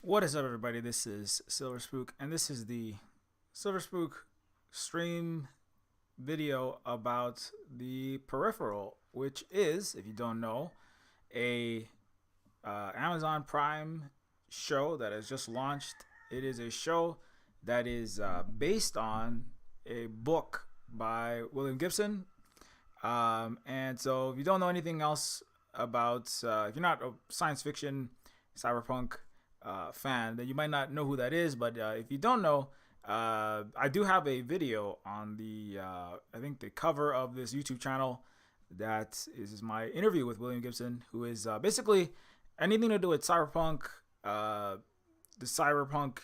What is up, everybody? This is Silver Spook, and this is the Silver Spook stream video about the Peripheral, which is, if you don't know, a Amazon Prime show that has just launched. It is a show that is based on a book by William Gibson. And so, if you don't know anything else about, if you're not a science fiction, cyberpunk fan, then you might not know who that is. But if you don't know, I do have a video on I think the cover of this YouTube channel that is my interview with William Gibson, who is basically anything to do with cyberpunk, the cyberpunk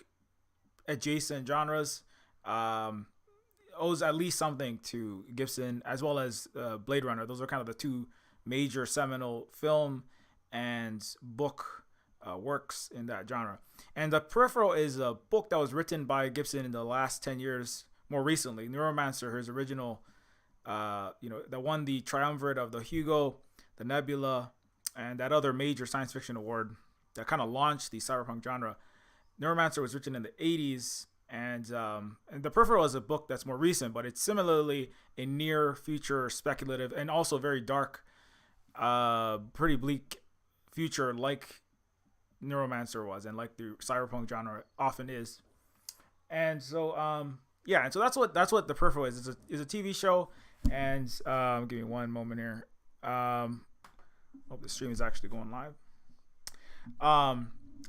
adjacent genres. Owes at least something to Gibson, as well as Blade Runner. Those are kind of the two major seminal film and book works in that genre. And The Peripheral is a book that was written by Gibson in the last 10 years, more recently. Neuromancer, his original, that won the triumvirate of the Hugo, the Nebula, and that other major science fiction award that kind of launched the cyberpunk genre. Neuromancer was written in the 80s, and The Peripheral is a book that's more recent, but it's similarly a near future speculative and also very dark, pretty bleak future like Neuromancer was, and like the cyberpunk genre often is. And so and so that's what The Peripheral is. It's a TV show. And give me one moment here. Hope the stream is actually going live.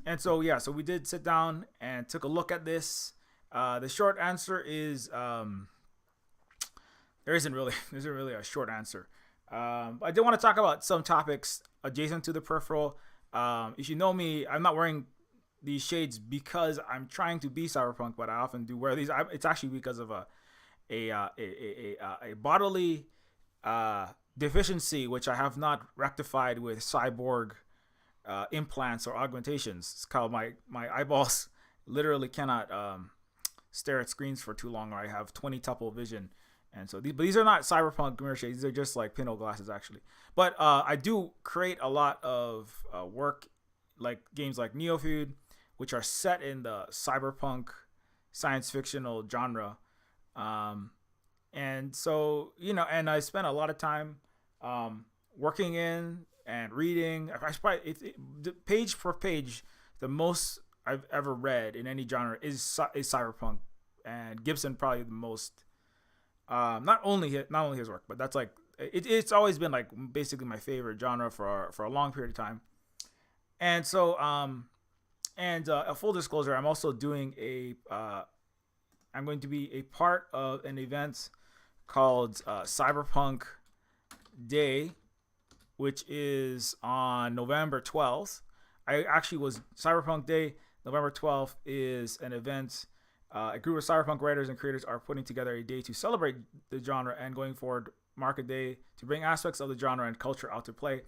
And so so we did sit down and took a look at this. The short answer is there isn't really a short answer. I did want to talk about some topics adjacent to The Peripheral. If you know me, I'm not wearing these shades because I'm trying to be cyberpunk, but I often do wear these. It's actually because of a bodily deficiency which I have not rectified with cyborg implants or augmentations. It's called my eyeballs literally cannot stare at screens for too long, or I have 20 tuple vision. And so these are not cyberpunk mirror shades. These are just like pinhole glasses, actually. But I do create a lot of work, like games like Neofeud, which are set in the cyberpunk science fictional genre. And so, and I spent a lot of time working in and reading. Page per page, the most I've ever read in any genre is cyberpunk. And Gibson probably the most. Not only his work, but that's like it's always been like basically my favorite genre for a long period of time. And so a full disclosure, I'm also doing I'm going to be a part of an event called Cyberpunk Day, which is on November 12th. Cyberpunk Day, November 12th is an event. A group of cyberpunk writers and creators are putting together a day to celebrate the genre and going forward mark a day to bring aspects of the genre and culture out to play.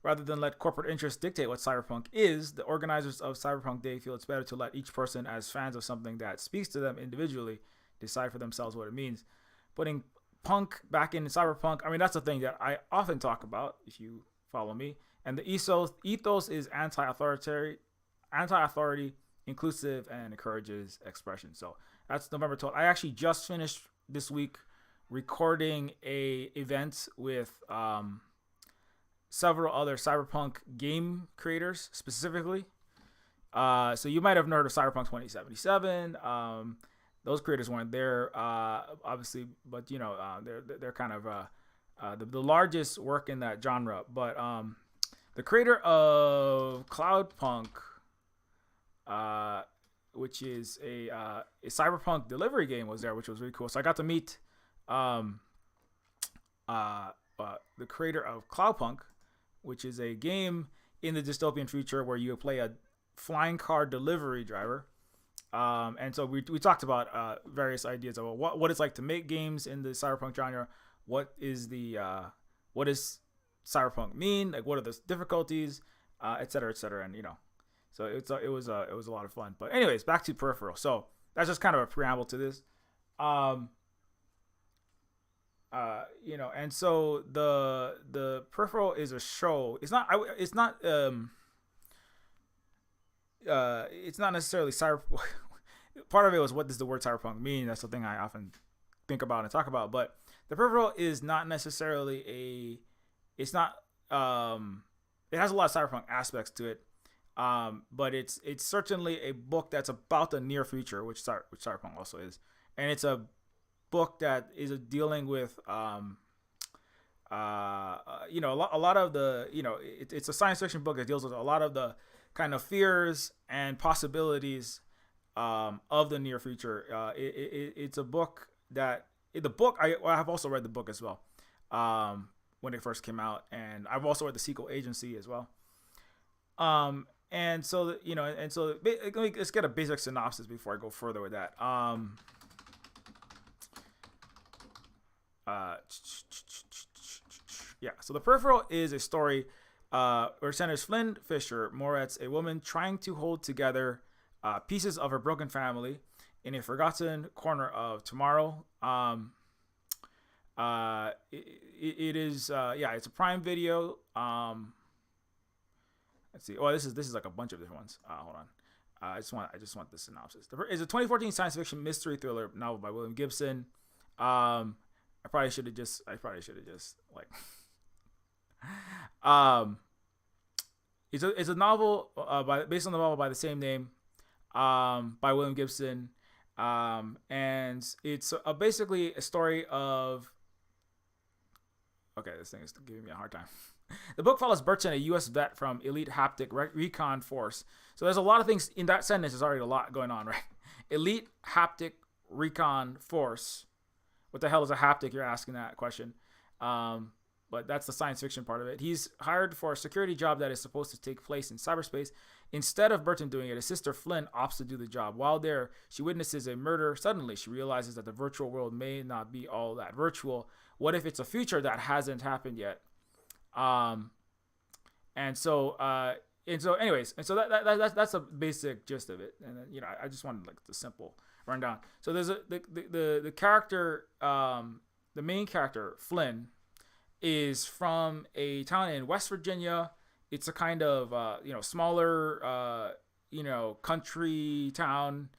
Rather than let corporate interests dictate what cyberpunk is, the organizers of Cyberpunk Day feel it's better to let each person, as fans of something that speaks to them individually, decide for themselves what it means. Putting punk back in cyberpunk, I mean, that's the thing that I often talk about, if you follow me. And the ethos is anti-authority, inclusive, and encourages expression. So that's November 12th. I actually just finished this week recording a event with several other cyberpunk game creators specifically. So you might have heard of Cyberpunk 2077. Those creators weren't there, obviously, but they're kind of the largest work in that genre. But the creator of Cloudpunk, which is a cyberpunk delivery game, was there, which was really cool. So I got to meet the creator of Cloudpunk, which is a game in the dystopian future where you play a flying car delivery driver. And so we talked about various ideas of what it's like to make games in the cyberpunk genre. What does cyberpunk mean? Like, what are the difficulties, et cetera, et cetera, and So it was a lot of fun. But anyways, back to Peripheral. So that's just kind of a preamble to this. And so the Peripheral is a show. It's not it's not necessarily cyber. Part of it was, what does the word cyberpunk mean? That's the thing I often think about and talk about. But the Peripheral is not necessarily a. It's not. It has a lot of cyberpunk aspects to it. But it's certainly a book that's about the near future, which cyberpunk also is, and it's a book that is dealing with a lot of the it's a science fiction book that deals with a lot of the kind of fears and possibilities of the near future. It's a book that I have also read the book as well when it first came out, and I've also read the sequel Agency as well. And so let's get a basic synopsis before I go further with that. So the Peripheral is a story where centers Flynn Fisher Moretz, a woman trying to hold together pieces of her broken family in a forgotten corner of tomorrow. It's a Prime Video. Let's see. Oh, this is like a bunch of different ones. Hold on. I just want the synopsis. It's a 2014 science fiction mystery thriller novel by William Gibson. I probably should have just like. It's a novel based on the novel by the same name, by William Gibson, and it's basically a story of. Okay, this thing is giving me a hard time. The book follows Burton, a U.S. vet from Elite Haptic Recon Force. So there's a lot of things in that sentence. There's already a lot going on, right? Elite Haptic Recon Force. What the hell is a haptic? You're asking that question. But that's the science fiction part of it. He's hired for a security job that is supposed to take place in cyberspace. Instead of Burton doing it, his sister Flynn opts to do the job. While there, she witnesses a murder. Suddenly, she realizes that the virtual world may not be all that virtual. What if it's a future that hasn't happened yet? That's a basic gist of it. And then, I just wanted like the simple rundown. So there's the character, the main character Flynn, is from a town in West Virginia. It's a kind of smaller country town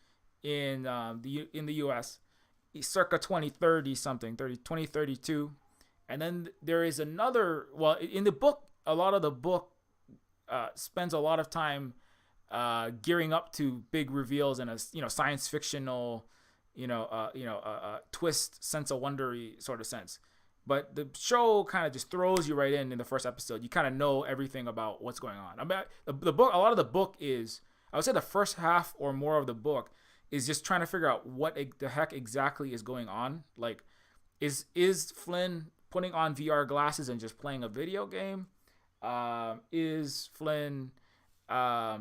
in the U.S. circa 2032. And then there is another. Well, in the book, a lot of the book spends a lot of time gearing up to big reveals in a science fictional twist, sense of wondery sort of sense. But the show kind of just throws you right in the first episode. You kind of know everything about what's going on. I mean, the book, a lot of the book is, I would say the first half or more of the book is just trying to figure out what the heck exactly is going on. Like, is Flynn putting on VR glasses and just playing a video game? Is Flynn, like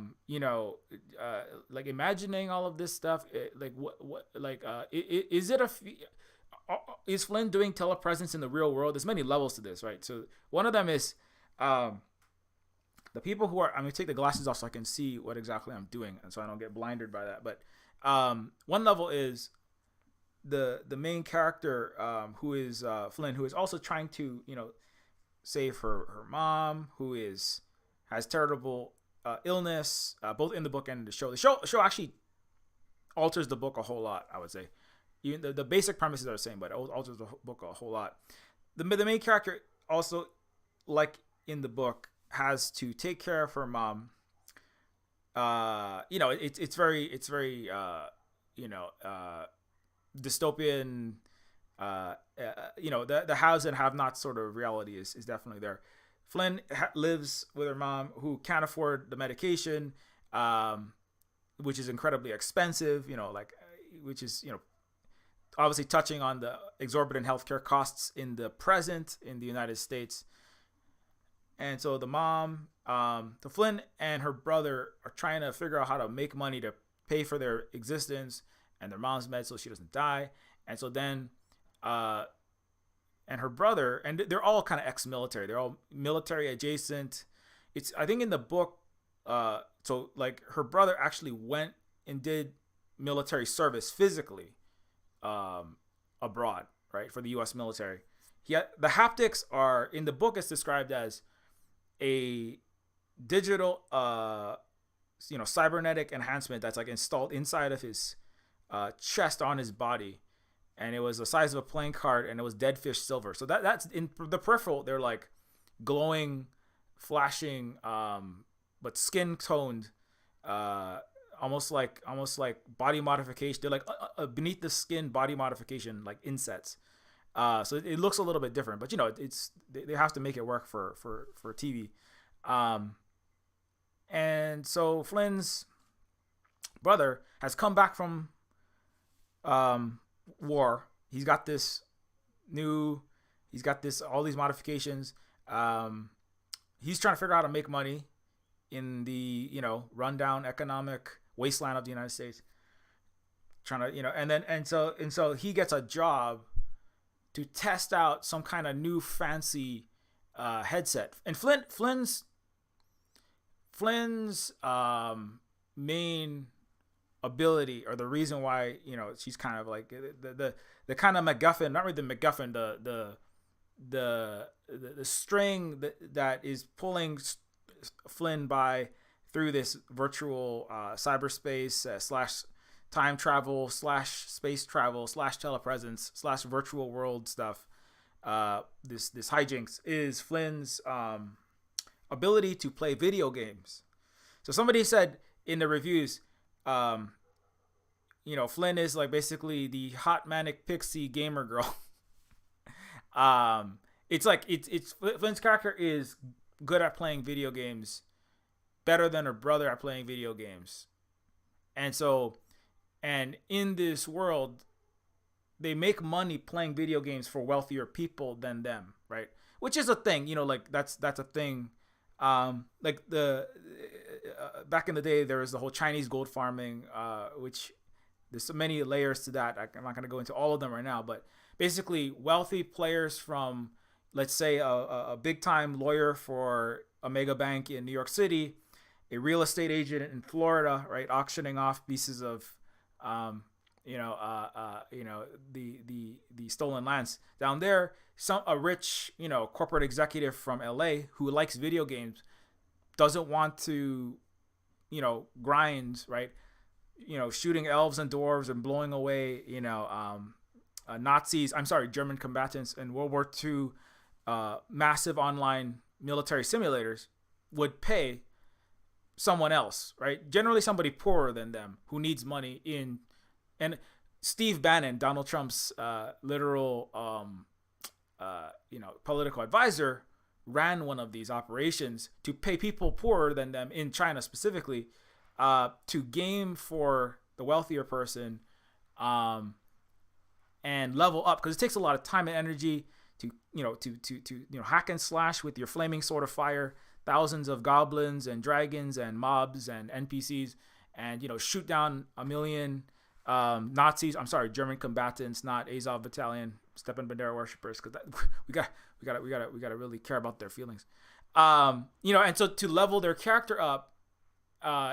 imagining all of this stuff? Is Flynn doing telepresence in the real world? There's many levels to this, right? So one of them is the people who are. I'm gonna take the glasses off so I can see what exactly I'm doing, and so I don't get blinded by that. But one level is the main character who is Flynn, who is also trying to save her mom, who has terrible illness, both in the book and in the show. The show actually alters the book a whole lot, I would say. Even the basic premises are the same, but it alters the book a whole lot. The main character also, like in the book, has to take care of her mom. It's very dystopian. The haves and have-nots sort of reality is definitely there. Flynn lives with her mom, who can't afford the medication, which is incredibly expensive. Which is obviously touching on the exorbitant healthcare costs in the present in the United States. And so the mom, the Flynn and her brother are trying to figure out how to make money to pay for their existence and their mom's meds so she doesn't die. And so then, and her brother, and they're all kind of ex-military. They're all military adjacent. I think in the book, so like her brother actually went and did military service physically abroad, right, for the U.S. military. The haptics are, in the book, it's described as a digital cybernetic enhancement that's like installed inside of his chest on his body, and it was the size of a playing card, and it was dead fish silver. So that's in the Peripheral. They're like glowing, flashing, but skin toned, almost like body modification. They're like beneath the skin body modification, like insets. So it looks a little bit different, but it's they have to make it work for TV. And so Flynn's brother has come back from war. He's got all these modifications. He's trying to figure out how to make money in the rundown economic wasteland of the United States. Trying to and so he gets a job to test out some kind of new fancy headset. And Flynn's main ability, or the reason why she's kind of like the kind of MacGuffin, not really the MacGuffin, the string that is pulling Flynn through this virtual cyberspace slash time travel slash space travel slash telepresence slash virtual world stuff. This hijinks is Flynn's ability to play video games. So somebody said in the reviews, Flynn is like basically the hot manic pixie gamer girl. It's Flynn's character is good at playing video games, better than her brother at playing video games. And in this world, they make money playing video games for wealthier people than them, right? Which is a thing, that's a thing. Like back in the day, there was the whole Chinese gold farming, which there's so many layers to that. I'm not going to go into all of them right now, but basically wealthy players from, let's say, a big time lawyer for a mega bank in New York City, a real estate agent in Florida, right, auctioning off pieces of the stolen lands down there. A rich, corporate executive from LA who likes video games, doesn't want to, grind, right? Shooting elves and dwarves and blowing away, German combatants in World War II, massive online military simulators, would pay someone else, right? Generally somebody poorer than them who needs money and Steve Bannon, Donald Trump's literal political advisor, ran one of these operations to pay people poorer than them in China specifically to game for the wealthier person and level up, because it takes a lot of time and energy to hack and slash with your flaming sword of fire thousands of goblins and dragons and mobs and NPCs, and shoot down a million German combatants, not Azov Battalion, Stepan Bandera worshippers, because we got to really care about their feelings. And so to level their character up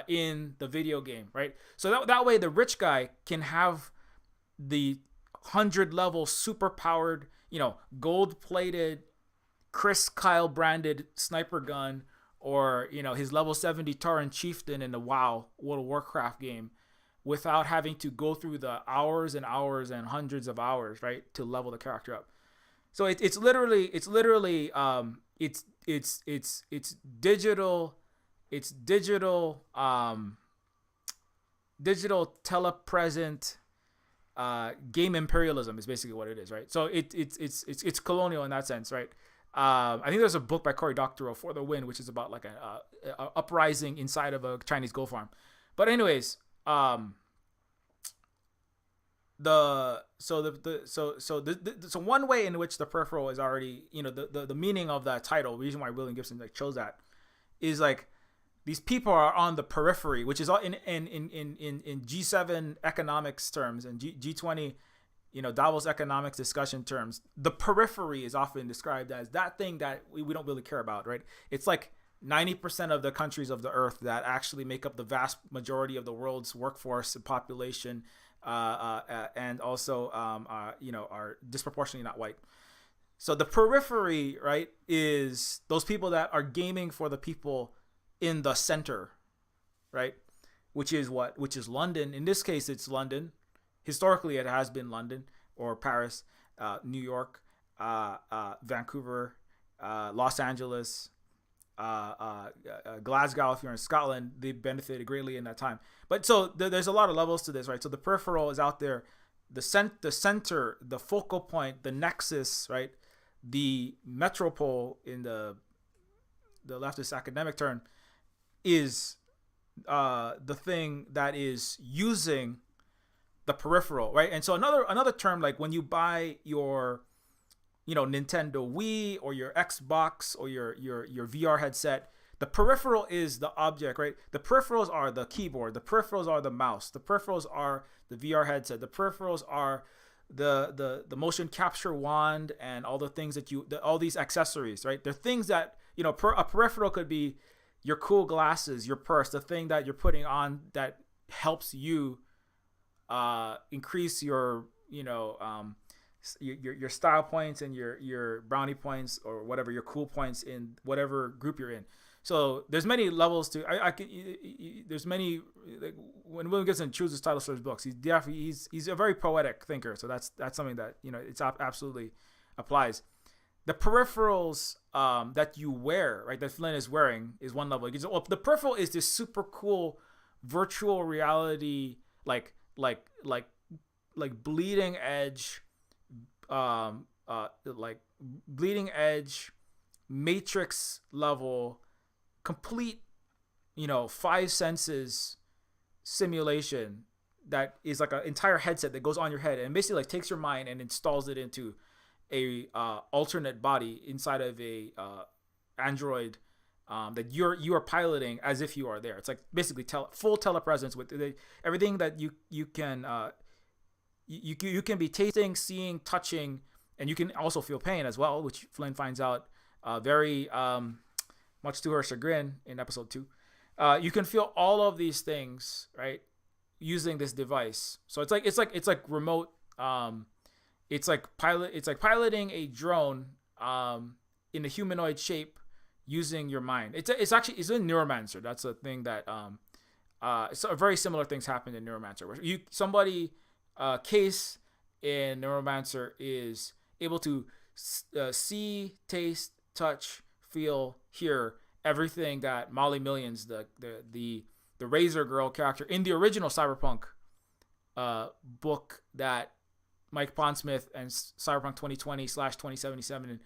in the video game, right? So that way the rich guy can have the 100 level super powered, gold plated Chris Kyle branded sniper gun, or his level 70 Tauren chieftain in the WoW World of Warcraft game, without having to go through the hours and hours and hundreds of hours, right, to level the character up. So it's literally digital telepresent game imperialism is basically what it is, right? So it's colonial in that sense, right? I think there's a book by Cory Doctorow, For the Win, which is about like a uprising inside of a Chinese gold farm. But anyways, so one way in which the Peripheral is already, the meaning of that title, the reason why William Gibson chose that, is like these people are on the periphery, which is all in G7 economics terms and G20, Davos economics discussion terms. The periphery is often described as that thing that we don't really care about, right? It's like 90% of the countries of the earth that actually make up the vast majority of the world's workforce and population, and also are disproportionately not white. So the periphery, right, is those people that are gaming for the people in the center, right? Which is London. In this case, it's London. Historically, it has been London or Paris, New York, Vancouver, Los Angeles, Glasgow. If you're in Scotland, they benefited greatly in that time. But so there's a lot of levels to this, right? So the peripheral is out there, the center, the focal point, the nexus, right? The metropole in the leftist academic term is the thing that is using the peripheral, right? And so another term, like when you buy your Nintendo Wii or your Xbox or your VR headset, the peripheral is the object, right? The peripherals are the keyboard, the peripherals are the mouse, the peripherals are the VR headset, the peripherals are the motion capture wand and all the things that all these accessories, right? They're things that a peripheral could be your cool glasses, your purse, the thing that you're putting on that helps you increase your your style points and your brownie points or whatever, your cool points in whatever group you're in. So there's many levels to there's many, like, when William Gibson chooses titles for his books, he's a very poetic thinker. So that's something that it's absolutely applies. The peripherals that you wear, right, that Flynn is wearing, is one level. The peripheral is this super cool virtual reality, like bleeding edge, like bleeding edge, Matrix level, complete, five senses simulation that is like an entire headset that goes on your head and basically like takes your mind and installs it into a alternate body inside of a android that you are piloting as if you are there. It's like basically full telepresence with everything that you can you can be tasting, seeing, touching, and you can also feel pain as well, which Flynn finds out very much to her chagrin in episode 2. You can feel all of these things, right, using this device. So it's like remote. It's like piloting a drone in a humanoid shape using your mind. It's in Neuromancer. That's a thing that so very similar things happen in Neuromancer, where Case in Neuromancer is able to see, taste, touch, feel, hear everything that Molly Millions, the Razor Girl character in the original Cyberpunk book that Mike Pondsmith and Cyberpunk 2020/2077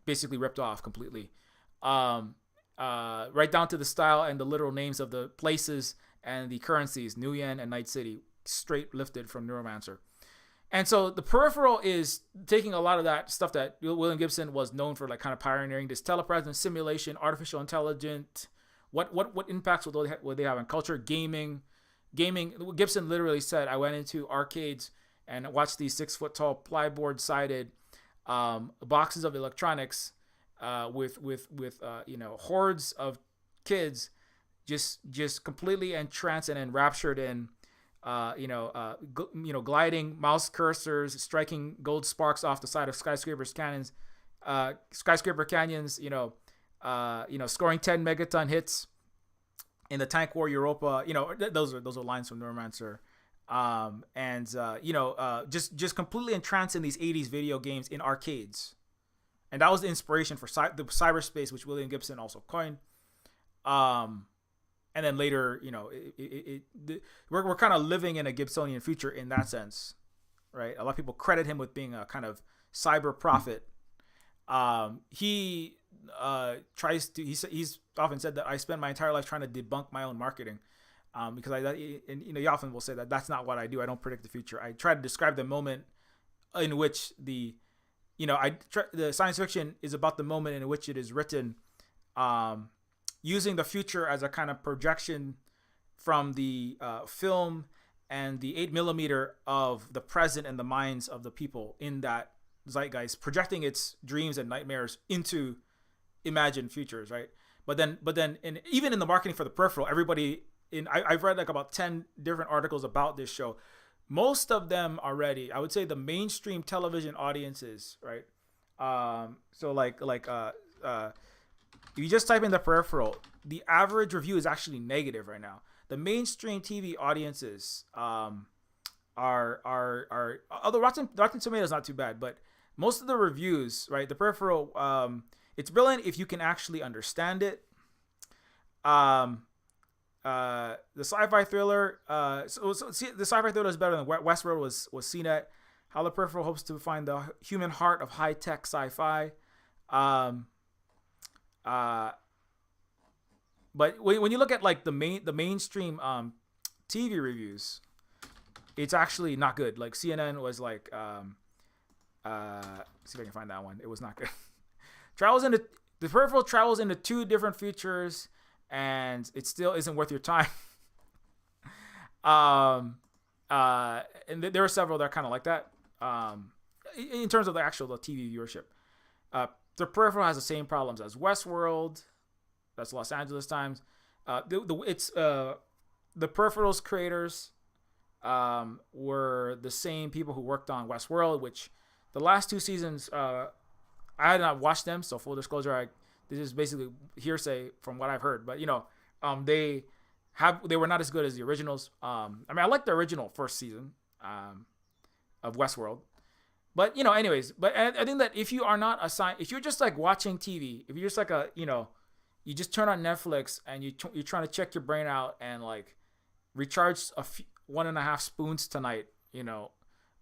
basically ripped off completely, right down to the style and the literal names of the places and the currencies, New Yen and Night City, straight lifted from Neuromancer. And so the peripheral is taking a lot of that stuff that William Gibson was known for, like kind of pioneering this telepresence, simulation, artificial intelligence. What impacts will they have on culture? Gaming. Gibson literally said, I went into arcades and watched these 6-foot tall plyboard sided boxes of electronics with hordes of kids just completely entranced and enraptured in gliding mouse cursors, striking gold sparks off the side of skyscraper canyons, scoring 10 megaton hits in the Tank War Europa. Those are lines from Neuromancer. Just completely entranced in these 80s video games in arcades. And that was the inspiration for the cyberspace, which William Gibson also coined. And then later, we're kind of living in a Gibsonian future in that sense, right? A lot of people credit him with being a kind of cyber prophet. He's often said that I spent my entire life trying to debunk my own marketing, because he often will say that that's not what I do. I don't predict the future. I try to describe the moment in which the science fiction is about the moment in which it is written, using the future as a kind of projection from the film and the 8mm of the present and the minds of the people in that zeitgeist, projecting its dreams and nightmares into imagined futures, right? But then, even in the marketing for the peripheral, I've read like about 10 different articles about this show. Most of them already, I would say, the mainstream television audiences, right? If you just type in the peripheral, the average review is actually negative right now. the mainstream TV audiences are although Rotten Tomatoes not too bad, but most of the reviews, right? The Peripheral, it's brilliant if you can actually understand it. The sci-fi thriller, the sci-fi thriller is better than Westworld was seen at. How the Peripheral hopes to find the human heart of high-tech sci-fi. But when you look at like the mainstream TV reviews, it's actually not good. Like CNN was like, see if I can find that one. It was not good. The Peripheral travels into 2 different futures, and it still isn't worth your time. And there are several that are kind of like that. In terms of the TV viewership, the Peripheral has the same problems as Westworld. That's Los Angeles Times. The Peripheral's creators were the same people who worked on Westworld, which the last 2 seasons, I had not watched them, so full disclosure, this is basically hearsay from what I've heard. But they were not as good as the originals. I mean, I like the original first season of Westworld, but anyways. But I think that if you are not assigned, if you're just like watching TV, if you're just like you just turn on Netflix and you're trying to check your brain out and like recharge 1.5 spoons tonight,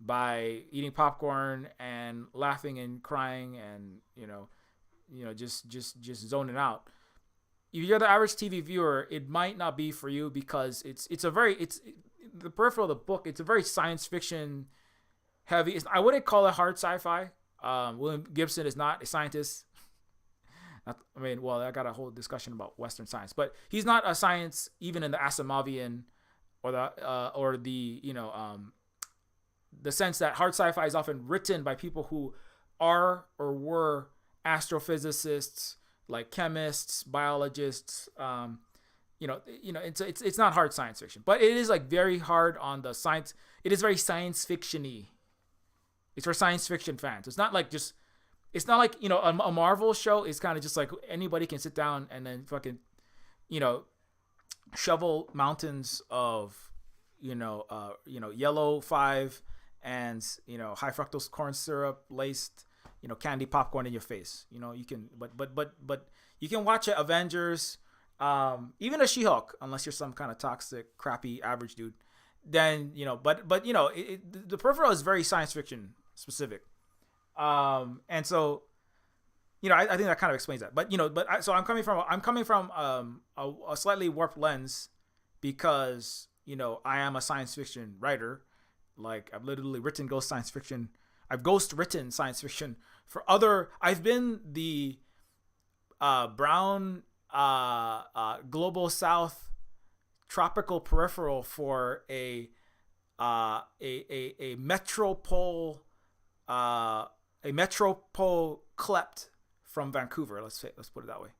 by eating popcorn and laughing and crying and just zoning out. If you're the average TV viewer, it might not be for you because it's the Peripheral, the book. It's a very science fiction heavy. I wouldn't call it hard sci-fi. William Gibson is not a scientist. I got a whole discussion about Western science, but he's not a science even in the Asimovian or the sense that hard sci-fi is often written by people who are or were astrophysicists, like chemists, biologists. It's not hard science fiction, but it is like very hard on the science. It is very science fiction-y. It's for science fiction fans. It's not like a Marvel show is kind of just like anybody can sit down and then fucking, shovel mountains of, yellow 5 and, high fructose corn syrup laced, candy popcorn in your face. You can, but you can watch it, Avengers, even a She-Hulk, unless you're some kind of toxic, crappy, average dude. Then, the Peripheral is very science fiction specific. And so, I think that kind of explains that. So I'm coming from a slightly warped lens because, I am a science fiction writer. Like I've literally written ghost written science fiction for I've been the brown global south tropical peripheral for a metropole klept from Vancouver. Let's put it that way.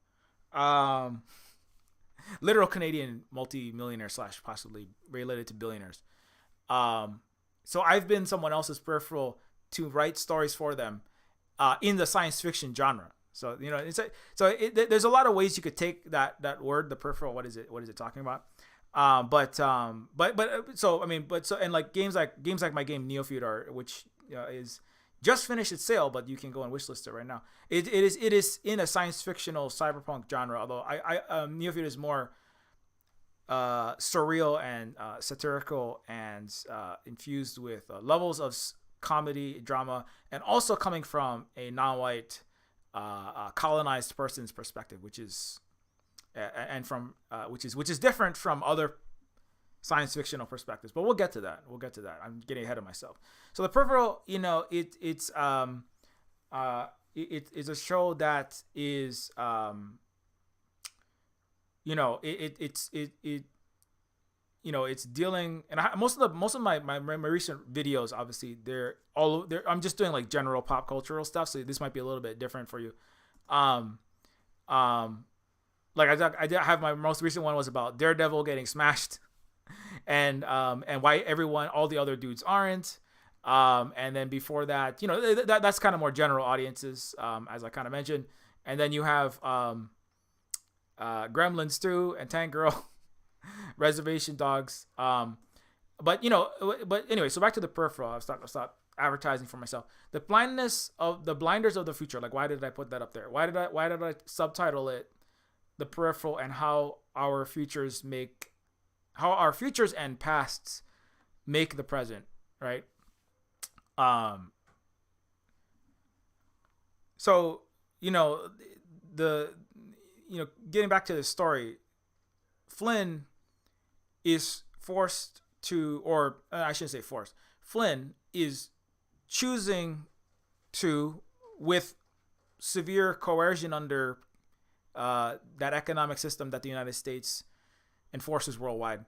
Literal Canadian multi-millionaire / possibly related to billionaires. So I've been someone else's peripheral to write stories for them in the science fiction genre. So there's a lot of ways you could take that word, the peripheral. What is it talking about? And like games like my game Neofeud which is just finished its sale, but you can go and wishlist it right now. It is in a science fictional cyberpunk genre, although Neofeud is more surreal and satirical and infused with levels of comedy, drama, and also coming from a non-white colonized person's perspective, which is different from other science fictional perspectives. But we'll get to that. I'm getting ahead of myself. So the Peripheral, it's a show that is it's dealing, and most of my recent videos, obviously I'm just doing like general pop cultural stuff, so this might be a little bit different for you. Like I did have my most recent one was about Daredevil getting smashed, and why all the other dudes aren't. And then before that, that's kind of more general audiences, as I kind of mentioned. And then you have Gremlins 2 and Tank Girl. Reservation Dogs. But anyway, so back to the Peripheral. I'll stop advertising for myself. The blinders of the future. Like, why did I put that up there? Why did I subtitle it the Peripheral, and how our futures and pasts make the present, right? Um, so the getting back to the story, Flynn is forced to, or I shouldn't say forced. Flynn is choosing to, with severe coercion under that economic system that the United States enforces worldwide.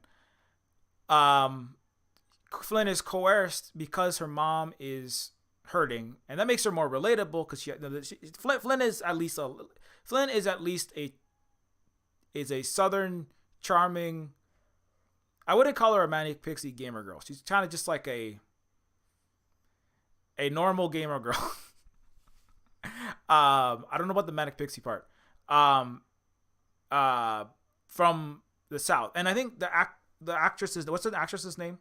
Flynn is coerced because her mom is hurting, and that makes her more relatable because Flynn is at least a southern charming. I wouldn't call her a manic pixie gamer girl. She's kind of just like a normal gamer girl. I don't know about the manic pixie part. From the South, and I think the actress is, what's the actress's name?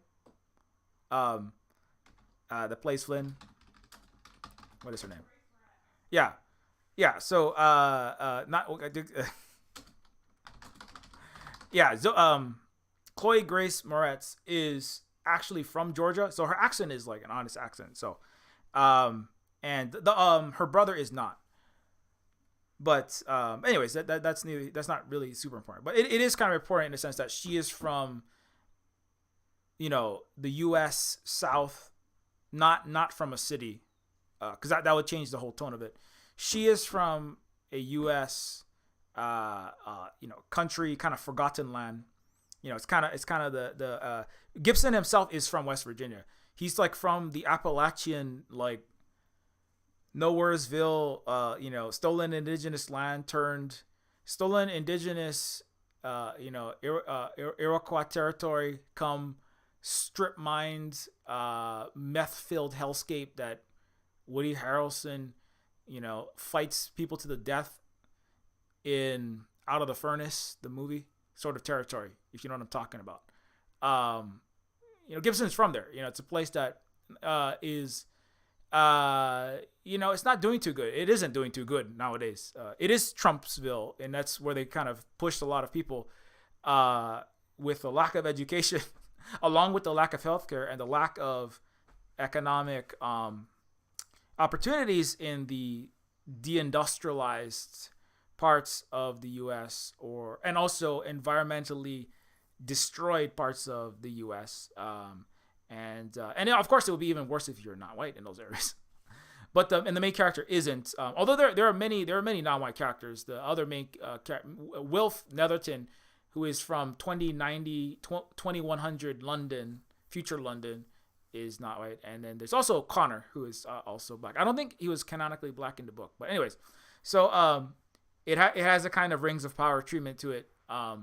That plays Flynn. What is her name? Yeah, yeah. So not yeah. So Chloe Grace Moretz is actually from Georgia, so her accent is like an honest accent. So, and her brother is not. But anyways, that's not really super important. But it is kind of important in the sense that she is from, the U.S. South, not from a city, because that would change the whole tone of it. She is from a U.S. Country, kind of forgotten land. It's kind of the Gibson himself is from West Virginia. He's like from the Appalachian, like Nowheresville, stolen indigenous land turned stolen indigenous, Iroquois territory come strip mined, meth-filled hellscape that Woody Harrelson, fights people to the death in Out of the Furnace, the movie, sort of territory, if you know what I'm talking about. Gibson's from there. It's a place that is, it's not doing too good. It isn't doing too good nowadays. It is Trumpsville, and that's where they kind of pushed a lot of people with the lack of education, along with the lack of healthcare and the lack of economic opportunities in the deindustrialized parts of the U.S. and also environmentally destroyed parts of the U.S. And of course it would be even worse if you're not white in those areas. But the main character isn't. Although there are many non-white characters. The other main Wilf Netherton, who is from 2100 London, future London, is not white. And then there's also Connor, who is also black. I don't think he was canonically black in the book, but anyways, so it has a kind of Rings of Power treatment to it. I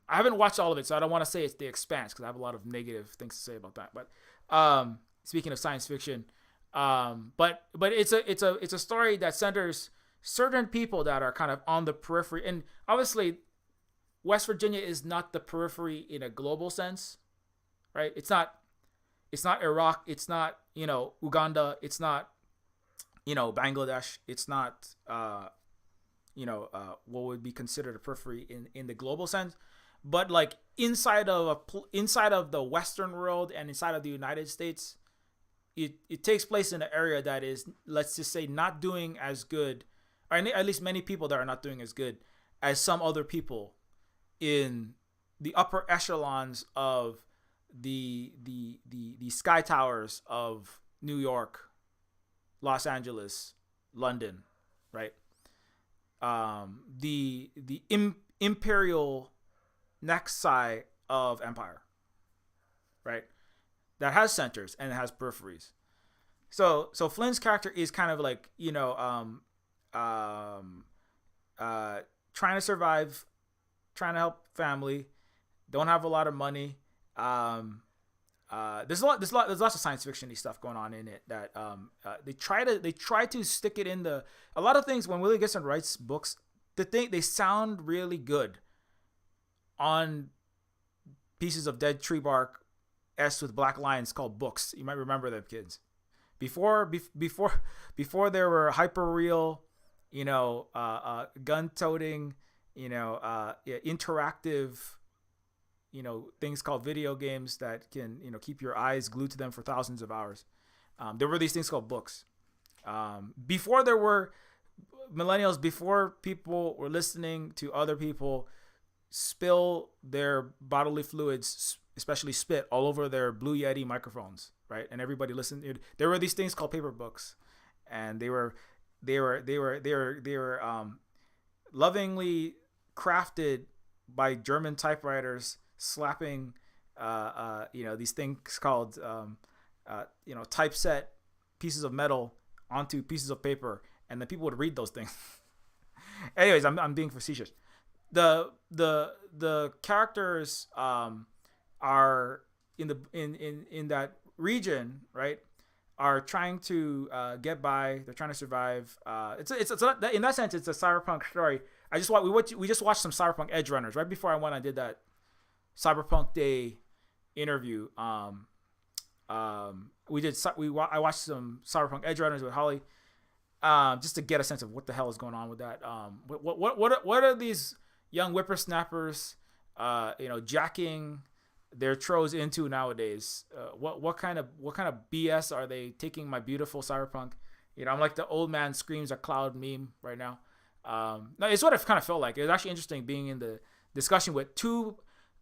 haven't watched all of it, so I don't want to say it's The Expanse because I have a lot of negative things to say about that. But speaking of science fiction, but it's a story that centers certain people that are kind of on the periphery, and obviously West Virginia is not the periphery in a global sense, right? It's not Iraq, it's not Uganda, it's not Bangladesh, it's not what would be considered a periphery in the global sense, but like inside of the Western world and inside of the United States, it takes place in an area that is, let's just say, not doing as good, or at least many people that are not doing as good as some other people in the upper echelons of the sky towers of New York, Los Angeles, London, right? The imperial nexi of empire, right? That has centers and it has peripheries. So Flynn's character is kind of like trying to survive, trying to help family, don't have a lot of money. There's lots of science fiction-y stuff going on in it that they try to stick it in a lot of things. When Willie Gibson writes books, they sound really good, on pieces of dead tree bark etched with black lines called books. You might remember them, kids. Before there were hyper real, gun toting, interactive, things called video games that can keep your eyes glued to them for thousands of hours. There were these things called books. Before there were millennials, before people were listening to other people spill their bodily fluids, especially spit, all over their Blue Yeti microphones, right? And everybody listened. There were these things called paper books, and they were lovingly crafted by German typewriters, slapping these things called typeset pieces of metal onto pieces of paper, and then people would read those things. Anyways, I'm being facetious. The characters are in that region, right? Are trying to get by. They're trying to survive. It's in that sense, it's a cyberpunk story. We just watched some cyberpunk edge runners right before I went. I did that cyberpunk day interview. I watched some cyberpunk edge runners with Holly, just to get a sense of what the hell is going on with that. What are these young whippersnappers, jacking their tros into nowadays? What kind of BS are they taking my beautiful cyberpunk? I'm like the old man screams at cloud meme right now. It's what it kind of felt like. It was actually interesting being in the discussion with two,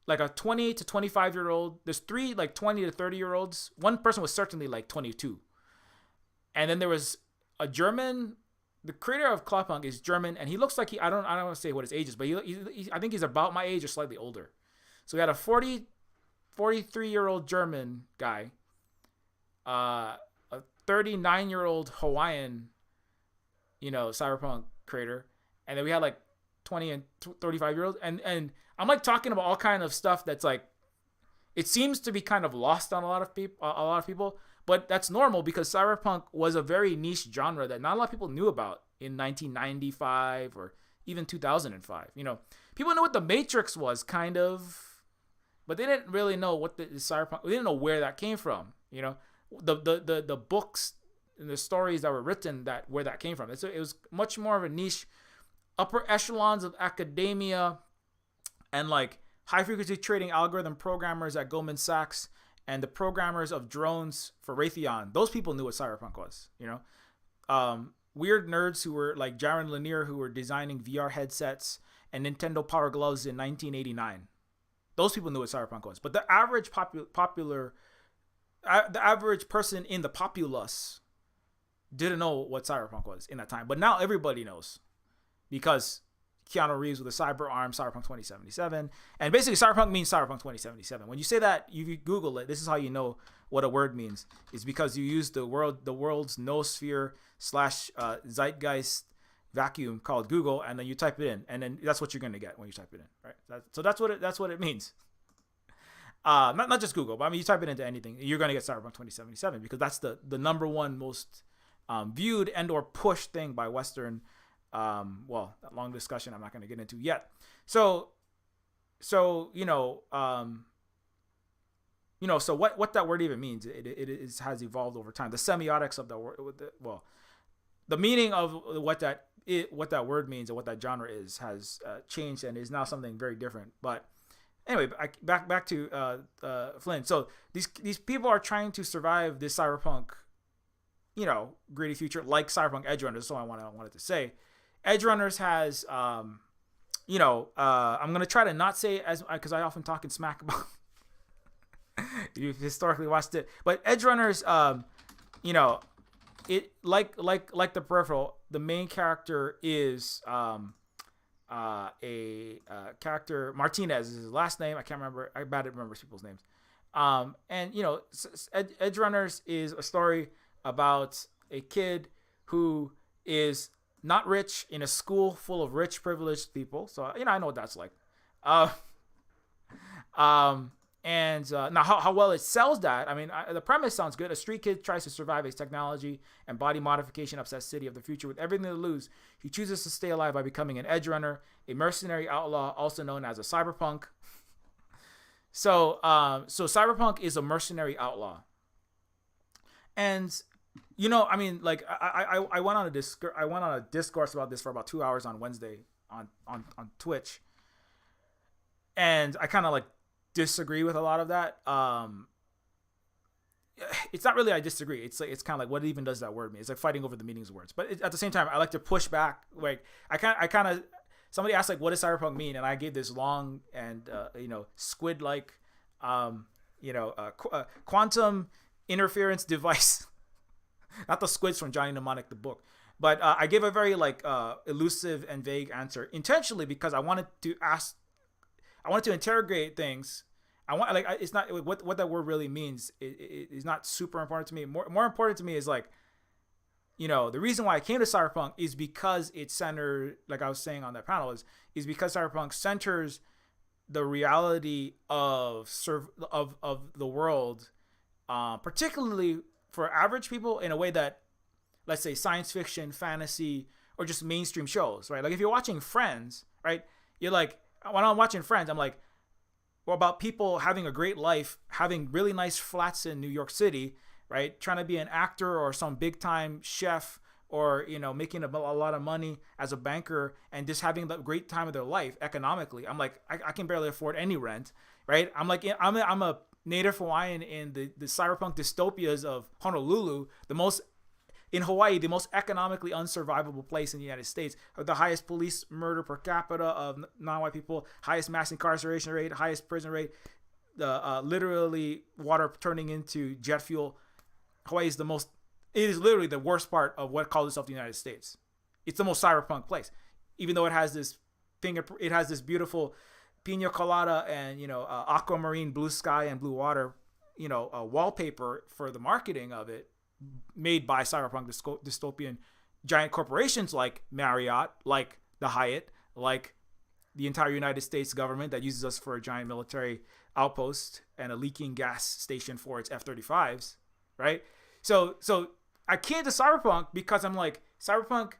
like a 20 to 25 year old. There's three like 20 to 30 year olds. One person was certainly like 22, and then there was a German. The creator of Cloudpunk is German, and he looks like I don't want to say what his age is, but he I think he's about my age or slightly older. So we had a 43-year-old German guy, a 39-year-old Hawaiian, cyberpunk creator, and then we had like 20 and 35-year-olds, and I'm like talking about all kind of stuff that's like, it seems to be kind of lost on a lot of people, but that's normal because cyberpunk was a very niche genre that not a lot of people knew about in 1995 or even 2005. People knew what the Matrix was, kind of, but they didn't really know what the cyberpunk. They didn't know where that came from. The books and the stories that were written where that came from. It was much more of a niche, upper echelons of academia, and like high frequency trading algorithm programmers at Goldman Sachs and the programmers of drones for Raytheon. Those people knew what cyberpunk was. Weird nerds who were like Jaron Lanier, who were designing VR headsets and Nintendo Power Gloves in 1989. Those people knew what cyberpunk was. But the average the average person in the populace didn't know what cyberpunk was in that time. But now everybody knows, because Keanu Reeves with a cyber arm, Cyberpunk 2077. And basically Cyberpunk means Cyberpunk 2077. When you say that, you Google it, this is how you know what a word means. It's because you use the world's noosphere / zeitgeist vacuum called Google, and then you type it in, and then that's what you're going to get when you type it in, right? So that's what it means. Not just Google, but I mean, you type it into anything, you're going to get Cyberpunk 2077, because that's the number one most viewed and or pushed thing by Western. That long discussion I'm not going to get into yet. So what that word even means, it has evolved over time. The semiotics of the word, the meaning of what that word means and what that genre is has changed and is now something very different. But anyway, back to Flynn. So these people are trying to survive this cyberpunk, gritty future, like Cyberpunk Edge Runners. That's all I wanted to say. Edge Runners has, I'm going to try to not say as, because I often talk in smack about, you've historically watched it, but Edge Runners, it like the Peripheral, the main character is a character, Martinez is his last name. I can't remember. I bad at remembering people's names. Edge Runners is a story about a kid who is not rich in a school full of rich, privileged people. So, I know what that's like. And now, how well it sells that, I mean, the premise sounds good. A street kid tries to survive a technology and body modification obsessed city of the future with everything to lose. He chooses to stay alive by becoming an edge runner, a mercenary outlaw, also known as a cyberpunk. So cyberpunk is a mercenary outlaw. And, you know, I mean, like, I went on a discourse about this for about 2 hours on Wednesday on Twitch. And I kind of, like, disagree with a lot of that. It's not really I disagree. It's like, it's kind of like, what even does that word mean? It's like fighting over the meanings of words. But at the same time, I like to push back. Like, I kind of somebody asked, like, what does cyberpunk mean? And I gave this long and squid like quantum interference device. Not the squids from Johnny Mnemonic the book. But I gave a very like elusive and vague answer intentionally because I wanted to interrogate things. It's not what that word really means. It is not super important to me. More important to me is, like, you know, the reason why I came to cyberpunk is because it centered, like I was saying on that panel, is because cyberpunk centers the reality of the world, particularly for average people, in a way that, let's say, science fiction, fantasy, or just mainstream shows, right? Like, if you're watching Friends, right? You're like, when I'm watching Friends, I'm like, well, about people having a great life, having really nice flats in New York City, right? Trying to be an actor or some big time chef, or, you know, making a lot of money as a banker and just having the great time of their life economically. I'm like, I can barely afford any rent, right? I'm like, I'm a native Hawaiian in the cyberpunk dystopias of Honolulu, in Hawaii, the most economically unsurvivable place in the United States, the highest police murder per capita of non-white people, highest mass incarceration rate, highest prison rate, literally water turning into jet fuel. Hawaii is it is literally the worst part of what calls itself the United States. It's the most cyberpunk place, even though it has this beautiful pina colada and, you know, aquamarine blue sky and blue water, you know, wallpaper for the marketing of it, made by cyberpunk dystopian giant corporations like Marriott, like the Hyatt, like the entire United States government that uses us for a giant military outpost and a leaking gas station for its F-35s, right? So I came to cyberpunk because I'm like, cyberpunk,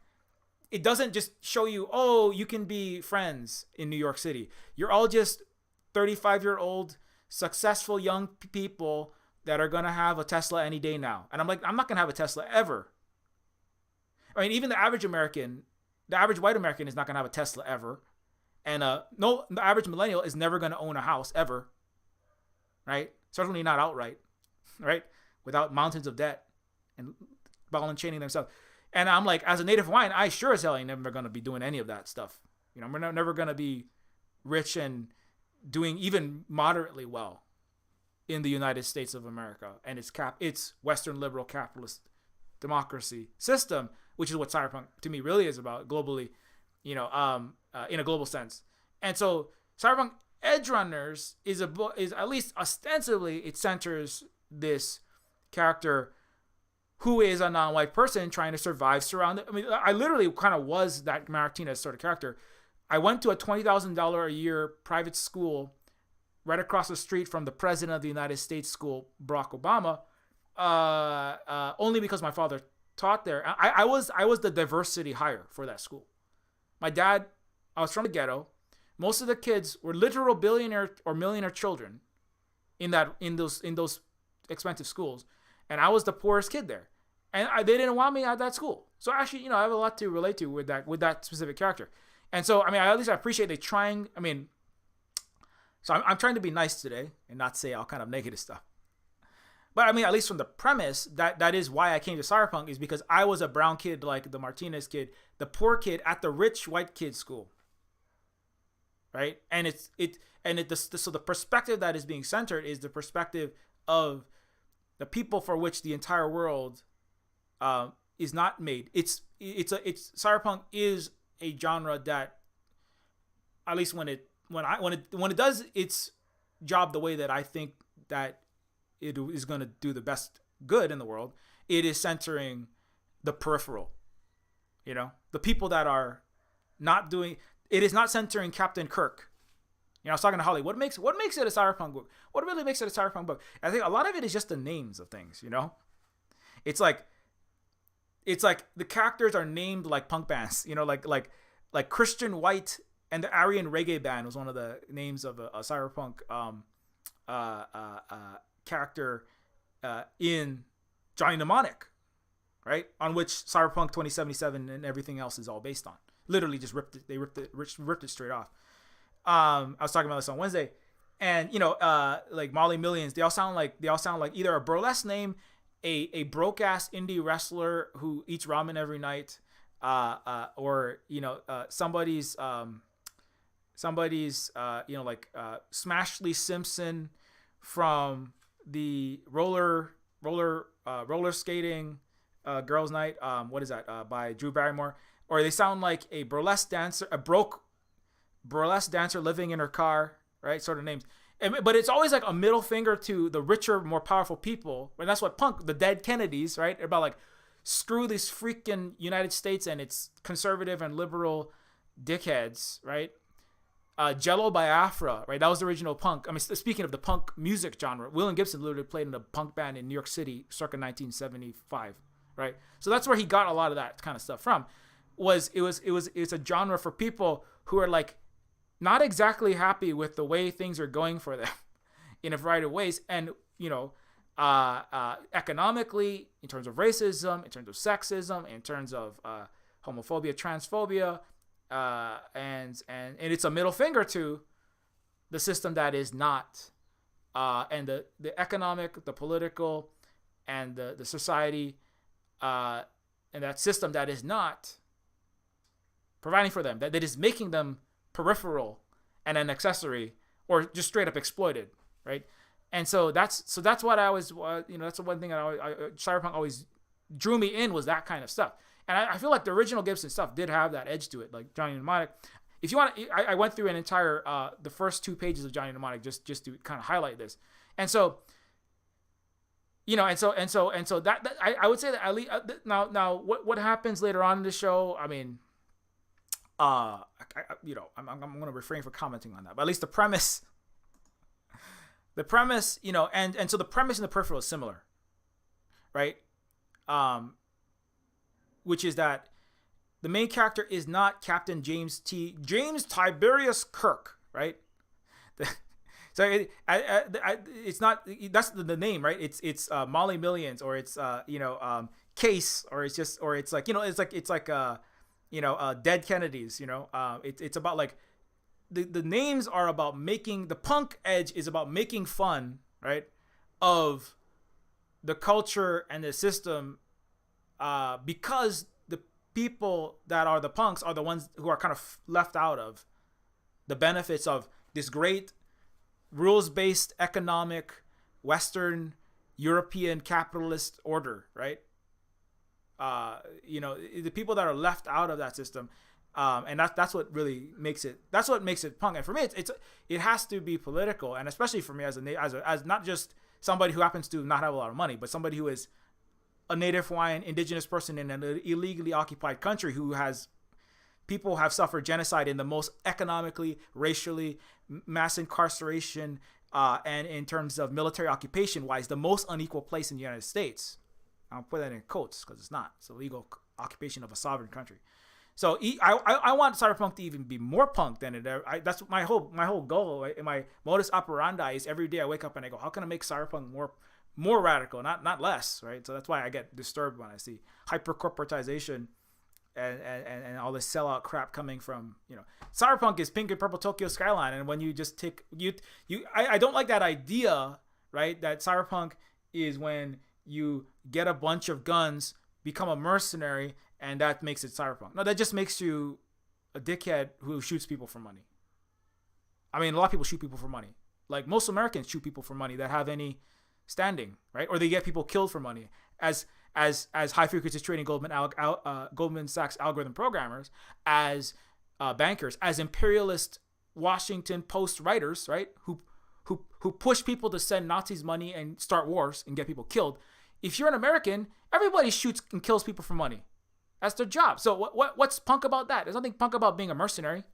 it doesn't just show you, oh, you can be friends in New York City. You're all just 35-year-old successful young people that are going to have a Tesla any day now. And I'm like, I'm not going to have a Tesla ever. I mean, even the average white American is not going to have a Tesla ever. And the average millennial is never going to own a house ever. Right? Certainly not outright. Right? Without mountains of debt and ball and chaining themselves. And I'm like, as a native Hawaiian, I sure as hell ain't never going to be doing any of that stuff. You know, we're never going to be rich and doing even moderately well in the United States of America and its Western liberal capitalist democracy system, which is what cyberpunk to me really is about globally, you know, in a global sense. And so cyberpunk Edge Runners is at least ostensibly, it centers this character who is a non-white person trying to survive surrounded. I mean, I literally kind of was that Martinez sort of character. I went to a $20,000 a year private school right across the street from the president of the United States school, Barack Obama, only because my father taught there. I was the diversity hire for that school. My dad, I was from the ghetto. Most of the kids were literal billionaire or millionaire children in those expensive schools, and I was the poorest kid there, and they didn't want me at that school. So actually, you know, I have a lot to relate to with that specific character. And so, I mean, at least I appreciate they trying. I mean, so I'm trying to be nice today and not say all kind of negative stuff. But I mean, at least from the premise, that is why I came to cyberpunk, is because I was a brown kid like the Martinez kid, the poor kid at the rich white kid school. Right? And so the perspective that is being centered is the perspective of the people for which the entire world is not made. Cyberpunk is a genre that, at least when it does its job the way that I think that it is going to do the best good in the world, it is centering the peripheral. You know, the people that are not doing. It is not centering Captain Kirk. You know, I was talking to Holly. What makes it a cyberpunk book? What really makes it a cyberpunk book? I think a lot of it is just the names of things. You know, it's like the characters are named like punk bands. You know, like Christian White and the Aryan Reggae Band was one of the names of a cyberpunk character in Johnny Mnemonic, right? On which Cyberpunk 2077 and everything else is all based on. Literally just ripped it straight off. I was talking about this on Wednesday, and you know, like Molly Millions, they all sound like either a burlesque name, a broke ass indie wrestler who eats ramen every night, or you know, somebody's you know, like Smashley Simpson from the roller skating girls night. What is that? By Drew Barrymore. Or they sound like a burlesque dancer, a broke burlesque dancer living in her car, right? Sort of names. But it's always like a middle finger to the richer, more powerful people. And that's what punk, the dead Kennedys, right? They're about like, screw this freaking United States and its conservative and liberal dickheads, right? Jello Biafra, right? That was the original punk. I mean, speaking of the punk music genre, William Gibson literally played in a punk band in New York City circa 1975, right? So that's where he got a lot of that kind of stuff from. It's a genre for people who are like not exactly happy with the way things are going for them in a variety of ways. And, you know, economically, in terms of racism, in terms of sexism, in terms of homophobia, transphobia, and it's a middle finger to the system that is not, and the economic, the political, and the society, and that system that is not providing for them, that is making them peripheral and an accessory, or just straight up exploited, right? And so that's what I was, you know, that's the one thing that Cyberpunk always drew me in, was that kind of stuff. And I feel like the original Gibson stuff did have that edge to it, like Johnny Mnemonic. If you want, I went through an entire the first 2 pages of Johnny Mnemonic just to kind of highlight this. And so, you know, and so that I would say that at least now what happens later on in the show, I mean, you know, I'm going to refrain from commenting on that, but at least the premise, you know, and so the premise in the Peripheral is similar, right? Which is that the main character is not Captain James Tiberius Kirk, right? So it's not, that's the name, right? It's Molly Millions, or it's you know, Case, or it's like, you know, it's like you know, Dead Kennedys, you know. It's about like the names are about making, the punk edge is about making fun, right, of the culture and the system, because the people that are the punks are the ones who are kind of left out of the benefits of this great rules-based economic Western European capitalist order, right? You know, the people that are left out of that system, and that's what really makes it. That's what makes it punk. And for me, it has to be political, and especially for me as not just somebody who happens to not have a lot of money, but somebody who is a Native Hawaiian indigenous person in an illegally occupied country who has people have suffered genocide in the most economically, racially, mass incarceration, and in terms of military occupation wise, the most unequal place in the United States. I'll put that in quotes because it's not. It's a legal occupation of a sovereign country. So I want Cyberpunk to even be more punk than it ever. That's my whole goal. Right? My modus operandi is every day I wake up and I go, how can I make Cyberpunk more radical, not less, right? So that's why I get disturbed when I see hyper corporatization and all this sellout crap coming from, you know, Cyberpunk is pink and purple Tokyo skyline, and when you just take I don't like that idea, right? That Cyberpunk is when you get a bunch of guns, become a mercenary, and that makes it Cyberpunk. No, that just makes you a dickhead who shoots people for money. I mean, a lot of people shoot people for money. Like most Americans shoot people for money that have any standing, right? Or they get people killed for money. As high frequency trading Goldman Sachs algorithm programmers, as bankers, as imperialist Washington Post writers, right? Who push people to send Nazis money and start wars and get people killed. If you're an American, everybody shoots and kills people for money. That's their job. So what's punk about that? There's nothing punk about being a mercenary.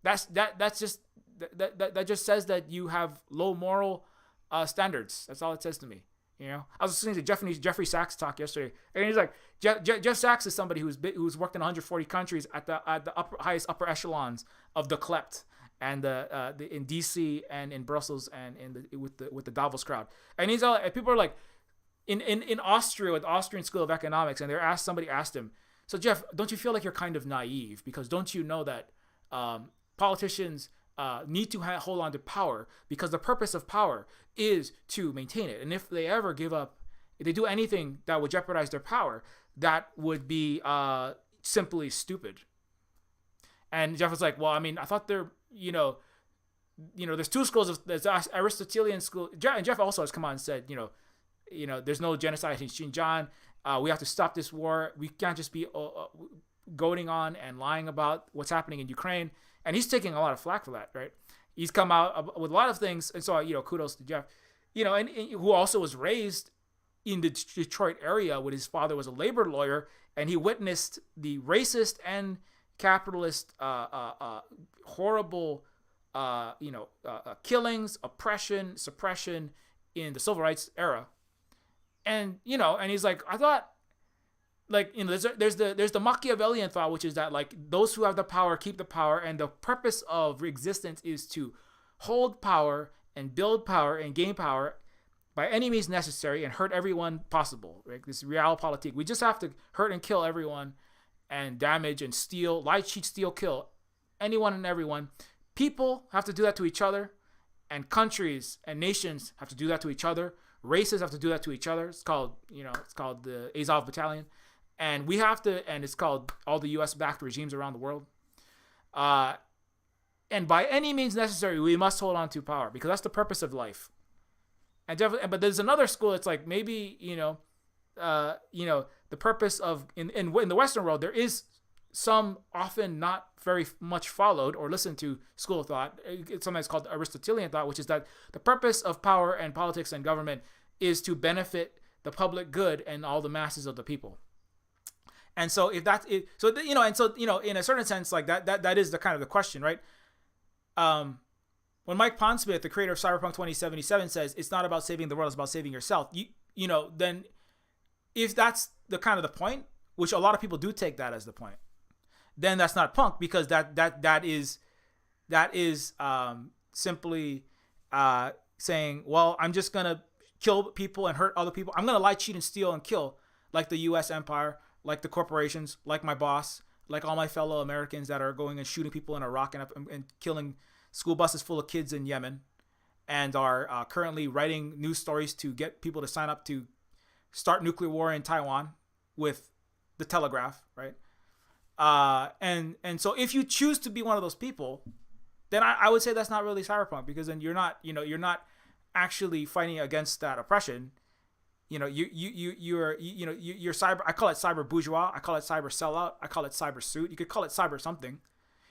That's just that just says that you have low moral standards. That's all it says to me. You know, I was listening to Jeffrey Sachs talk yesterday, and he's like, Jeff Sachs is somebody who's worked in 140 countries at the highest upper echelons of the Klept and the in DC and in Brussels and with the Davos crowd. And he's all, and people are like, in Austria, with the Austrian School of Economics, and somebody asked him, so Jeff, don't you feel like you're kind of naive, because don't you know that politicians need to hold on to power, because the purpose of power is to maintain it, and if they ever give up, if they do anything that would jeopardize their power, that would be simply stupid. And Jeff was like, well, I mean, I thought there's two schools of, there's Aristotelian school, and Jeff also has come out and said, there's no genocide in Xinjiang. We have to stop this war. We can't just be goading on and lying about what's happening in Ukraine. And he's taking a lot of flack for that, right? He's come out with a lot of things. And so, kudos to Jeff, and who also was raised in the Detroit area, when his father was a labor lawyer, and he witnessed the racist and capitalist, horrible, killings, oppression, suppression in the civil rights era. And, and he's like, I thought, like, there's the Machiavellian thought, which is that, like, those who have the power keep the power, and the purpose of existence is to hold power and build power and gain power by any means necessary and hurt everyone possible, right? This realpolitik. We just have to hurt and kill everyone and damage and steal, lie, cheat, steal, kill anyone and everyone. People have to do that to each other, and countries and nations have to do that to each other. Races have to do that to each other. It's called the Azov Battalion. And we have to, and it's called all the U.S.-backed regimes around the world. And by any means necessary, we must hold on to power, because that's the purpose of life. And but there's another school. It's like, maybe the purpose of in the Western world, there is some often not very much followed or listened to school of thought. It's sometimes called Aristotelian thought, which is that the purpose of power and politics and government is to benefit the public good and all the masses of the people. And so if that's it, in a certain sense, like that is the kind of the question, right? When Mike Pondsmith, the creator of Cyberpunk 2077, says it's not about saving the world, it's about saving yourself, then if that's the kind of the point, which a lot of people do take that as the point, then that's not punk, because that is simply saying, well, I'm just gonna kill people and hurt other people. I'm gonna lie, cheat, and steal and kill, like the U.S. empire, like the corporations, like my boss, like all my fellow Americans that are going and shooting people in Iraq and killing school buses full of kids in Yemen, and are currently writing news stories to get people to sign up to start nuclear war in Taiwan with the Telegraph, right? And so if you choose to be one of those people, then I would say that's not really cyberpunk, because then you're not actually fighting against that oppression. You're cyber. I call it cyber bourgeois. I call it cyber sellout. I call it cyber suit. You could call it cyber something.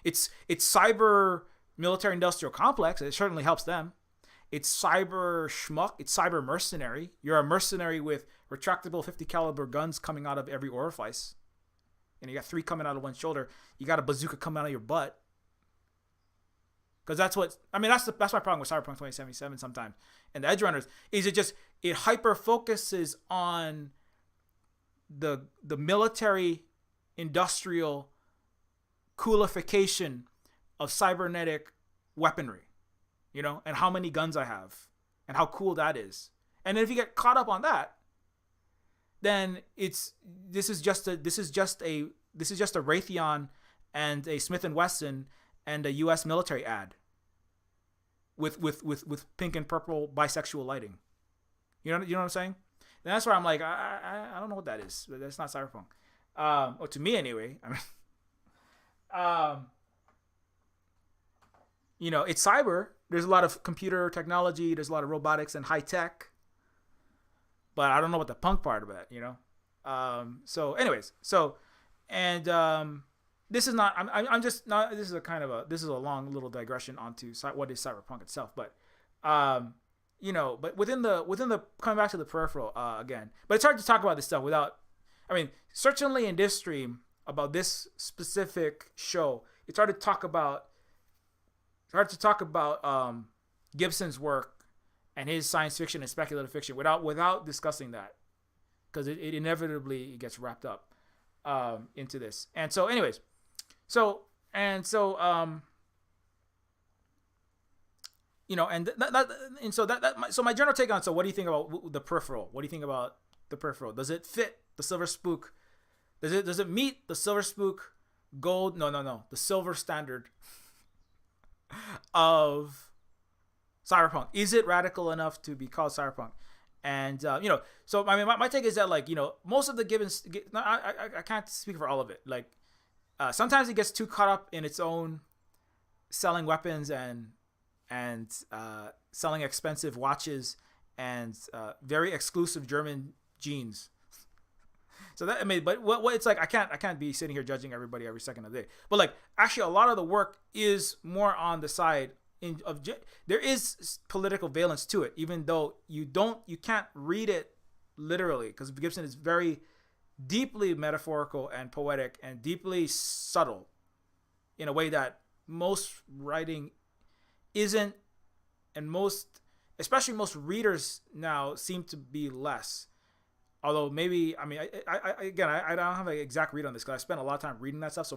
It's cyber military industrial complex. It certainly helps them. It's cyber schmuck. It's cyber mercenary. You're a mercenary with retractable 50 caliber guns coming out of every orifice. And you got 3 coming out of one shoulder. You got a bazooka coming out of your butt. Because that's my problem with Cyberpunk 2077 sometimes. And the Edge Runners is it hyper focuses on the military industrial coolification of cybernetic weaponry, and how many guns I have and how cool that is. And then if you get caught up on that, then this is just a Raytheon and a Smith & Wesson and a U.S. military ad with pink and purple bisexual lighting. You know what I'm saying? And that's where I'm like, I don't know what that is, but that's not cyberpunk. Or to me anyway. I mean, it's cyber. There's a lot of computer technology. There's a lot of robotics and high tech. But I don't know what the punk part of it, So anyways, this is not. I'm just not. This is a long little digression onto what is cyberpunk itself. But but within the coming back to the peripheral again. But it's hard to talk about this stuff without. I mean, certainly in this stream about this specific show, it's hard to talk about hard to talk about Gibson's work and his science fiction and speculative fiction without discussing that, because it inevitably gets wrapped up into this. And so, anyways, so so my general take on, so what do you think about the Peripheral? What do you think about the Peripheral? Does it fit the Silver Spook? Does it meet the Silver Spook gold? No, the silver standard of cyberpunk? Is it radical enough to be called cyberpunk? And so I mean, my take is that, like, most of the Gibbons, I can't speak for all of it. Like, sometimes it gets too caught up in its own selling weapons and selling expensive watches and very exclusive German jeans. So that, I mean, but what it's like, I can't be sitting here judging everybody every second of the day. But, like, actually, a lot of the work is more on the side there is political valence to it, even though you can't read it literally, because Gibson is very deeply metaphorical and poetic and deeply subtle in a way that most writing isn't, and especially most readers now seem to be less. Although maybe, I mean, I don't have an exact read on this, because I spent a lot of time reading that stuff. So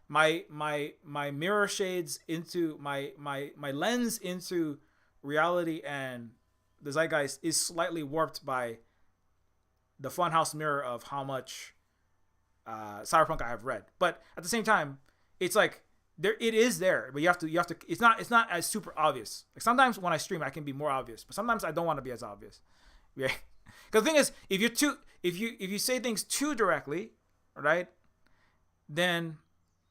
my mirror shades into my lens into reality and the zeitgeist is slightly warped by the funhouse mirror of how much cyberpunk I have read. But at the same time, it's like it is there, but you have to. It's not as super obvious. Like, sometimes when I stream, I can be more obvious, but sometimes I don't want to be as obvious. Yeah. Because the thing is, if you say things too directly, right, then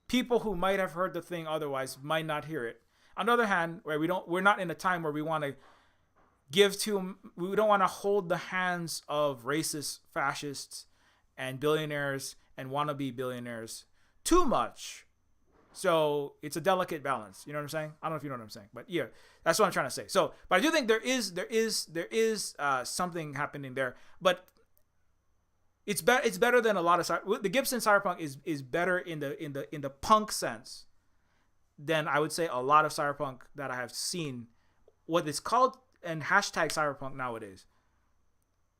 people who might have heard the thing otherwise might not hear it. On the other hand, where we're not in a time where we don't want to hold the hands of racist fascists and billionaires and wannabe billionaires too much. So it's a delicate balance. You know what I'm saying? I don't know if you know what I'm saying, but yeah, that's what I'm trying to say. So, but I do think there is something happening there, but it's better than a lot of the Gibson cyberpunk is better in the punk sense than, I would say, a lot of cyberpunk that I have seen, what is called and hashtag cyberpunk nowadays.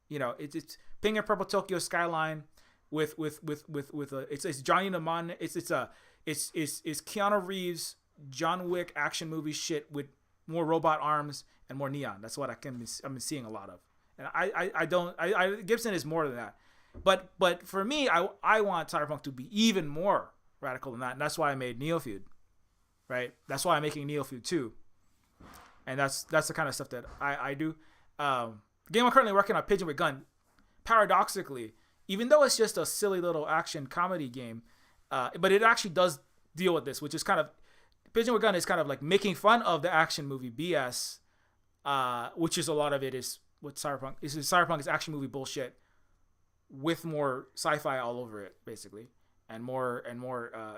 It's pink and purple Tokyo skyline with it's Johnny Mnemonic. It's Keanu Reeves John Wick action movie shit with more robot arms and more neon. That's what I'm seeing a lot of. And Gibson is more than that. But for me, I want cyberpunk to be even more radical than that, and that's why I made Neofeud, right? That's why I'm making Neofeud 2, and that's the kind of stuff that I do. The game I'm currently working on, Pigeon with Gun, paradoxically, even though it's just a silly little action comedy game, but it actually does deal with this, which is kind of, Pigeon with Gun is kind of like making fun of the action movie BS, which is a lot of it is what cyberpunk is. Cyberpunk is action movie bullshit with more sci-fi all over it, basically, and more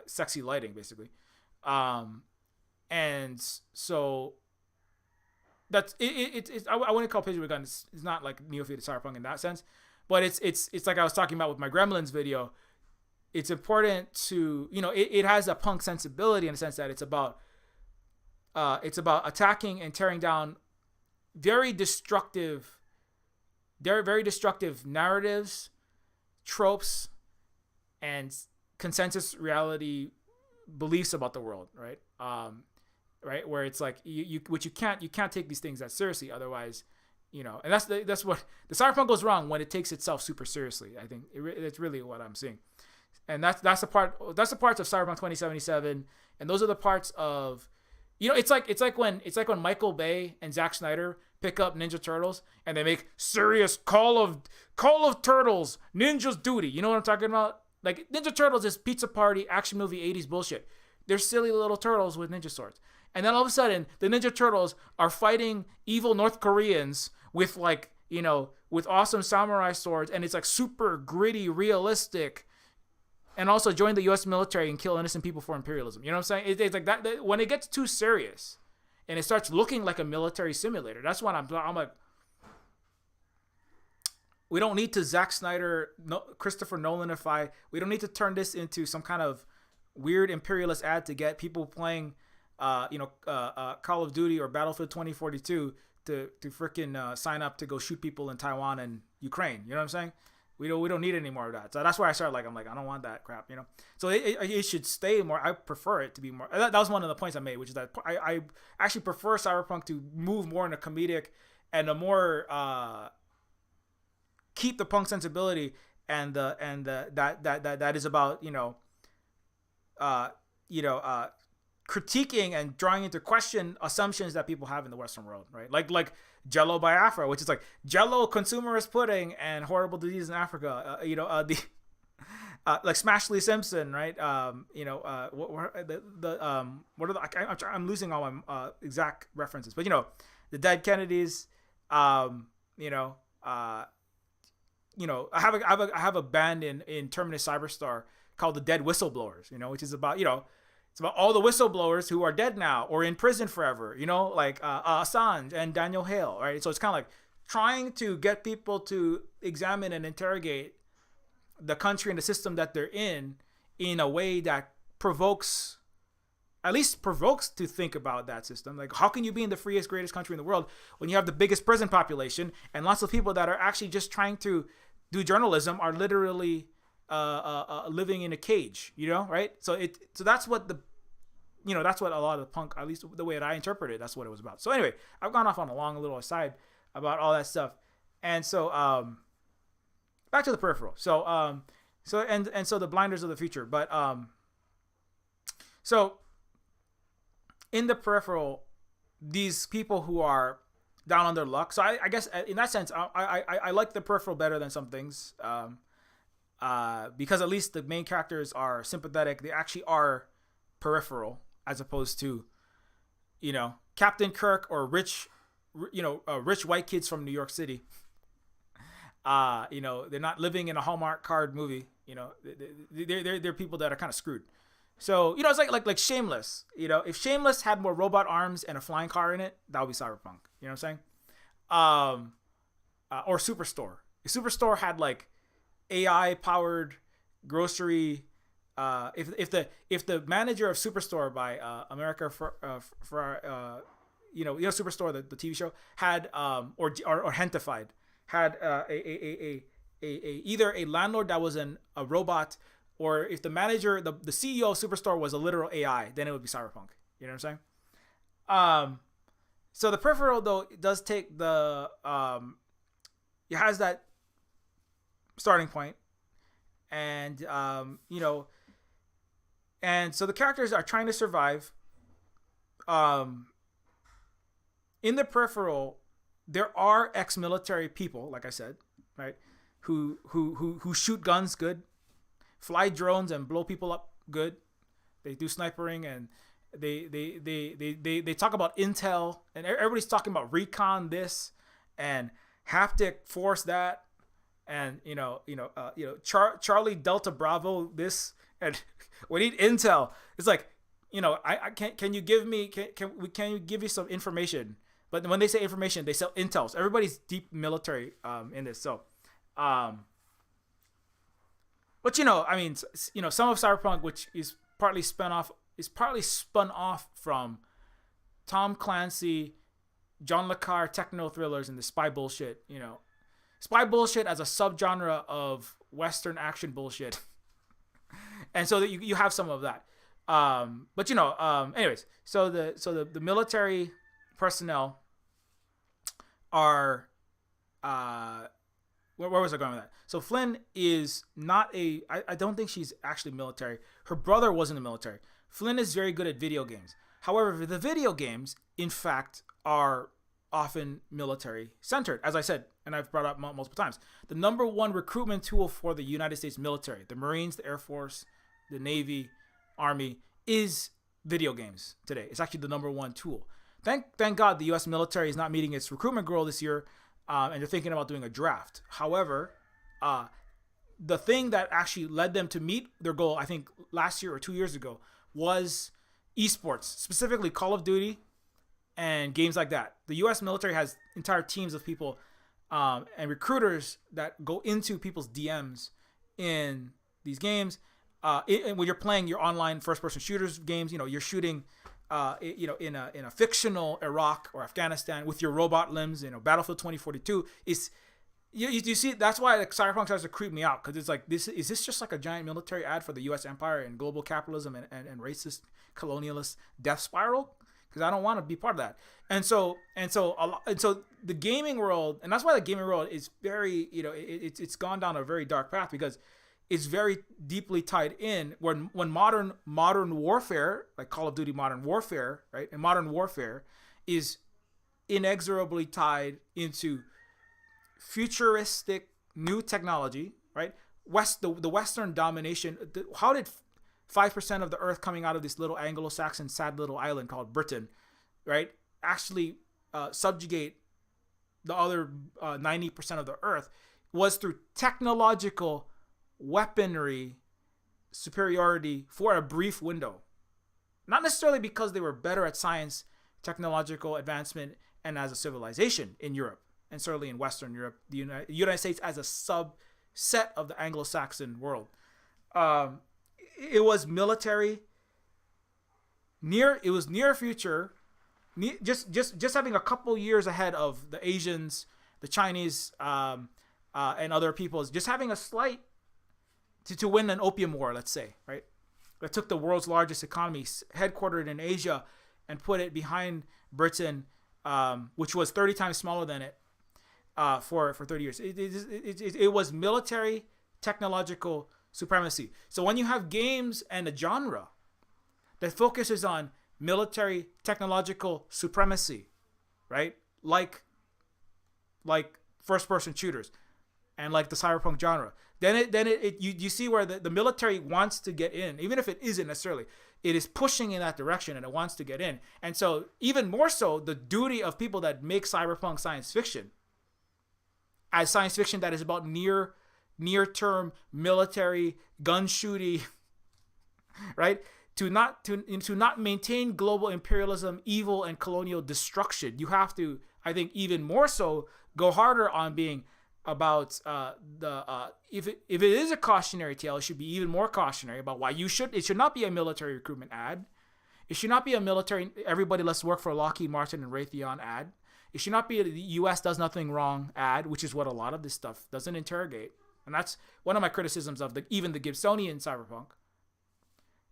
sexy lighting, basically, and so that's it. I wouldn't call Pigeon with Gun. It's not like Neofeud cyberpunk in that sense, but it's like I was talking about with my Gremlins video. It's important to, it has a punk sensibility in the sense that it's about attacking and tearing down very destructive narratives, tropes, and consensus reality beliefs about the world, right? Right, where it's like you can't take these things that seriously, otherwise, and that's what the cyberpunk goes wrong when it takes itself super seriously. I think it's really what I'm seeing, and that's the parts of Cyberpunk 2077, and those are the parts of, it's like when Michael Bay and Zack Snyder pick up Ninja Turtles and they make serious Call of Turtles Ninja's Duty. You know what I'm talking about? Like, Ninja Turtles is pizza party action movie 80s bullshit. They're silly little turtles with ninja swords. And then all of a sudden, the Ninja Turtles are fighting evil North Koreans with with awesome samurai swords, and it's like super gritty, realistic, and also join the U.S. military and kill innocent people for imperialism. You know what I'm saying? It's like that when it gets too serious and it starts looking like a military simulator, that's when I'm like, we don't need to Zack Snyder, Christopher Nolanify. We don't need to turn this into some kind of weird imperialist ad to get people playing Call of Duty or Battlefield 2042 to freaking sign up to go shoot people in Taiwan and Ukraine. You know what I'm saying? We don't need any more of that. So that's why I started I'm like, I don't want that crap, you know. So it should stay more. I prefer it to be more. That was one of the points I made, which is that I actually prefer cyberpunk to move more in a comedic and a more keep the punk sensibility and that is about critiquing and drawing into question assumptions that people have in the Western world, right? Like Jello by Afro, which is like Jello consumerist pudding and horrible disease in Africa. Like Smashley Simpson, right? What are the? I'm losing all my exact references, but the Dead Kennedys. I have a band in Terminus Cyberstar called the Dead Whistleblowers, which is about it's about all the whistleblowers who are dead now or in prison forever, like Assange and Daniel Hale, right? So it's kind of like trying to get people to examine and interrogate the country and the system that they're in a way that at least provokes to think about that system. Like, how can you be in the freest, greatest country in the world when you have the biggest prison population and lots of people that are actually just trying to do journalism are literally living in a cage, right? So that's what that's what a lot of the punk, at least the way that I interpret it, that's what it was about. So anyway, I've gone off on a long little aside about all that stuff. And so back to the Peripheral. So so the Blinders of the Future. But so in the Peripheral, these people who are down on their luck. So I guess in that sense, I like the Peripheral better than some things. Because at least the main characters are sympathetic. They actually are peripheral as opposed to, Captain Kirk or rich white kids from New York City. They're not living in a Hallmark card movie. They're people that are kind of screwed. So, it's like Shameless. If Shameless had more robot arms and a flying car in it, that would be cyberpunk. You know what I'm saying? Or Superstore. If Superstore had like AI powered grocery, if the manager of Superstore by America for Superstore, the TV show, had or Hentified had either a landlord that was a robot, or if the manager, the CEO of Superstore was a literal AI, then it would be cyberpunk. You know what I'm saying? So the Peripheral though does take the it has that starting point, and and so the characters are trying to survive. In the Peripheral, there are ex-military people, like I said, right, who shoot guns good, fly drones and blow people up good. They do snipering, and they talk about intel, and everybody's talking about recon this and haptic force that. And Charlie Delta Bravo this, and we need intel. It's like, can you give me can you give you some information? But when they say information, they sell intel. So everybody's deep military in this. So but some of cyberpunk, which is partly spun off from Tom Clancy, John le Carre techno thrillers and the spy bullshit. Spy bullshit as a subgenre of Western action bullshit. And so that you have some of that. Anyways, so the military personnel are where was I going with that? So Flynn is not I don't think she's actually military. Her brother was in the military. Flynn is very good at video games. However, the video games, in fact, are often military centered, as I said, and I've brought up multiple times. The number one recruitment tool for the United States military, the Marines, the Air Force, the Navy, Army, is video games today. It's actually the number one tool. Thank God the U.S. military is not meeting its recruitment goal this year, and they're thinking about doing a draft. However, the thing that actually led them to meet their goal, I think last year or 2 years ago, was esports, specifically Call of Duty and games like that. The U.S. military has entire teams of people and recruiters that go into people's DMs in these games. When you're playing your online first-person shooters games, you're shooting in a fictional Iraq or Afghanistan with your robot limbs, Battlefield 2042 is. You see, that's why like, cyberpunk starts to creep me out, because it's like, is this just like a giant military ad for the U.S. empire and global capitalism and racist colonialist death spiral? Because I don't want to be part of that. And so the gaming world, and that's why the gaming world is very, it's gone down a very dark path, because it's very deeply tied in when modern warfare, like Call of Duty Modern Warfare, right? And modern warfare is inexorably tied into futuristic new technology, right? The Western domination. How did 5% of the Earth coming out of this little Anglo-Saxon sad little island called Britain, right, actually subjugate the other 90% of the Earth? Was through technological weaponry superiority for a brief window. Not necessarily because they were better at science, technological advancement, and as a civilization in Europe, and certainly in Western Europe, the United States as a subset of the Anglo-Saxon world. It was military. It was near future. Just having a couple years ahead of the Asians, the Chinese, and other peoples. Just having a slight to win an opium war, let's say, right? That took the world's largest economy, headquartered in Asia, and put it behind Britain, which was 30 times smaller than it. For 30 years. It was military technological supremacy. So when you have games and a genre that focuses on military technological supremacy, right? Like first person shooters and like the cyberpunk genre, then you see where the military wants to get in, even if it isn't necessarily. It is pushing in that direction and it wants to get in. And so even more so, the duty of people that make cyberpunk science fiction, as science fiction that is about near-term military gun shooting, right? To not maintain global imperialism, evil, and colonial destruction. You have to, I think, even more so go harder on being about if it is a cautionary tale, it should be even more cautionary about why it should not be a military recruitment ad. It should not be a military everybody let's work for Lockheed Martin and Raytheon ad. It should not be the U.S. does nothing wrong ad, which is what a lot of this stuff doesn't interrogate. And that's one of my criticisms of even the Gibsonian cyberpunk.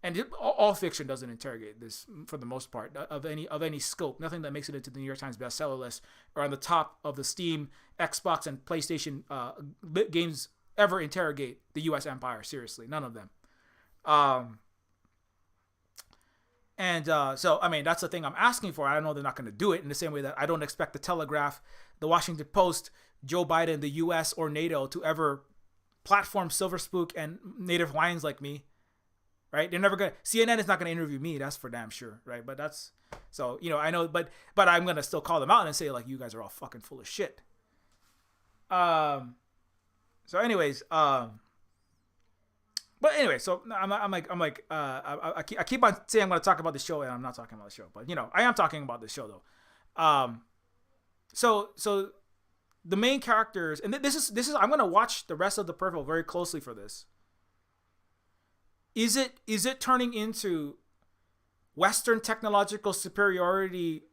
And all fiction doesn't interrogate this for the most part of any scope. Nothing that makes it into the New York Times bestseller list or on the top of the Steam, Xbox, and PlayStation games ever interrogate the U.S. empire. Seriously, none of them. So, I mean, that's the thing I'm asking for. I know they're not going to do it in the same way that I don't expect the Telegraph, the Washington Post, Joe Biden, the U.S., or NATO to ever platform Silver Spook and Native Hawaiians like me, right? They're never going to... CNN is not going to interview me, that's for damn sure, right? But that's... So, I know, but I'm going to still call them out and say, like, you guys are all fucking full of shit. So anyways, But anyway, so I keep on saying I'm going to talk about the show, and I'm not talking about the show. But I am talking about the show though. So the main characters, and this is I'm going to watch the rest of the Peripheral very closely for this. Is it turning into Western technological superiority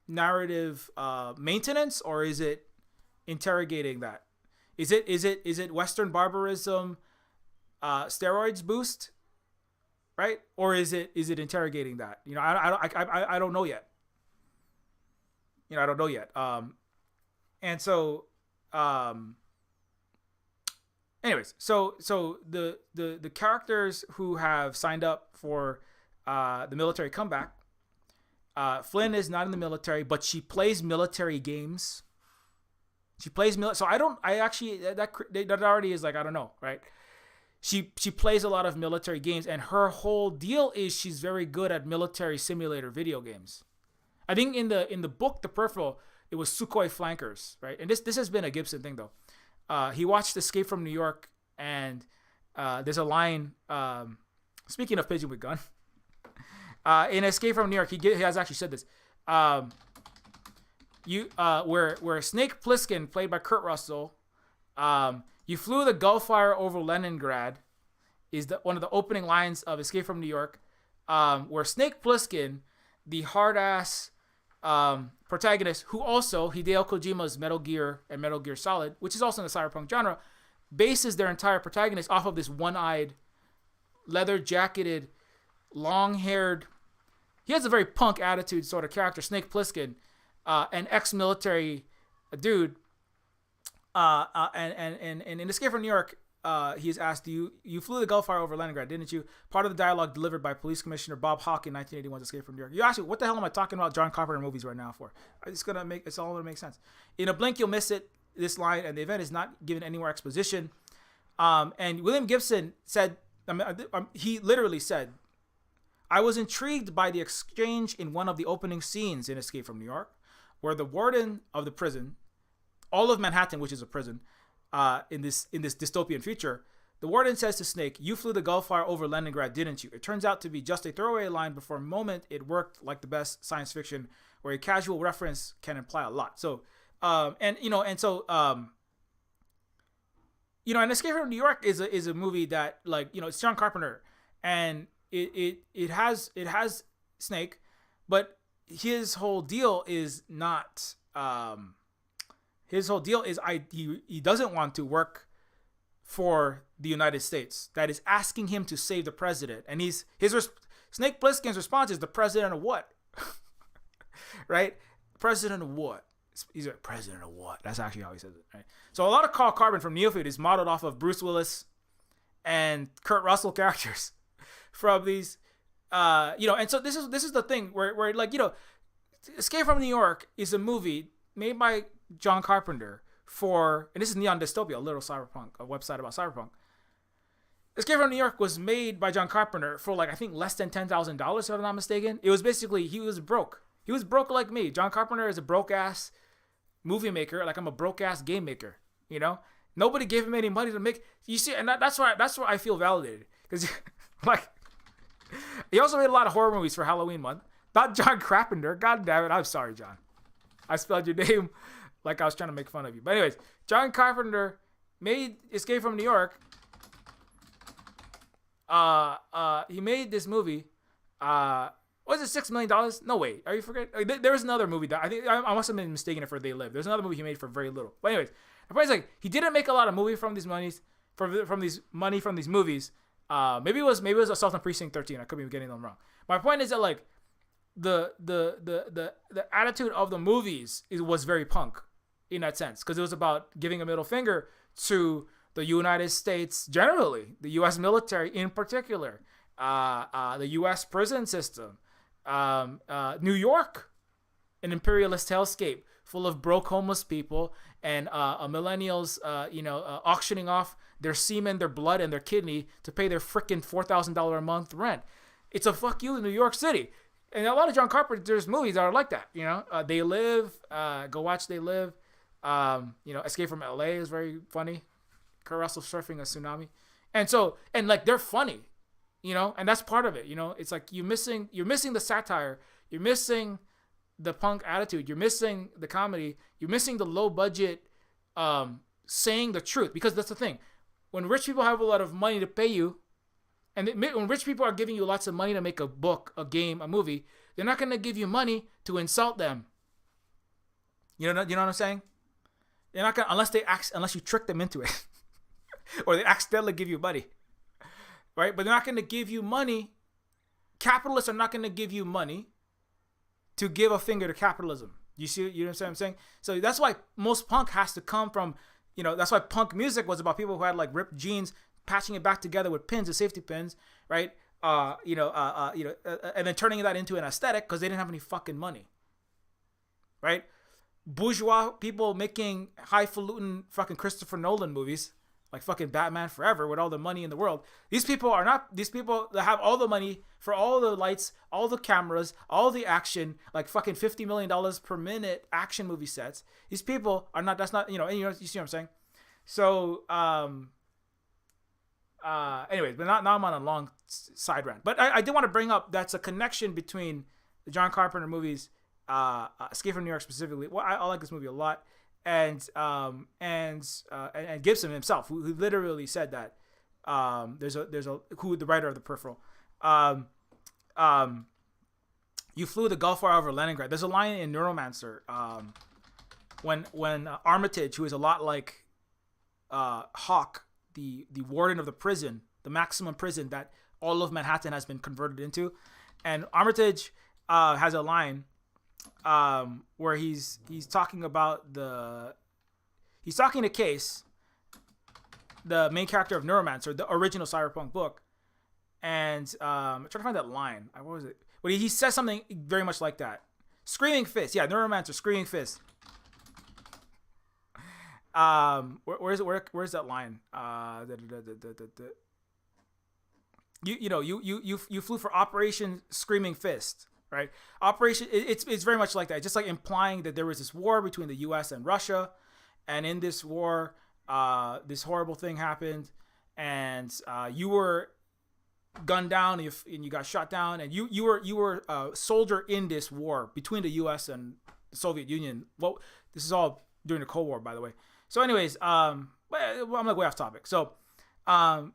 narrative maintenance, or is it interrogating that? Is it Western barbarism? Steroids boost, right? Or is it interrogating that? I don't know yet. I don't know yet. And so, anyways, so the characters who have signed up for the military comeback, Flynn is not in the military, but she plays military games. She plays so that already is like, I don't know, right? She plays a lot of military games, and her whole deal is she's very good at military simulator video games. I think in the book The Peripheral, it was Sukhoi Flankers, right? And this has been a Gibson thing though. He watched Escape from New York, and there's a line. Speaking of Pigeon with Gun, in Escape from New York, he has actually said this. Where Snake Plissken, played by Kurt Russell, you flew the Gulf Fire over Leningrad, is one of the opening lines of Escape from New York. where Snake Plissken, the hard ass protagonist, who also Hideo Kojima's Metal Gear and Metal Gear Solid, which is also in the cyberpunk genre, bases their entire protagonist off of this one-eyed, leather-jacketed, long-haired. He has a very punk attitude sort of character, Snake Plissken, an ex-military dude. And in Escape from New York, he is asked, you flew the Gulf Fire over Leningrad, didn't you? Part of the dialogue delivered by Police Commissioner Bob Hawke in 1981's Escape from New York. You actually, what the hell am I talking about John Carpenter movies right now for? It's all gonna make sense. In a blink, you'll miss it. This line, and the event is not given any more exposition. And William Gibson said, he literally said, I was intrigued by the exchange in one of the opening scenes in Escape from New York, where the warden of the prison, all of Manhattan, which is a prison, in this dystopian future, the warden says to Snake, you flew the Gulf Fire over Leningrad, didn't you? It turns out to be just a throwaway line, but for a moment it worked like the best science fiction, where a casual reference can imply a lot. So, and Escape from New York is a movie that, like, it's John Carpenter, and it has Snake, but his whole deal is not. His whole deal is he doesn't want to work for the United States. That is asking him to save the president, and Snake Plissken's response is, the president of what? Right? President of what? He's like, president of what? That's actually how he says it, right? So a lot of Carl Carbon from Neofeud is modeled off of Bruce Willis and Kurt Russell characters from these, and so this is the thing where like, Escape from New York is a movie made by John Carpenter and this is Neon Dystopia, a little cyberpunk, a website about cyberpunk. Escape from New York was made by John Carpenter for, like, I think less than $10,000, if I'm not mistaken. It was basically, he was broke. He was broke like me. John Carpenter is a broke ass movie maker, like I'm a broke ass game maker. Nobody gave him any money to make. You see, and that's why I feel validated, because like, he also made a lot of horror movies for Halloween month. Not John Carpenter. God damn it. I'm sorry, John. I spelled your name like I was trying to make fun of you. But anyways, John Carpenter made Escape from New York. He made this movie. Was it $6 million? No, wait. Are you forgetting? There was another movie that I think I must have been mistaken it for They Live. There's another movie he made for very little. But anyways, the point is, like, he didn't make a lot of movie from these movies. Maybe it was Assault on Precinct 13. I could be getting them wrong. My point is that, like, the attitude of the movies was very punk in that sense, because it was about giving a middle finger to the United States generally, the U.S. military in particular, the U.S. prison system, New York, an imperialist hellscape full of broke homeless people and millennials, auctioning off their semen, their blood, and their kidney to pay their freaking $4,000 a month rent. It's a fuck you in New York City. And a lot of John Carpenter's movies are like that, They Live, go watch They Live. Escape from LA is very funny. Kurt Russell surfing a tsunami. And like, they're funny, and that's part of it, It's like you're missing the satire, you're missing the punk attitude, you're missing the comedy, you're missing the low budget saying the truth, because that's the thing. When rich people have a lot of money to pay you, and when rich people are giving you lots of money to make a book, a game, a movie, they're not going to give you money to insult them. You know what I'm saying? They're not going to, unless you trick them into it, or they accidentally give you money, right? But they're not going to give you money. Capitalists are not going to give you money to give a finger to capitalism. You know what I'm saying? So that's why most punk has to come from, that's why punk music was about people who had, like, ripped jeans, patching it back together with pins and safety pins, right? And then turning that into an aesthetic because they didn't have any fucking money, right? Bourgeois people making highfalutin fucking Christopher Nolan movies, like fucking Batman Forever, with all the money in the world. These people that have all the money for all the lights, all the cameras, all the action, like fucking $50 million per minute action movie sets. These people are not. That's not. You see what I'm saying? So, anyways, but now I'm on a long side rant. But I did want to bring up that's a connection between the John Carpenter movies, Escape from New York specifically. Well, I like this movie a lot, and Gibson himself, who literally said that, the writer of the Peripheral, you flew the Gulf War over Leningrad. There's a line in Neuromancer when Armitage, who is a lot like Hawk, the warden of the prison, the maximum prison that all of Manhattan has been converted into, and Armitage has a line where he's talking about he's talking to Case, the main character of Neuromancer, the original cyberpunk book, and I'm trying to find that line. What was it? But he says something very much like that. Screaming Fist. Yeah, Neuromancer, Screaming Fist. Where's that line? You flew for Operation Screaming Fist, right? Operation. It's very much like that. It's just like implying that there was this war between the U.S. and Russia, and in this war, this horrible thing happened, and you were gunned down and you got shot down, and you were a soldier in this war between the U.S. and the Soviet Union. Well, this is all during the Cold War, by the way. So, anyways, I'm like way off topic. So, so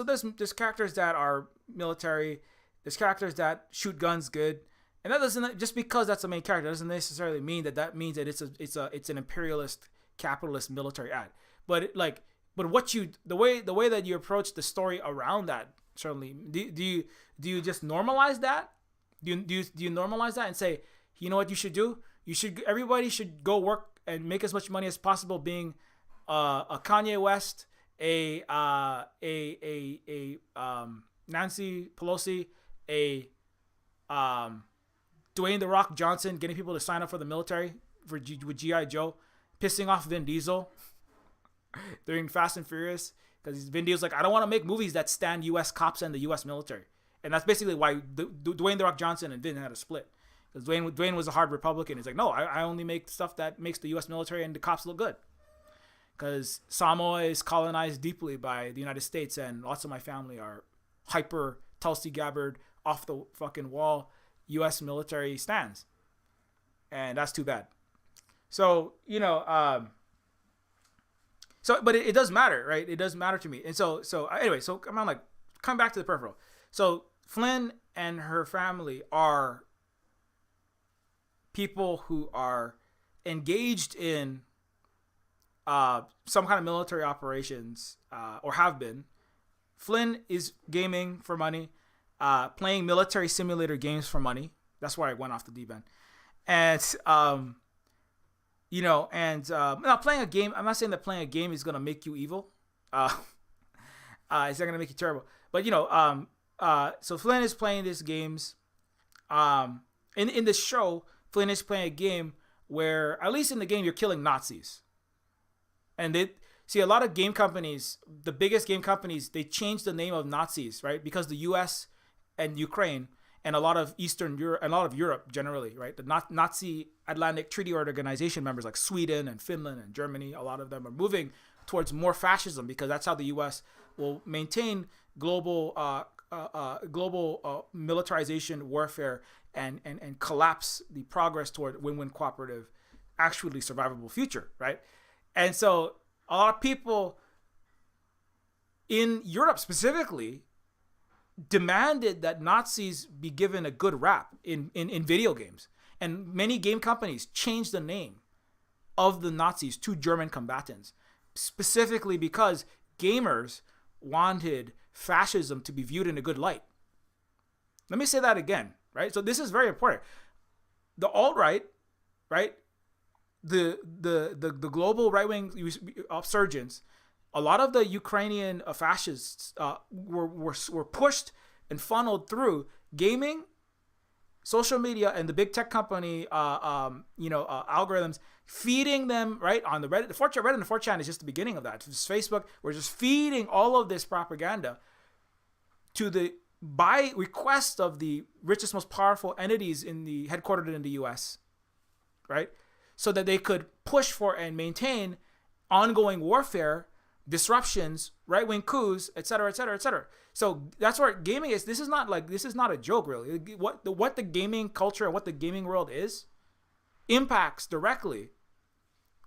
there's characters that are military, there's characters that shoot guns good, and that doesn't, just because that's the main character doesn't necessarily mean that means that it's an imperialist capitalist military ad. But the way that you approach the story around that, certainly, do you just normalize that? Do you normalize that and say, you know what you should do? Everybody should go work and make as much money as possible, being a Kanye West, a Nancy Pelosi, a Dwayne The Rock Johnson, getting people to sign up for the military with G.I. Joe, pissing off Vin Diesel during Fast and Furious, because Vin Diesel's like, I don't want to make movies that stand U.S. cops and the U.S. military. And that's basically why Dwayne The Rock Johnson and Vin had a split. Because Dwayne was a hard Republican. He's like, no, I only make stuff that makes the U.S. military and the cops look good. Because Samoa is colonized deeply by the United States, and lots of my family are hyper Tulsi Gabbard, off the fucking wall U.S. military stands. And that's too bad. So, but it does matter, right? It does matter to me. And so anyway, so I'm like, come back to the Peripheral. So Flynn and her family are people who are engaged in some kind of military operations, or have been. Flynn is gaming for money, playing military simulator games for money. That's why I went off the deep end. And now playing a game, I'm not saying that playing a game is gonna make you evil. It's not gonna make you terrible. But so Flynn is playing these games. In the show, Flynn is playing a game where, at least in the game, you're killing Nazis. And they see a lot of game companies, the biggest game companies, they changed the name of Nazis, right? Because the U.S. and Ukraine and a lot of Eastern Europe and a lot of Europe generally, right? The Nazi Atlantic Treaty Organization members like Sweden and Finland and Germany, a lot of them are moving towards more fascism, because that's how the U.S. will maintain global militarization warfare and collapse the progress toward win-win cooperative, actually survivable future, right? And so a lot of people in Europe specifically demanded that Nazis be given a good rap in video games. And many game companies changed the name of the Nazis to German combatants, specifically because gamers wanted fascism to be viewed in a good light. Let me say that again, right? So this is very important. The alt-right, right? The global right-wing insurgents, a lot of the Ukrainian fascists were pushed and funneled through gaming, social media, and the big tech company algorithms, feeding them right on the Reddit. The 4chan is just the beginning of that. It's Facebook. We're just feeding all of this propaganda by request of the richest, most powerful entities headquartered in the U.S., right? So that they could push for and maintain ongoing warfare, disruptions, right-wing coups, et cetera, et cetera, et cetera. So that's where gaming is. This is not a joke, really. What the gaming culture and what the gaming world is impacts directly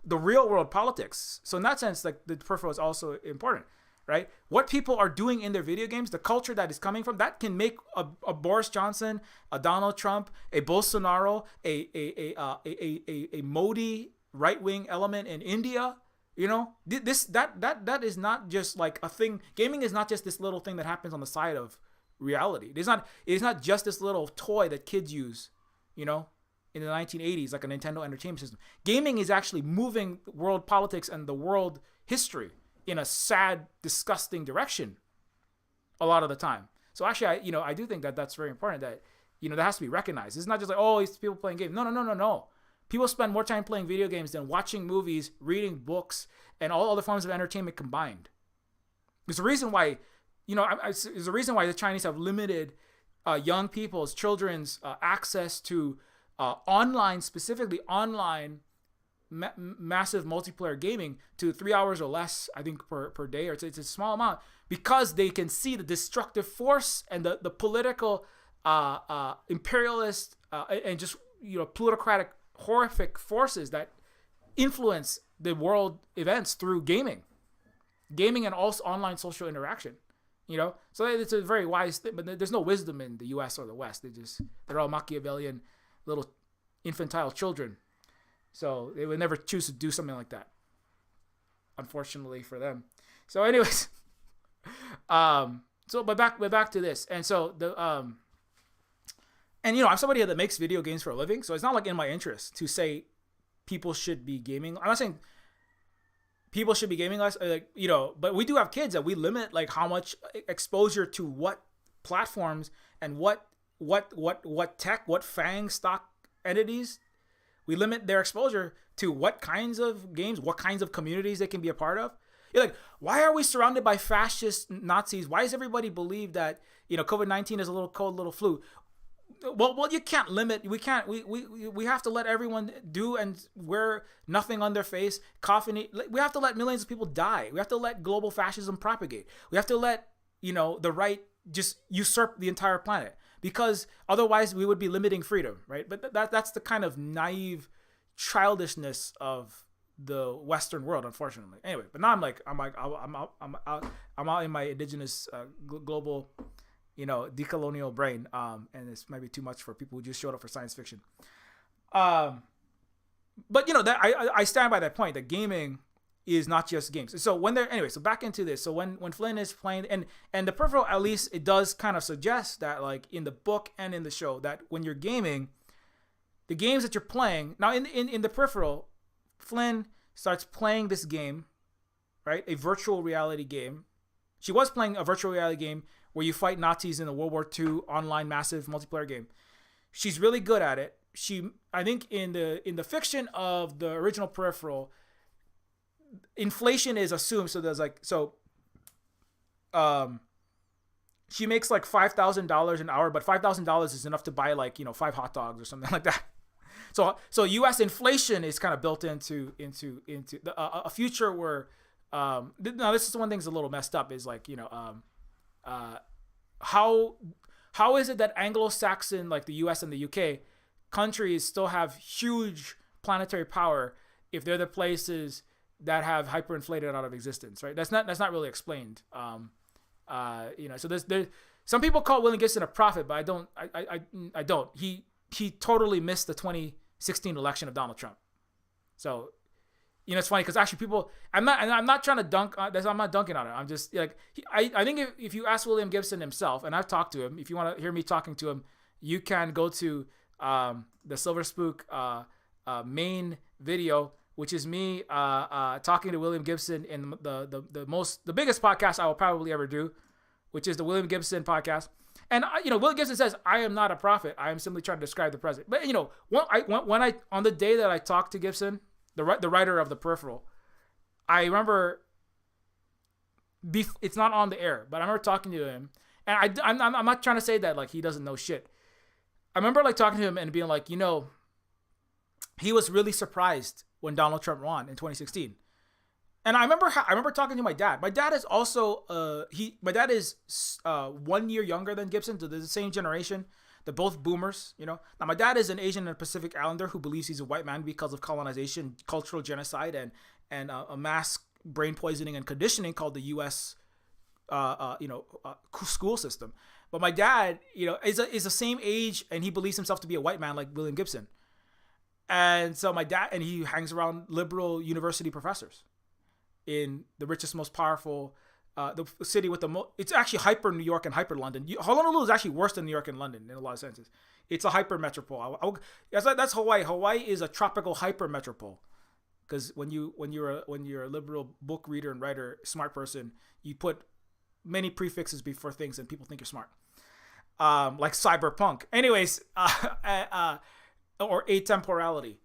the real world politics. So in that sense, like, the Peripheral is also important. right? What people are doing in their video games, the culture that is coming from, that can make a Boris Johnson, a Donald Trump, a Bolsonaro, a Modi right-wing element in India. You know, that is not just like a thing. Gaming is not just this little thing that happens on the side of reality. It is not just this little toy that kids use, you know, in the 1980s, like a Nintendo Entertainment System. Gaming is actually moving world politics and the world history in a sad, disgusting direction a lot of the time. So actually, I do think that that's very important, that, that has to be recognized. It's not just like, oh, it's people playing games. No. People spend more time playing video games than watching movies, reading books, and all other forms of entertainment combined. There's a reason why, there's a reason why the Chinese have limited young people's, children's access to online, specifically online massive multiplayer gaming to 3 hours or less, I think, per day, or it's a small amount, because they can see the destructive force and the political imperialist and just plutocratic horrific forces that influence the world events through gaming and also online social interaction. So it's a very wise thing, but there's no wisdom in the US or the West. They're all Machiavellian little infantile children. So they would never choose to do something like that, unfortunately for them. So anyways, but back to this. And so I'm somebody that makes video games for a living, so it's not like in my interest to say people should be gaming. I'm not saying people should be gaming less, but we do have kids that we limit like how much exposure to what platforms and what tech, what FANG stock entities. We limit their exposure to what kinds of games, what kinds of communities they can be a part of. You're like, why are we surrounded by fascist Nazis? Why does everybody believe that COVID-19 is a little cold, little flu? Well, you can't limit. We can't. We have to let everyone do and wear nothing on their face, cough and eat. We have to let millions of people die. We have to let global fascism propagate. We have to let the right just usurp the entire planet, because otherwise we would be limiting freedom, right? But that's the kind of naive childishness of the Western world, unfortunately. Anyway, but now I'm out in my indigenous global, decolonial brain, and this might be too much for people who just showed up for science fiction. But that I stand by that point, that gaming is not just games. So so back into this. So when Flynn is playing, and the Peripheral, at least it does kind of suggest that, like in the book and in the show, that when you're gaming, the games that you're playing now in the Peripheral, Flynn starts playing this game, right? A virtual reality game. She was playing a virtual reality game where you fight Nazis in a World War II online massive multiplayer game. She's really good at it. I think in the fiction of the original Peripheral, inflation is assumed. So there's she makes like $5,000 an hour, but $5,000 is enough to buy 5 hot dogs or something like that. So U.S. inflation is kind of built into a future where now this is one thing that's a little messed up, is how is it that Anglo-Saxon, like the U.S. and the U.K. countries, still have huge planetary power if they're the places that have hyperinflated out of existence, right? That's not really explained. So there's some people call William Gibson a prophet, but I don't. He totally missed the 2016 election of Donald Trump. So, it's funny because actually I'm not trying to dunk on this. I'm not dunking on it. I'm just like, I think if you ask William Gibson himself, and I've talked to him, if you want to hear me talking to him, you can go to the Silver Spook main video, which is me talking to William Gibson in the biggest podcast I will probably ever do, which is the William Gibson podcast. And William Gibson says, "I am not a prophet. I am simply trying to describe the present." But when on the day that I talked to Gibson, the writer of the Peripheral, I remember it's not on the air, but I remember talking to him, and I'm not trying to say that like he doesn't know shit. I remember like talking to him and being like, he was really surprised when Donald Trump won in 2016. And I remember talking to my dad. My dad is also 1 year younger than Gibson, so they're the same generation. They're both boomers, Now my dad is an Asian and Pacific Islander who believes he's a white man because of colonization, cultural genocide, and a mass brain poisoning and conditioning called the U.S. school system. But my dad, is the same age, and he believes himself to be a white man like William Gibson. And so my dad, and he hangs around liberal university professors in the richest, most powerful, the city with the most. It's actually hyper New York and hyper London. Honolulu is actually worse than New York and London in a lot of senses. It's a hyper metropole. That's Hawaii. Hawaii is a tropical hyper metropole. Because when you're a liberal book reader and writer, smart person, you put many prefixes before things, and people think you're smart. Like cyberpunk. Anyways, or atemporality.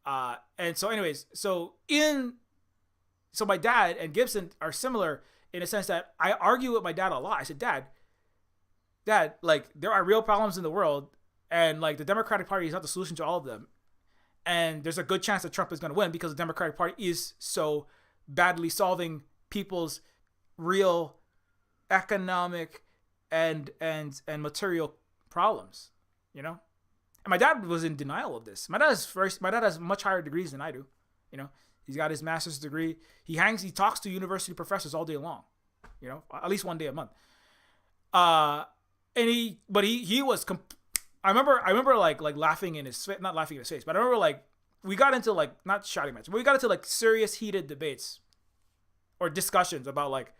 And so anyways, so my dad and Gibson are similar in a sense that I argue with my dad a lot. I said, Dad, like there are real problems in the world, and like the Democratic Party is not the solution to all of them. And there's a good chance that Trump is going to win because the Democratic Party is so badly solving people's real economic and material problems, And my dad was in denial of this. My dad has much higher degrees than I do. He's got his master's degree. He talks to university professors all day long, at least one day a month. He was. I remember like laughing in his face, not laughing in his face, but I remember like we got into like not shouting matches, but we got into like serious heated debates or discussions about like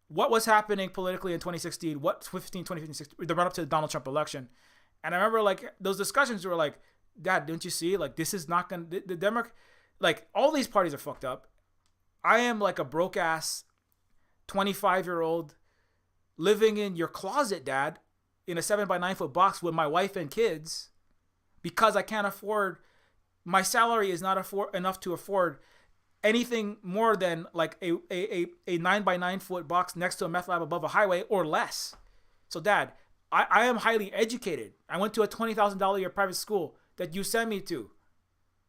what was happening politically in 2016, 2015, 16, the run up to the Donald Trump election. And I remember like those discussions were like, Dad, don't you see? Like this is not going to, the Democrat, like all these parties are fucked up. I am like a broke ass 25-year-old living in your closet, Dad, in a 7x9 foot box with my wife and kids because I can't afford, my salary is not enough to afford anything more than like a 9x9 foot box next to a meth lab above a highway or less. So Dad, I am highly educated. I went to a $20,000 a year private school that you sent me to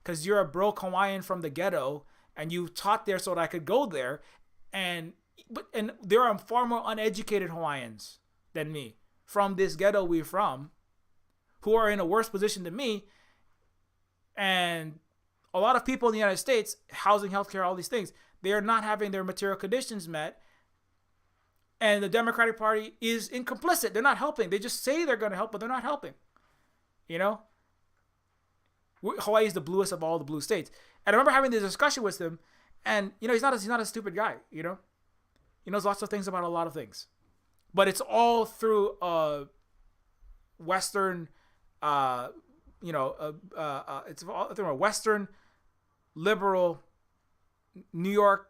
because you're a broke Hawaiian from the ghetto and you taught there so that I could go there. And there are far more uneducated Hawaiians than me from this ghetto we're from who are in a worse position than me. And a lot of people in the United States, housing, healthcare, all these things, they are not having their material conditions met. And the Democratic Party is incomplicit. They're not helping. They just say they're going to help, but they're not helping. Hawaii is the bluest of all the blue states. And I remember having this discussion with him, and he's not a stupid guy. He knows lots of things about a lot of things, but it's all through Western, it's all through a Western liberal New York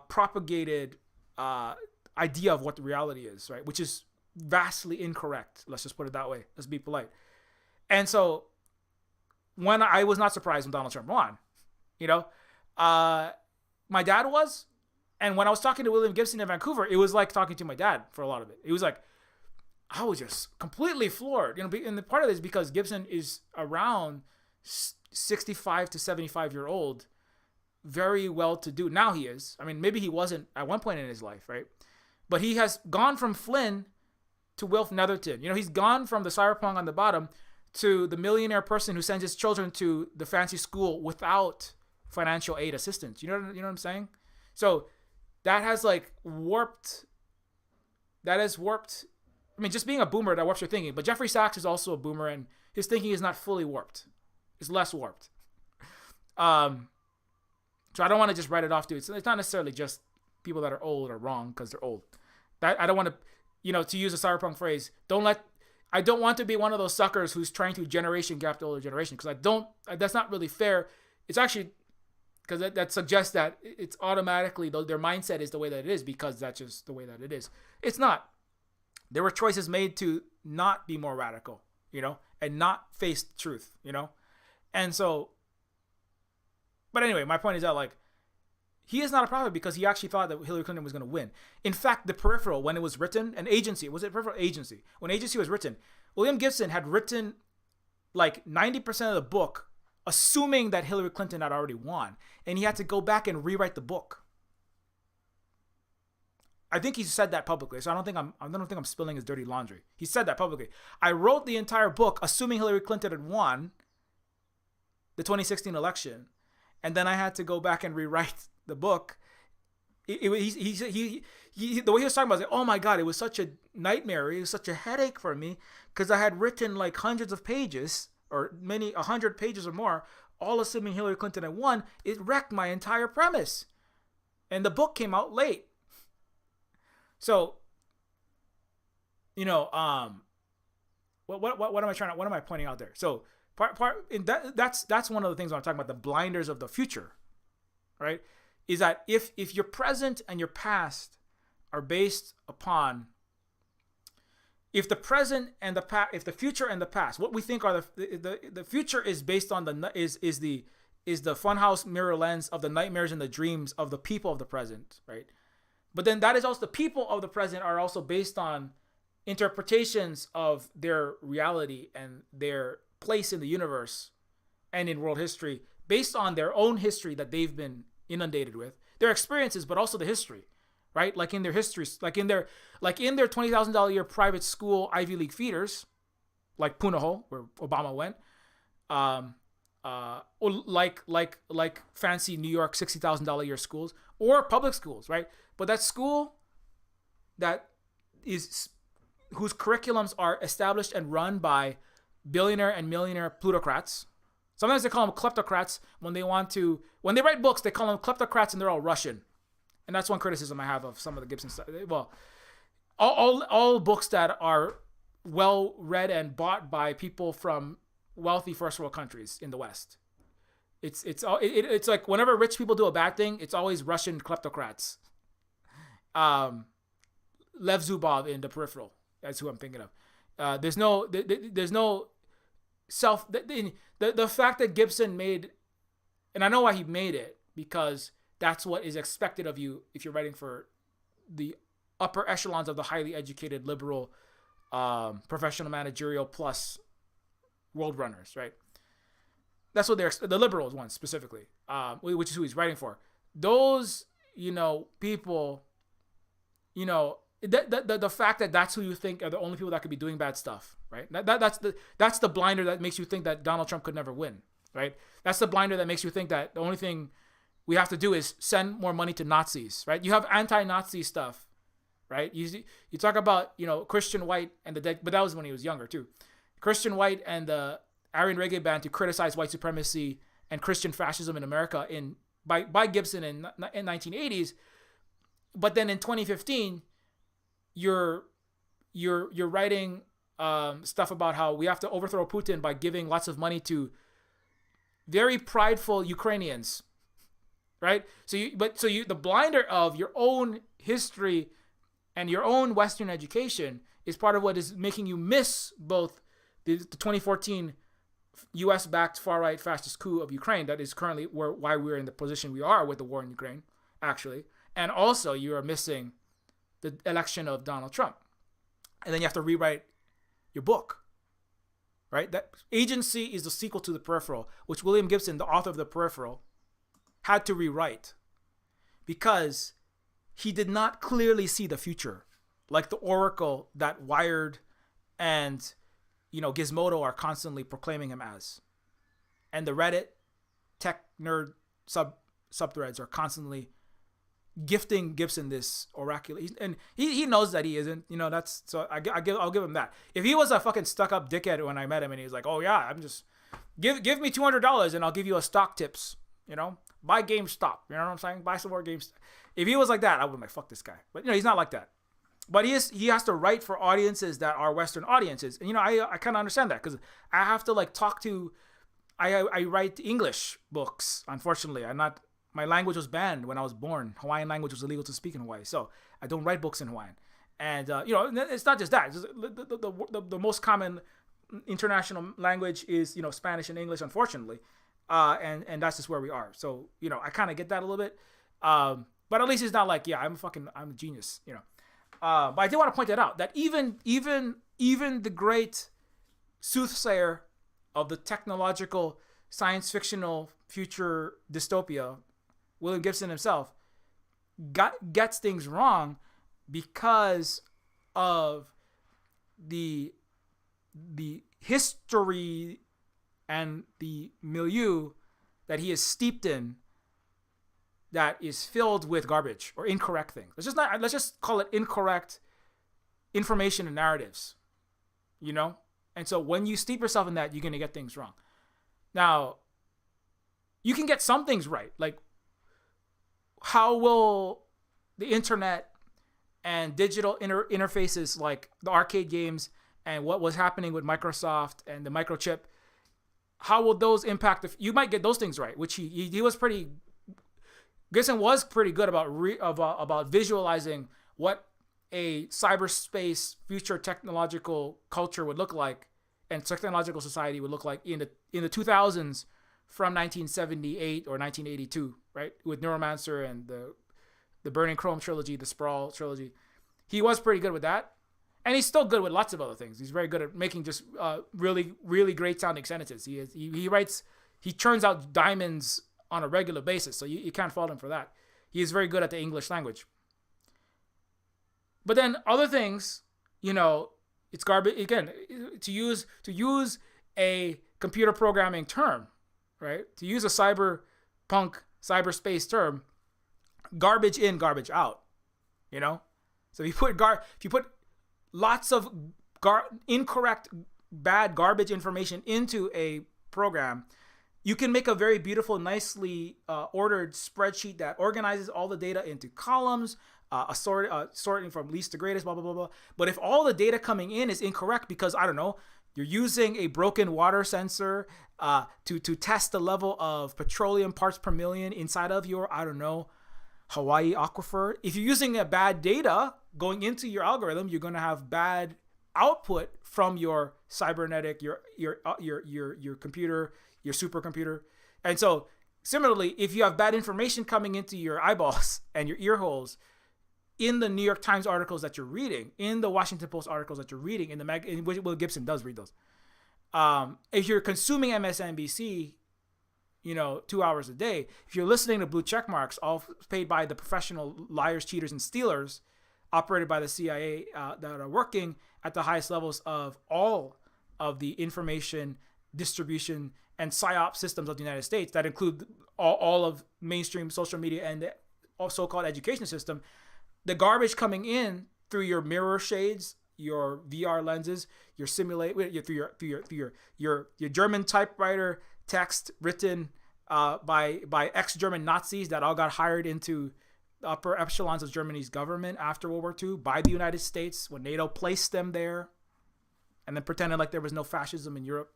propagated idea of what the reality is, right? Which is vastly incorrect. Let's just put it that way. Let's be polite. And so when I was not surprised when Donald Trump won, my dad was. And when I was talking to William Gibson in Vancouver, it was like talking to my dad for a lot of it. It was like, I was just completely floored. And the part of this is because Gibson is around 65 to 75-year-old, very well to do. Now he is. I mean, maybe he wasn't at one point in his life, right? But he has gone from Flynn to Wilf Netherton. He's gone from the cyberpunk on the bottom to the millionaire person who sends his children to the fancy school without financial aid assistance. You know what I'm saying? So that has like warped. That has warped. I mean, just being a boomer, that warps your thinking. But Jeffrey Sachs is also a boomer, and his thinking is not fully warped. It's less warped. So I don't want to just write it off to it. It's not necessarily just people that are old are wrong because they're old. I don't want to, to use a cyberpunk phrase, I don't want to be one of those suckers who's trying to generation gap the older generation because that's not really fair. It's actually, because that suggests that it's automatically, their mindset is the way that it is because that's just the way that it is. It's not. There were choices made to not be more radical, and not face truth, And so, but anyway, my point is that like, he is not a prophet because he actually thought that Hillary Clinton was going to win. In fact, the Peripheral, when it was written, an agency, was it Peripheral Agency? When Agency was written, William Gibson had written like 90% of the book, assuming that Hillary Clinton had already won. And he had to go back and rewrite the book. I think he said that publicly, so I don't think I'm spilling his dirty laundry. He said that publicly. I wrote the entire book assuming Hillary Clinton had won the 2016 election, and then I had to go back and rewrite the book. He the way he was talking about it, oh my God, it was such a nightmare. It was such a headache for me because I had written like hundreds of pages or 100 pages or more, all assuming Hillary Clinton had won. It wrecked my entire premise. And the book came out late. So, what am I what am I pointing out there? So that's one of the things when I'm talking about the blinders of the future, right? Is that if your present and your past are based upon, if the present and the past, if the future and the past, what we think are the future is based on is the funhouse mirror lens of the nightmares and the dreams of the people of the present, right? But then that is also the people of the present are also based on interpretations of their reality and their place in the universe and in world history based on their own history that they've been inundated with, their experiences, but also the history, right? Like in their histories, like in their $20,000 a year private school Ivy League feeders, like Punahou, where Obama went, or like fancy New York $60,000 a year schools or public schools, right? But that school that is whose curriculums are established and run by billionaire and millionaire plutocrats. Sometimes they call them kleptocrats when they write books, they call them kleptocrats and they're all Russian. And that's one criticism I have of some of the Gibson stuff. Well, all books that are well read and bought by people from wealthy first world countries in the West. It's like whenever rich people do a bad thing, it's always Russian kleptocrats. Lev Zubov in The Peripheral. That's who I'm thinking of. There's no self. The fact that Gibson made, and I know why he made it, because that's what is expected of you if you're writing for the upper echelons of the highly educated liberal, professional managerial plus world runners, right? That's what the liberals want specifically, which is who he's writing for. Those, people, the fact that that's who you think are the only people that could be doing bad stuff, right? That's the blinder that makes you think that Donald Trump could never win, right? That's the blinder that makes you think that the only thing we have to do is send more money to Nazis, right? You have anti-Nazi stuff, right? You talk about, Christian White and but that was when he was younger too. Christian White and the Aryan Reggae Band to criticize white supremacy and Christian fascism in America by Gibson in 1980s. But then in 2015, you're writing stuff about how we have to overthrow Putin by giving lots of money to very prideful Ukrainians, right? The blinder of your own history and your own Western education is part of what is making you miss both the 2014 U.S.-backed far-right fascist coup of Ukraine that is currently why we're in the position we are with the war in Ukraine, actually. And also you are missing the election of Donald Trump. And then you have to rewrite your book, right? That Agency is the sequel to The Peripheral, which William Gibson, the author of The Peripheral, had to rewrite because he did not clearly see the future, like the Oracle that Wired and Gizmodo are constantly proclaiming him as. And the Reddit tech nerd subthreads are constantly gifting Gibson this oracular, and he knows that he isn't. That's so I'll give him that. If he was a fucking stuck up dickhead when I met him and he's like, oh yeah, I'm just give me $200 and I'll give you a stock tips. Buy GameStop. You know what I'm saying? Buy some more GameStop. If he was like that, I would be like, fuck this guy. But he's not like that. But he has to write for audiences that are Western audiences. And I kind of understand that because I have to talk to. I write English books. Unfortunately, my language was banned when I was born. Hawaiian language was illegal to speak in Hawaii, so I don't write books in Hawaiian. And it's not just that. It's just the most common international language is Spanish and English, unfortunately, and that's just where we are. So I kind of get that a little bit, but at least it's not like I'm a genius, But I did want to point that out, that even the great soothsayer of the technological science fictional future dystopia, William Gibson himself, gets things wrong because of the history and the milieu that he is steeped in that is filled with garbage or incorrect things. Let's just call it incorrect information and narratives, you know? And so when you steep yourself in that, you're going to get things wrong. Now, you can get some things right. Like, how will the internet and digital interfaces like the arcade games and what was happening with Microsoft and the microchip, how will those impact? You might get those things right, which he was pretty. Gibson was pretty good about visualizing what a cyberspace future technological culture would look like and technological society would look like in the 2000s from 1978 or 1982, right? With Neuromancer and the Burning Chrome trilogy, the Sprawl trilogy. He was pretty good with that. And he's still good with lots of other things. He's very good at making just really, really great sounding sentences. He churns out diamonds on a regular basis, so you can't fault him for that. He is very good at the English language. But then other things, it's garbage. Again, to use a computer programming term, right? To use a cyberpunk, cyberspace term, garbage in, garbage out. So if you put lots of incorrect, bad garbage information into a program, you can make a very beautiful, nicely ordered spreadsheet that organizes all the data into columns, sorting from least to greatest, blah, blah, blah, blah. But if all the data coming in is incorrect because, I don't know, you're using a broken water sensor to test the level of petroleum parts per million inside of your, I don't know, Hawaii aquifer. If you're using a bad data going into your algorithm, you're going to have bad output from your cybernetic, your computer, your supercomputer. And so similarly, if you have bad information coming into your eyeballs and your ear holes in the New York Times articles that you're reading, in the Washington Post articles that you're reading, in Will Gibson does read those. If you're consuming MSNBC, 2 hours a day, if you're listening to blue check marks, all paid by the professional liars, cheaters, and stealers, operated by the CIA that are working at the highest levels of all of the information distribution and psyop systems of the United States that include all of mainstream social media and the so-called education system, the garbage coming in through your mirror shades, your VR lenses, your through your German typewriter text written by ex-German Nazis that all got hired into the upper echelons of Germany's government after World War II by the United States when NATO placed them there, and then pretended like there was no fascism in Europe.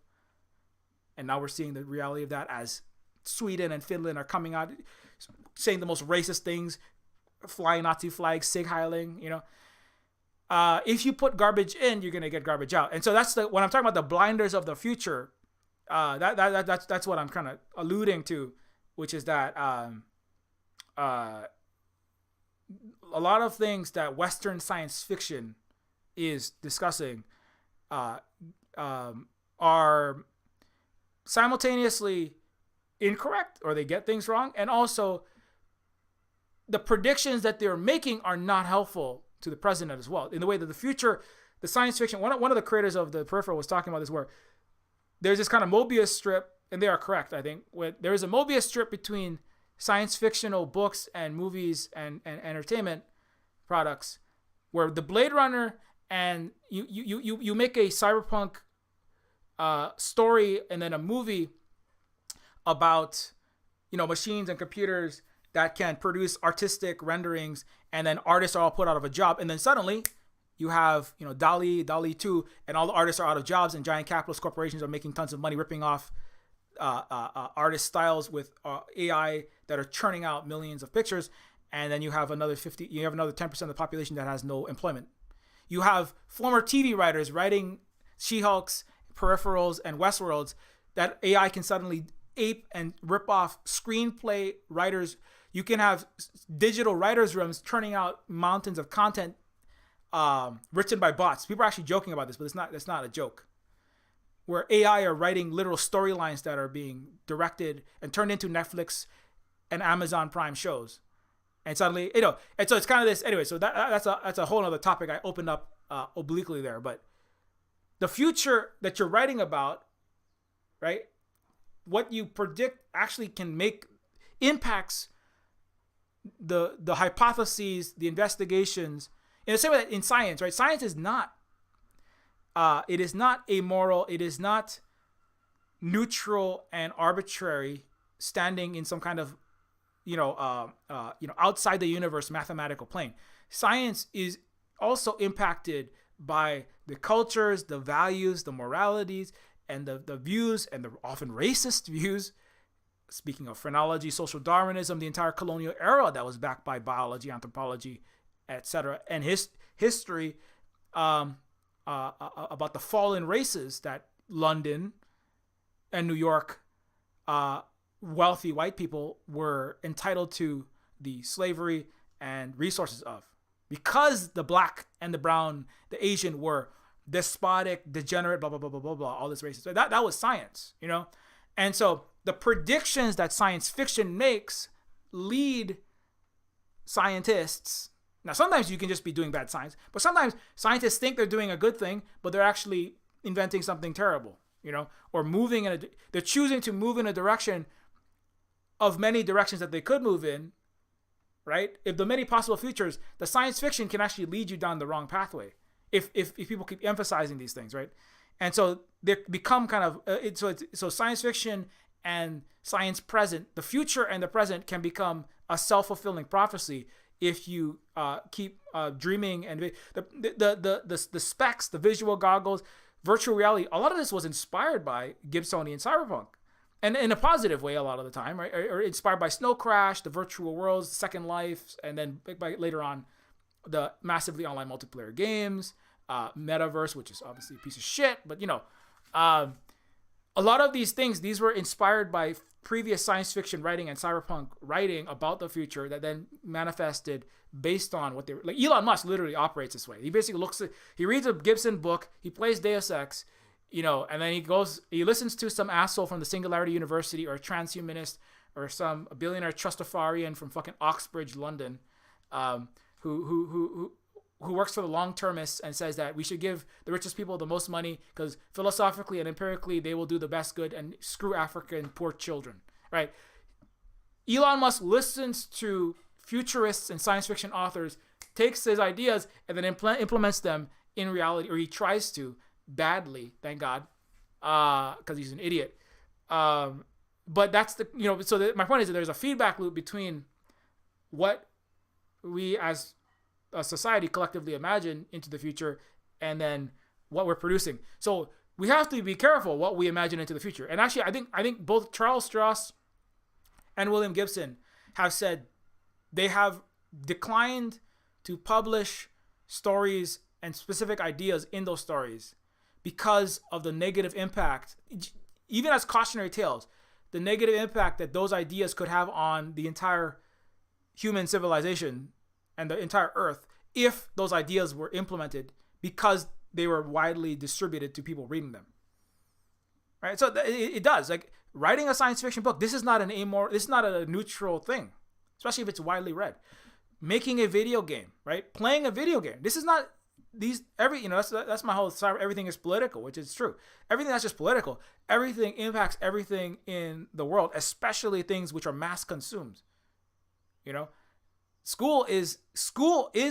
And now we're seeing the reality of that as Sweden and Finland are coming out saying the most racist things, flying Nazi flags, sig heiling, if you put garbage in, you're gonna get garbage out. And so that's when I'm talking about the blinders of the future. That's what I'm kind of alluding to, which is that a lot of things that Western science fiction is discussing are simultaneously incorrect, or they get things wrong, and also the predictions that they're making are not helpful to the present as well. In the way that the future, the science fiction, one of the creators of the Peripheral was talking about this, where there's this kind of Mobius strip, and they are correct, I think, where there is a Mobius strip between science fictional books and movies and entertainment products, where the Blade Runner and you make a cyberpunk story and then a movie about machines and computers that can produce artistic renderings, and then artists are all put out of a job, and then suddenly you have DALL-E 2, and all the artists are out of jobs, and giant capitalist corporations are making tons of money ripping off artist styles with AI that are churning out millions of pictures. And then you have another 10% of the population that has no employment. You have former TV writers writing She-Hulks, Peripherals, and Westworlds that AI can suddenly ape and rip off screenplay writers. You can have digital writers' rooms churning out mountains of content written by bots. People are actually joking about this, but it's not a joke. Where AI are writing literal storylines that are being directed and turned into Netflix and Amazon Prime shows. And suddenly, and so it's kind of this, anyway, so that's a whole other topic I opened up obliquely there. But the future that you're writing about, right, what you predict actually can make impacts the hypotheses, the investigations, in the same way that in science, right? Science is not it is not amoral, it is not neutral and arbitrary, standing in some kind of outside the universe mathematical plane. Science is also impacted by the cultures, the values, the moralities, and the views, and the often racist views. Speaking of phrenology, social Darwinism, the entire colonial era that was backed by biology, anthropology, etc., and history about the fallen races that London and New York wealthy white people were entitled to the slavery and resources of, because the black and the brown, the Asian were despotic, degenerate, blah, blah, blah, blah, blah, blah, all this racism. So that was science, And so the predictions that science fiction makes lead scientists. Now, sometimes you can just be doing bad science, but sometimes scientists think they're doing a good thing, but they're actually inventing something terrible, or they're choosing to move in a direction of many directions that they could move in, right? If the many possible futures, the science fiction can actually lead you down the wrong pathway if people keep emphasizing these things, right? And so they become kind of so science fiction and science present, the future and the present can become a self-fulfilling prophecy if you keep dreaming. And the specs, the visual goggles, virtual reality, a lot of this was inspired by Gibsonian cyberpunk. And in a positive way a lot of the time, right? Or inspired by Snow Crash, the virtual worlds, Second Life, and then later on, the massively online multiplayer games, Metaverse, which is obviously a piece of shit, but a lot of these things, these were inspired by previous science fiction writing and cyberpunk writing about the future that then manifested based on what they were. Like Elon Musk literally operates this way. He basically he reads a Gibson book, he plays Deus Ex, and then he listens to some asshole from the Singularity University or a transhumanist or some billionaire trustafarian from fucking Oxbridge, London, who works for the long-termists and says that we should give the richest people the most money because philosophically and empirically they will do the best good and screw African poor children, right? Elon Musk listens to futurists and science fiction authors, takes his ideas, and then implements them in reality, or he tries to, badly, thank God, because he's an idiot. But that's my point is that there's a feedback loop between what we as a society collectively imagine into the future and then what we're producing. So we have to be careful what we imagine into the future. And actually, I think both Charles Strauss and William Gibson have said they have declined to publish stories and specific ideas in those stories because of the negative impact, even as cautionary tales, the negative impact that those ideas could have on the entire human civilization and the entire earth if those ideas were implemented because they were widely distributed to people reading them. Right? So it does. Like writing a science fiction book, this is not this is not a neutral thing, especially if it's widely read. Making a video game, right? Playing a video game. This is not that's my whole everything is political, which is true. Everything that's just political, everything impacts everything in the world, especially things which are mass consumed. School is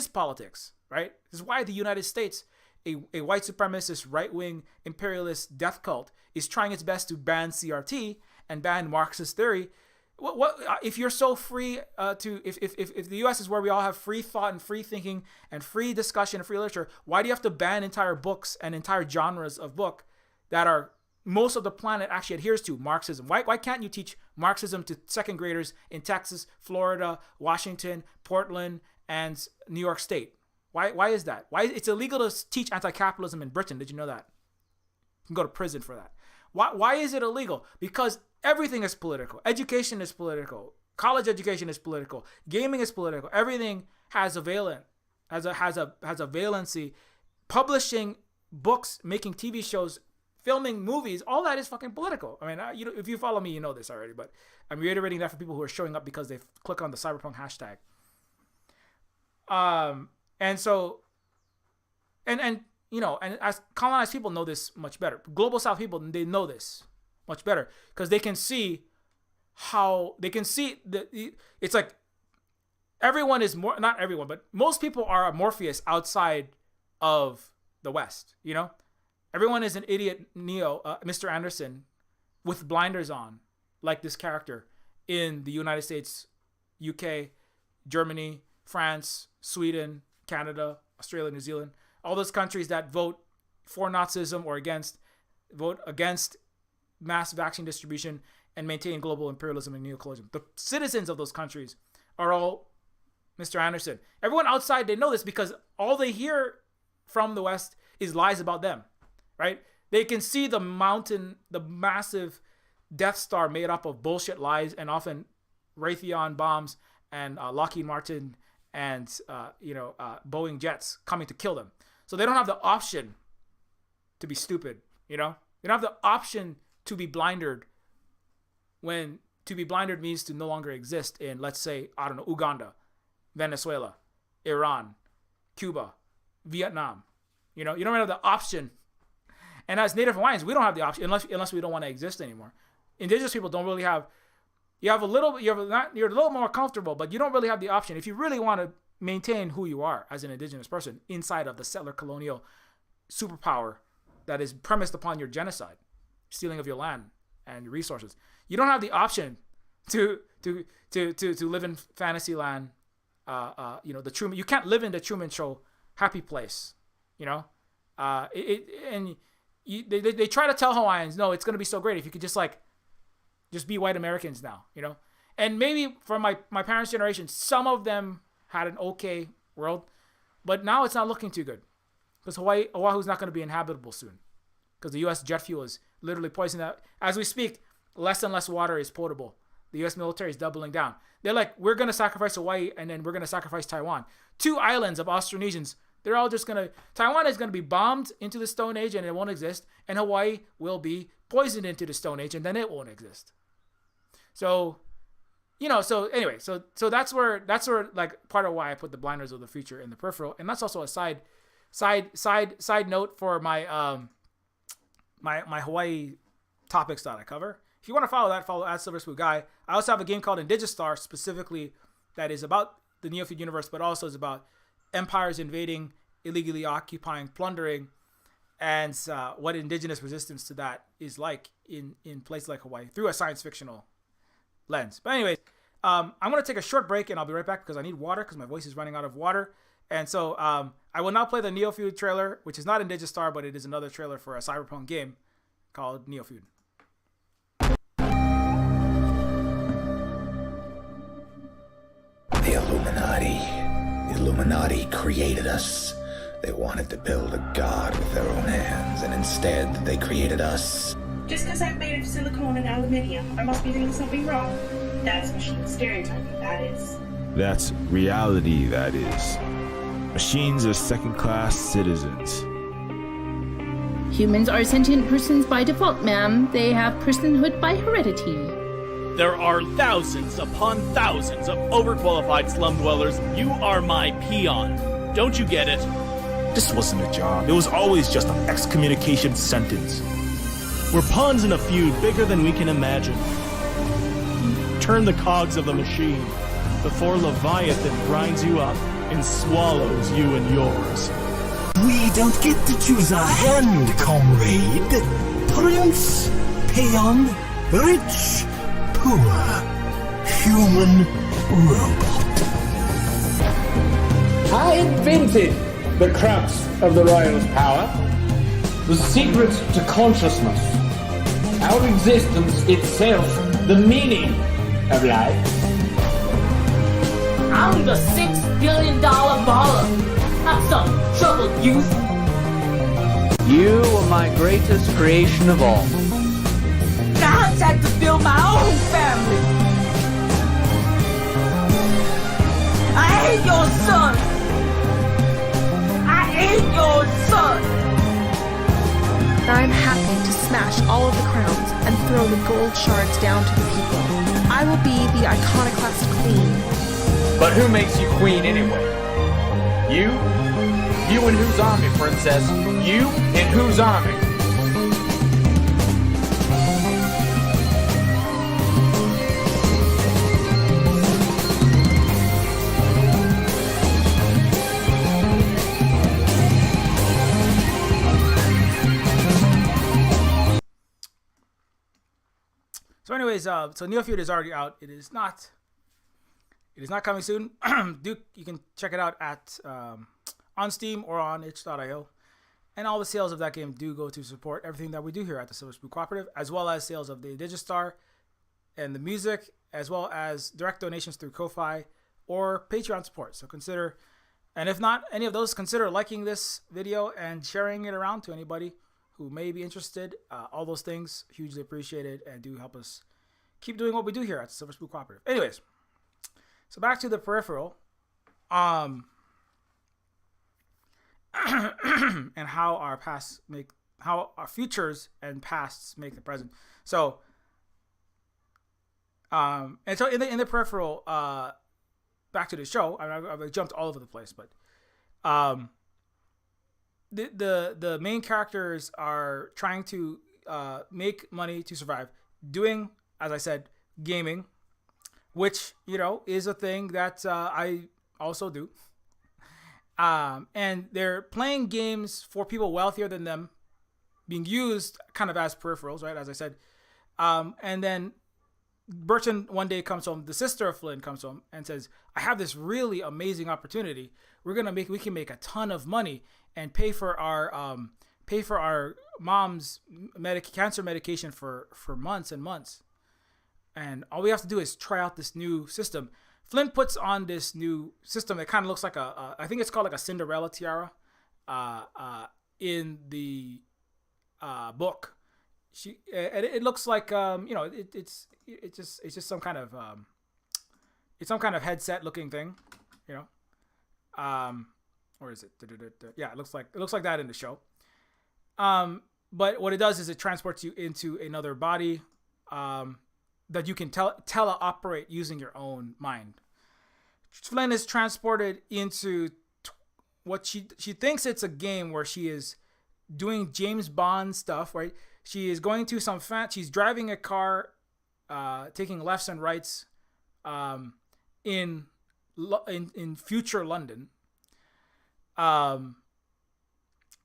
politics, right? This is why the United States, a white supremacist, right-wing, imperialist death cult, is trying its best to ban CRT and ban Marxist theory. What if you're so free if the U.S. is where we all have free thought and free thinking and free discussion and free literature, why do you have to ban entire books and entire genres of book that are most of the planet actually adheres to Marxism? Why can't you teach Marxism to second graders in Texas, Florida, Washington, Portland, and New York State? Why is that? Why it's illegal to teach anti-capitalism in Britain? Did you know that? You can go to prison for that. Why is it illegal? Because everything is political. Education is political. College education is political. Gaming is political. Everything has a valency. Publishing books, making TV shows, filming movies, all that is fucking political. I mean, if you follow me, you know this already, but I'm reiterating that for people who are showing up because they click on the cyberpunk hashtag. And as colonized people know this much better. Global South people, they know this much better because they can see it's like everyone is not everyone, but most people are a Morpheus outside of the West. You know, everyone is an idiot Mr. Anderson with blinders on, like this character in the United States, UK, Germany, France, Sweden, Canada, Australia, New Zealand, all those countries that vote for Nazism or vote against mass vaccine distribution and maintain global imperialism and neocolonialism. The citizens of those countries are all Mr. Anderson. Everyone outside, they know this because all they hear from the West is lies about them, right? They can see the massive Death Star made up of bullshit lies and often Raytheon bombs and Lockheed Martin and Boeing jets coming to kill them. So they don't have the option to be stupid, you know? They don't have the option to be blinded when to be blinded means to no longer exist in, let's say, I don't know, Uganda, Venezuela, Iran, Cuba, Vietnam. You know, you don't have the option. And as Native Hawaiians, we don't have the option unless we don't want to exist anymore. Indigenous people don't really have. You're a little more comfortable, but you don't really have the option if you really want to maintain who you are as an indigenous person inside of the settler colonial superpower that is premised upon your genocide, stealing of your land and your resources. You don't have the option to live in fantasy land. The Truman. You can't live in the Truman Show happy place. You know, they try to tell Hawaiians, no, it's going to be so great if you could just be white Americans now, you know? And maybe from my parents' generation, some of them had an okay world, but now it's not looking too good because Oahu's not going to be inhabitable soon because the U.S. jet fuel is literally poisoning that. As we speak, less and less water is potable. The U.S. military is doubling down. They're like, we're going to sacrifice Hawaii and then we're going to sacrifice Taiwan. 2 islands of Austronesians. They're all just going to, Taiwan is going to be bombed into the Stone Age and it won't exist. And Hawaii will be poisoned into the Stone Age and then it won't exist. So, anyway, so that's where like part of why I put the blinders of the future in the peripheral. And that's also a side note for my, my Hawaii topics that I cover. If you want to follow that, follow @SilverSpookGuy. I also have a game called Indigistar specifically that is about the Neofeud universe, but also is about empires invading, illegally occupying, plundering, and what indigenous resistance to that is like in places like Hawaii through a science fictional lens. But anyways, I'm going to take a short break and I'll be right back because I need water because my voice is running out of water. And so I will now play the Neofeud trailer, which is not Indigistar, but it is another trailer for a cyberpunk game called Neofeud. The Illuminati created us. They wanted to build a god with their own hands, and instead they created us. Just because I'm made of silicone and aluminium, I must be doing something wrong. That's machine stereotyping, that is. That's reality, that is. Machines are second-class citizens. Humans are sentient persons by default, ma'am. They have personhood by heredity. There are thousands upon thousands of overqualified slum dwellers. You are my peon. Don't you get it? This wasn't a job. It was always just an excommunication sentence. We're pawns in a feud bigger than we can imagine. Turn the cogs of the machine before Leviathan grinds you up and swallows you and yours. We don't get to choose our hand, comrade. Prince, peon, rich, poor, human, robot. I invented the crux of the royal's power, the secret to consciousness, our existence itself, the meaning of life. I'm the $6 billion baller, not some troubled youth. You are my greatest creation of all. I had to build my own family. I hate your son. I hate your son. I'm happy to smash all of the crowns and throw the gold shards down to the people. I will be the iconoclast queen. But who makes you queen anyway? You? You in whose army, princess? You in whose army? So anyways, so Neofeud is already out. It is not coming soon. You can check it out at on Steam or on itch.io. And all the sales of that game do go to support everything that we do here at the Silver Spook Cooperative, as well as sales of the Digistar and the music, as well as direct donations through Ko-Fi or Patreon support. So consider, and if not any of those, consider liking this video and sharing it around to anybody who may be interested. All those things, hugely appreciated, and do help us keep doing what we do here at the Silver Spook Cooperative. Anyways, so back to the Peripheral. And how our futures and pasts make the present. So, and so in the Peripheral, back to the show. I've jumped all over the place, but the main characters are trying to make money to survive, doing, as I said, gaming, which is a thing that I also do. And they're playing games for people wealthier than them, being used kind of as peripherals, right? As I said. And then Burton one day comes home, the sister of Flynn comes home and says, I have this really amazing opportunity. We can make a ton of money and pay for our mom's cancer medication for months and months. And all we have to do is try out this new system. Flynn puts on this new system that kind of looks like I think it's called like a Cinderella tiara in the book. It looks like it's just some kind of it's some kind of headset looking thing, or is it? Yeah, it looks like that in the show. But what it does is it transports you into another body that you can teleoperate using your own mind. Flynn is transported into what she thinks it's a game where she is doing James Bond stuff, right? She is going to she's driving a car, taking lefts and rights, in future London.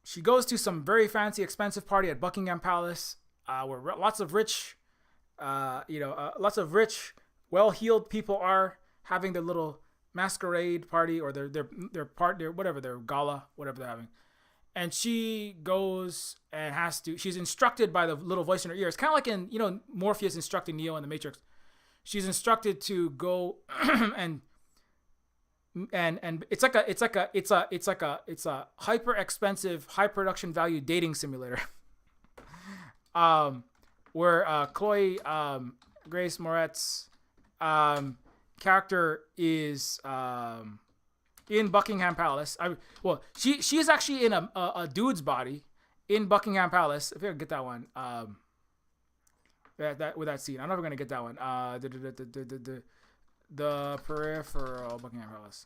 She goes to some very fancy, expensive party at Buckingham Palace, where lots of rich, well-heeled people are having their little masquerade party or their gala, whatever they're having. And she goes and she's instructed by the little voice in her ear. It's kind of like in, Morpheus instructing Neo in the Matrix. She's instructed to go and it's a hyper expensive, high production value dating simulator. Where Chloe Grace Moretz's character is in Buckingham Palace. She is actually in a dude's body in Buckingham Palace. If I can get that one, with that scene, I'm never gonna get that one. The Peripheral Buckingham Palace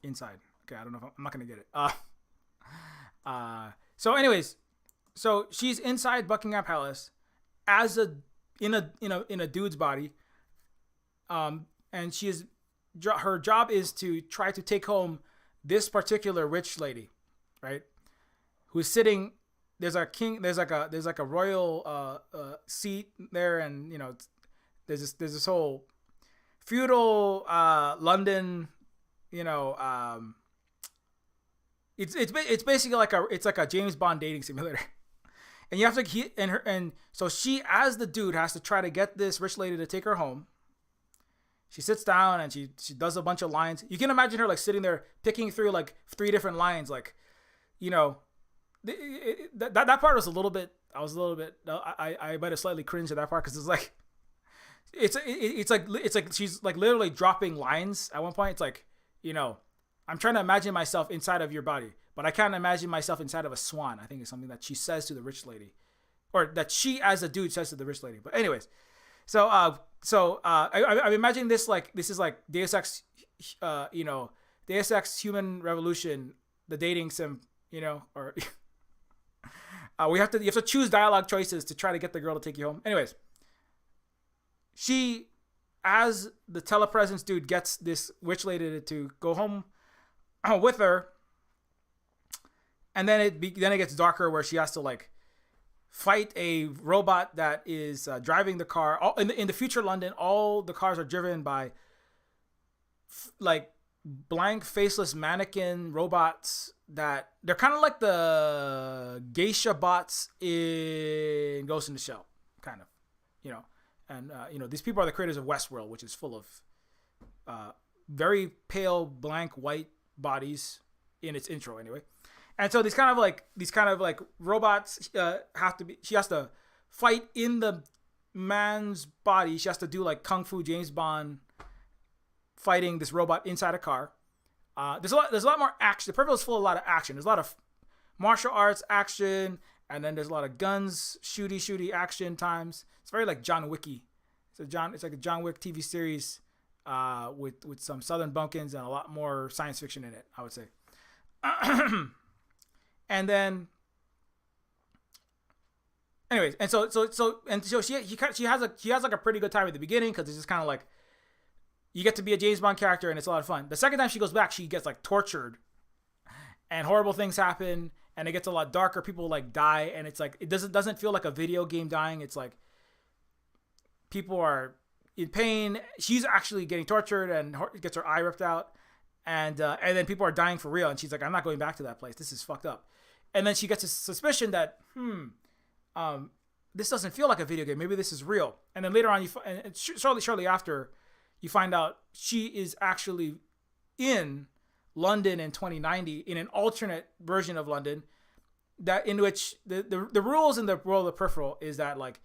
inside. Okay, I don't know if I'm not gonna get it. So anyways. So she's inside Buckingham Palace as in a dude's body, and her job is to try to take home this particular rich lady, right? Who's sitting. There's a king. There's like a royal seat there, and there's this whole feudal London, It's basically like a James Bond dating simulator. And you have to so she, as the dude, has to try to get this rich lady to take her home. She sits down and she does a bunch of lines. You can imagine her like sitting there picking through like 3 different lines, like, that part was a little bit. I might have slightly cringed at that part because it's like she's like literally dropping lines at one point. It's like, I'm trying to imagine myself inside of your body, but I can't imagine myself inside of a swan. I think it's something that she says to the rich lady, or that she as a dude says to the rich lady. But anyways, I'm imagining this is like Deus Ex, Deus Ex Human Revolution, the dating sim, or you have to choose dialogue choices to try to get the girl to take you home. Anyways, she, as the telepresence dude, gets this rich lady to go home with her, and then it gets darker where she has to like fight a robot that is driving the car. In the future London, all the cars are driven by like blank faceless mannequin robots that they're kind of like the geisha bots in Ghost in the Shell, kind of, and these people are the creators of Westworld, which is full of very pale blank white bodies in its intro anyway. And so these kind of like robots she has to fight in the man's body. She has to do like Kung Fu James Bond fighting this robot inside a car. There's a lot more action. The Peripheral is full of a lot of action. There's a lot of martial arts action, and then there's a lot of guns, shooty action times. It's very like John Wicky. It's like a John Wick TV series with some Southern bumpkins and a lot more science fiction in it, I would say. And then, anyways, and so she has like a pretty good time at the beginning because it's just kind of like you get to be a James Bond character and it's a lot of fun. The second time she goes back, she gets like tortured, and horrible things happen, and it gets a lot darker. People like die, and it's like it doesn't feel like a video game dying. It's like people are in pain. She's actually getting tortured and gets her eye ripped out. And then people are dying for real, and she's like, I'm not going back to that place. This is fucked up. And then she gets a suspicion that, this doesn't feel like a video game. Maybe this is real. And then later on, shortly after, you find out she is actually in London in 2090, in an alternate version of London, that in which the rules in the world of Peripheral is that like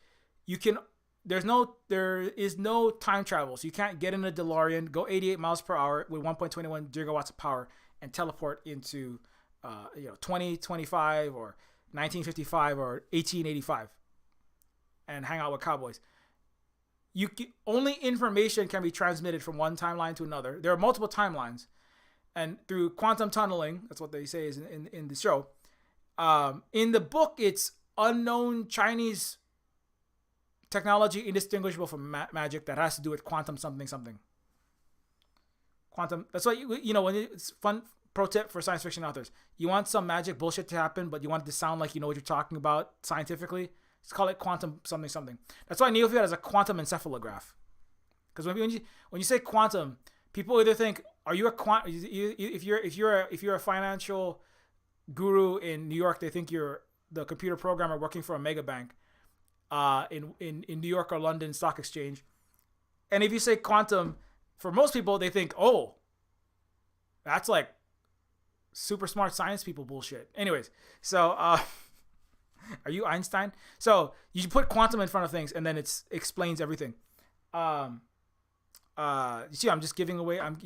there is no time travel. So you can't get in a DeLorean, go 88 miles per hour with 1.21 gigawatts of power and teleport into 2025 or 1955 or 1885 and hang out with cowboys. Only information can be transmitted from one timeline to another. There are multiple timelines, and through quantum tunneling, that's what they say is in the show. In the book, it's unknown Chinese technology indistinguishable from magic that has to do with quantum something. Quantum. That's why it's fun. Pro tip for science fiction authors: you want some magic bullshit to happen, but you want it to sound like you know what you're talking about scientifically. Let's call it quantum something. That's why Neofeud has a quantum encephalograph. Because when you say quantum, people either think, are you a if you're a financial guru in New York, they think you're the computer programmer working for a mega bank in New York or London Stock Exchange. And if you say quantum, for most people, they think, oh, that's like super smart science people bullshit. Anyways, so are you Einstein? So you put quantum in front of things, and then it explains everything. You see, I'm just giving away. I'm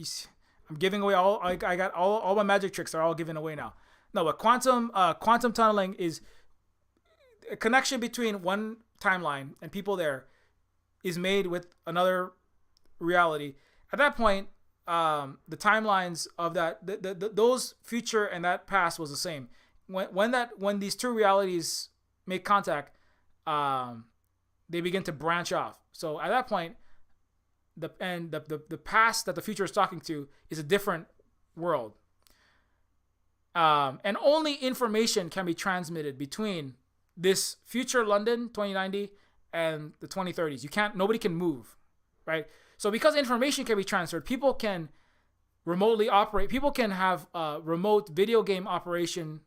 giving away all. I got all my magic tricks are all given away now. No, but quantum tunneling is a connection between one timeline and people there is made with another reality. At that point, the timelines of those future and that past was the same. When these two realities make contact, they begin to branch off. So at that point, the past that the future is talking to is a different world. And only information can be transmitted between this future London 2090 and the 2030s. Nobody can move, right? So because information can be transferred, people can remotely operate. People can have a remote video game operation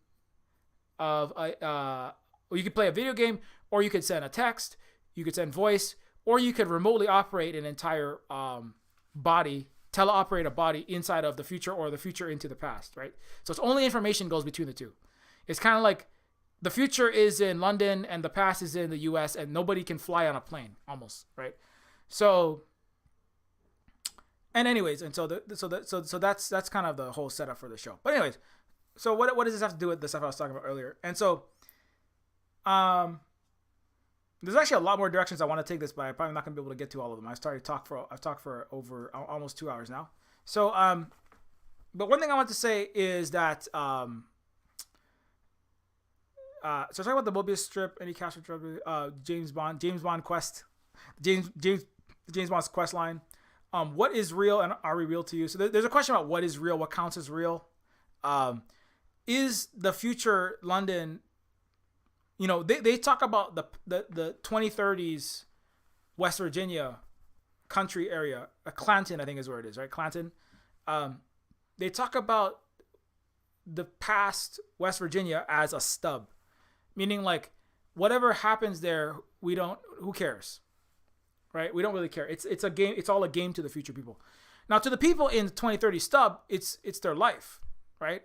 of or you could play a video game, or you could send a text, you could send voice, or you could remotely operate an entire body, teleoperate a body inside of the future or the future into the past, right? So it's only information goes between the two. It's kind of like the future is in London and the past is in the US, and nobody can fly on a plane almost, right? So, and anyways, and so that's kind of the whole setup for the show. But anyways, so what does this have to do with the stuff I was talking about earlier? And so, there's actually a lot more directions I want to take this, but I'm probably not gonna be able to get to all of them. I've talked for over almost 2 hours now. So, but one thing I want to say is that, so talking about the Mobius strip, any cast for James Bond quest, James Bond's quest line. What is real and are we real to you? So there's a question about what is real, what counts as real. Is the future London you know, they talk about the 2030s West Virginia country area, Clanton, I think is where it is, right? Clanton. They talk about the past West Virginia as a stub, meaning like whatever happens there, who cares, right? We don't really care. It's a game. It's all a game to the future people. Now to the people in the 2030 stub, it's their life, right?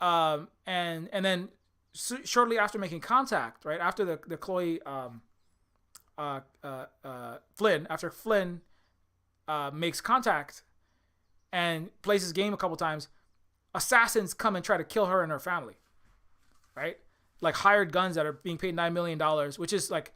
And then shortly after making contact, right after the Chloe Flynn, after Flynn makes contact and plays his game a couple times, assassins come and try to kill her and her family, right? Like hired guns that are being paid $9 million, which is like,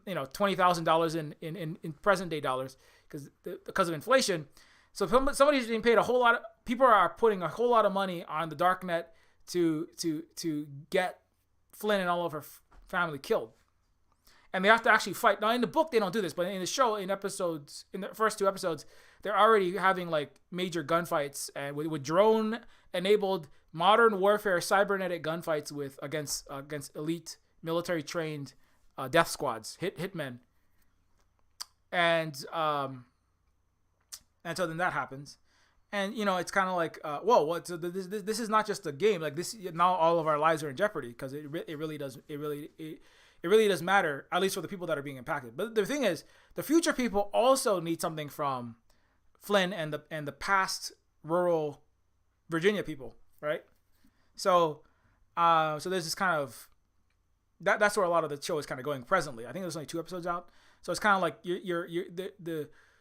you know, $20,000 in present day dollars because of inflation. So somebody's being paid a whole lot. People are putting a whole lot of money on the dark net to get Flynn and all of her family killed. And they have to actually fight. Now in the book they don't do this, but in the show, in the first 2 episodes, they're already having like major gunfights and with drone-enabled modern warfare cybernetic gunfights against elite military trained death squads, hitmen, and so then that happens, and you know it's kind of like whoa, what? So this is not just a game. Like this now, all of our lives are in jeopardy because it really does matter, at least for the people that are being impacted. But the thing is, the future people also need something from Flynn and the past rural Virginia people, right? So there's this kind of that's where a lot of the show is kind of going presently. I think there's only 2 episodes out, so it's kind of like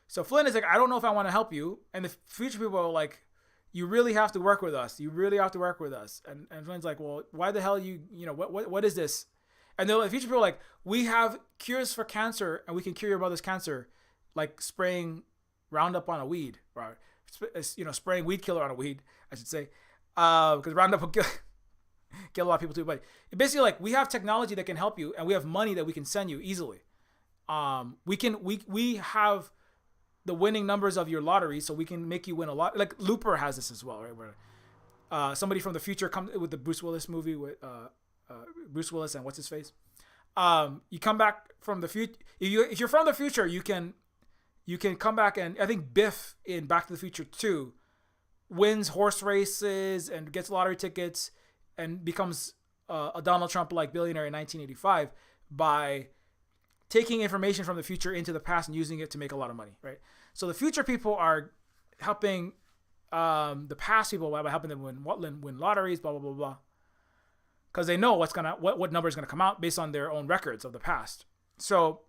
so Flynn is like, I don't know if I want to help you, and the future people are like, you really have to work with us. You really have to work with us. And Flynn's like, well, why the hell you know what is this? And the future people are like, we have cures for cancer, and we can cure your brother's cancer, like spraying Roundup on a weed, right? You know, spraying weed killer on a weed, I should say, because Roundup will kill a lot of people too. But basically, like, we have technology that can help you, and we have money that we can send you easily. We have the winning numbers of your lottery, so we can make you win a lot. Like Looper has this as well, right? Where somebody from the future comes with the Bruce Willis movie with Bruce Willis and what's his face. You come back from the future. If you're from the future, you can come back, and I think Biff in Back to the Future 2 wins horse races and gets lottery tickets and becomes a Donald Trump-like billionaire in 1985 by taking information from the future into the past and using it to make a lot of money, right? So the future people are helping the past people by helping them win lotteries, blah blah blah blah, because they know what number is gonna come out based on their own records of the past. So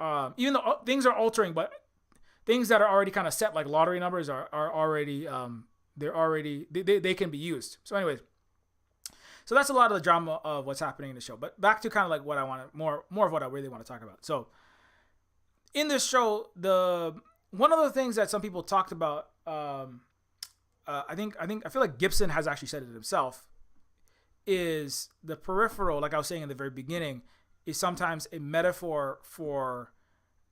even though things are altering, but things that are already kind of set, like lottery numbers, are already they can be used. So anyways, so that's a lot of the drama of what's happening in the show. But back to kind of like what I want to more of what I really want to talk about. So in this show, one of the things that some people talked about, I feel like Gibson has actually said it himself, is the peripheral, like I was saying in the very beginning, is sometimes a metaphor for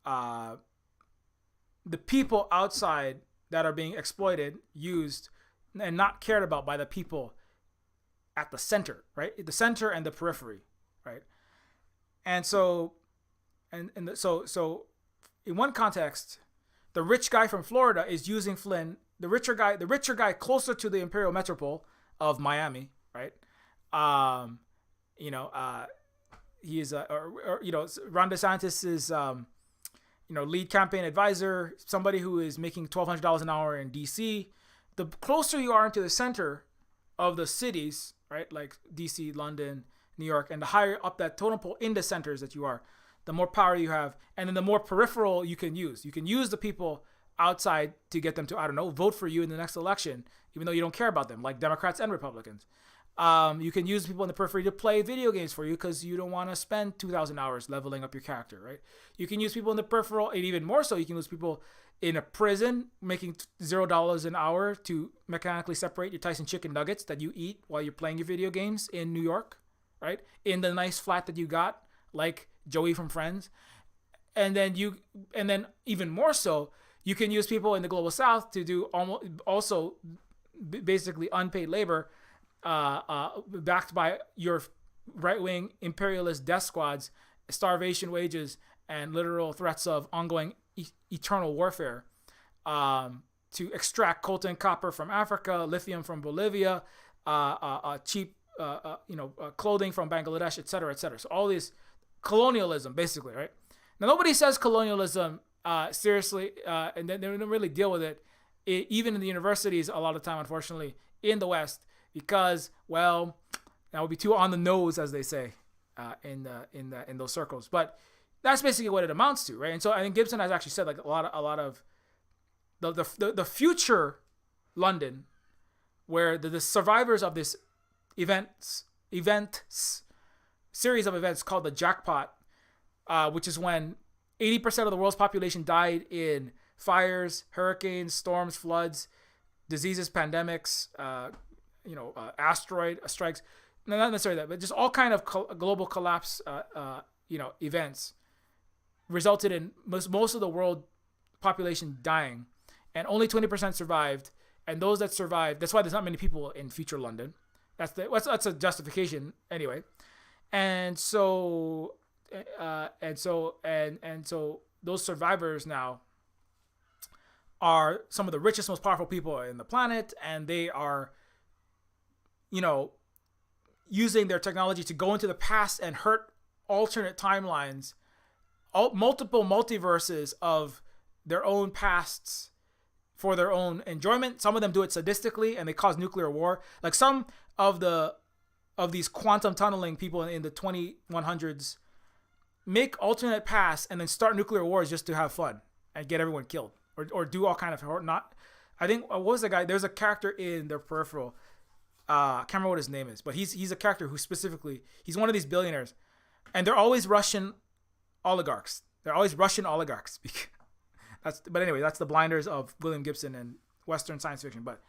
the people outside that are being exploited, used, and not cared about by the people at the center, right? The center and the periphery, right? And so in one context, the rich guy from Florida is using Flynn, the richer guy closer to the imperial metropole of Miami, right? He is Ron DeSantis is lead campaign advisor, somebody who is making $1,200 an hour in DC. The closer you are into the center of the cities, right, like DC, London, New York, and the higher up that totem pole in the centers that you are, the more power you have, and then the more peripheral you can use. You can use the people outside to get them to, I don't know, vote for you in the next election, even though you don't care about them, like Democrats and Republicans. You can use people in the periphery to play video games for you because you don't want to spend 2,000 hours leveling up your character, right? You can use people in the peripheral, and even more so, you can use people in a prison making $0 an hour to mechanically separate your Tyson chicken nuggets that you eat while you're playing your video games in New York, right? In the nice flat that you got, like Joey from Friends. And then even more so, you can use people in the global south to do also basically unpaid labor, backed by your right-wing imperialist death squads, starvation wages, and literal threats of ongoing eternal warfare to extract coltan copper from Africa, lithium from Bolivia, cheap clothing from Bangladesh, etc., etc. So all this colonialism, basically, right? Now, nobody says colonialism seriously, and they don't really deal with it, even in the universities a lot of time, unfortunately, in the West, because, well, that would be too on the nose, as they say, in those circles. But that's basically what it amounts to, right? And so I think Gibson has actually said like a lot of the future London, where the survivors of this series of events called the jackpot, which is when 80% of the world's population died in fires, hurricanes, storms, floods, diseases, pandemics, asteroid strikes. No, not necessarily that, but just all kind of global collapse, events resulted in most of the world population dying, and only 20% survived. And those that survived, that's why there's not many people in future London. That's a justification anyway. And so those survivors now are some of the richest, most powerful people in the planet, and they are, using their technology to go into the past and hurt alternate timelines, multiple multiverses of their own pasts for their own enjoyment. Some of them do it sadistically, and they cause nuclear war. Like some of these quantum tunneling people in the 2100s make alternate pasts and then start nuclear wars just to have fun and get everyone killed or do all kind of not. I think what was the guy? There's a character in the Peripheral. I can't remember what his name is, but he's a character who specifically, he's one of these billionaires, and they're always Russian oligarchs. But anyway, that's the blinders of William Gibson and Western science fiction. But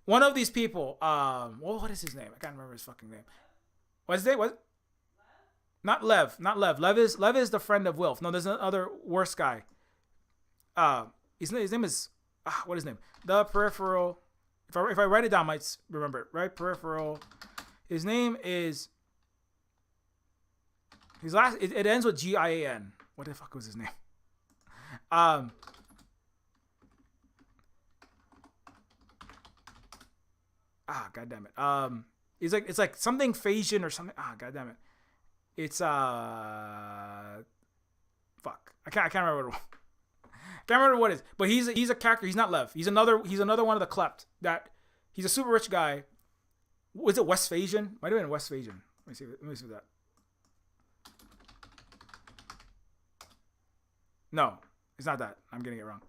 one of these people, what is his name? I can't remember his fucking name. What's his name? What? Not Lev. Lev is the friend of Wilf. No, there's another worse guy. His name is what is his name? The Peripheral. If I write it down, I might remember it. Right, Peripheral. His name is. His last. It ends with Gian. What the fuck was his name? God damn it. It's like something Phasian or something. God damn it. It's fuck. I can't remember what it was. Can't remember what it is. But he's a character. He's not Lev. He's another one of the klept. That he's a super rich guy. Was it West Phasian? Might have been West Phasian. Let me see that. No, it's not that. I'm getting it wrong.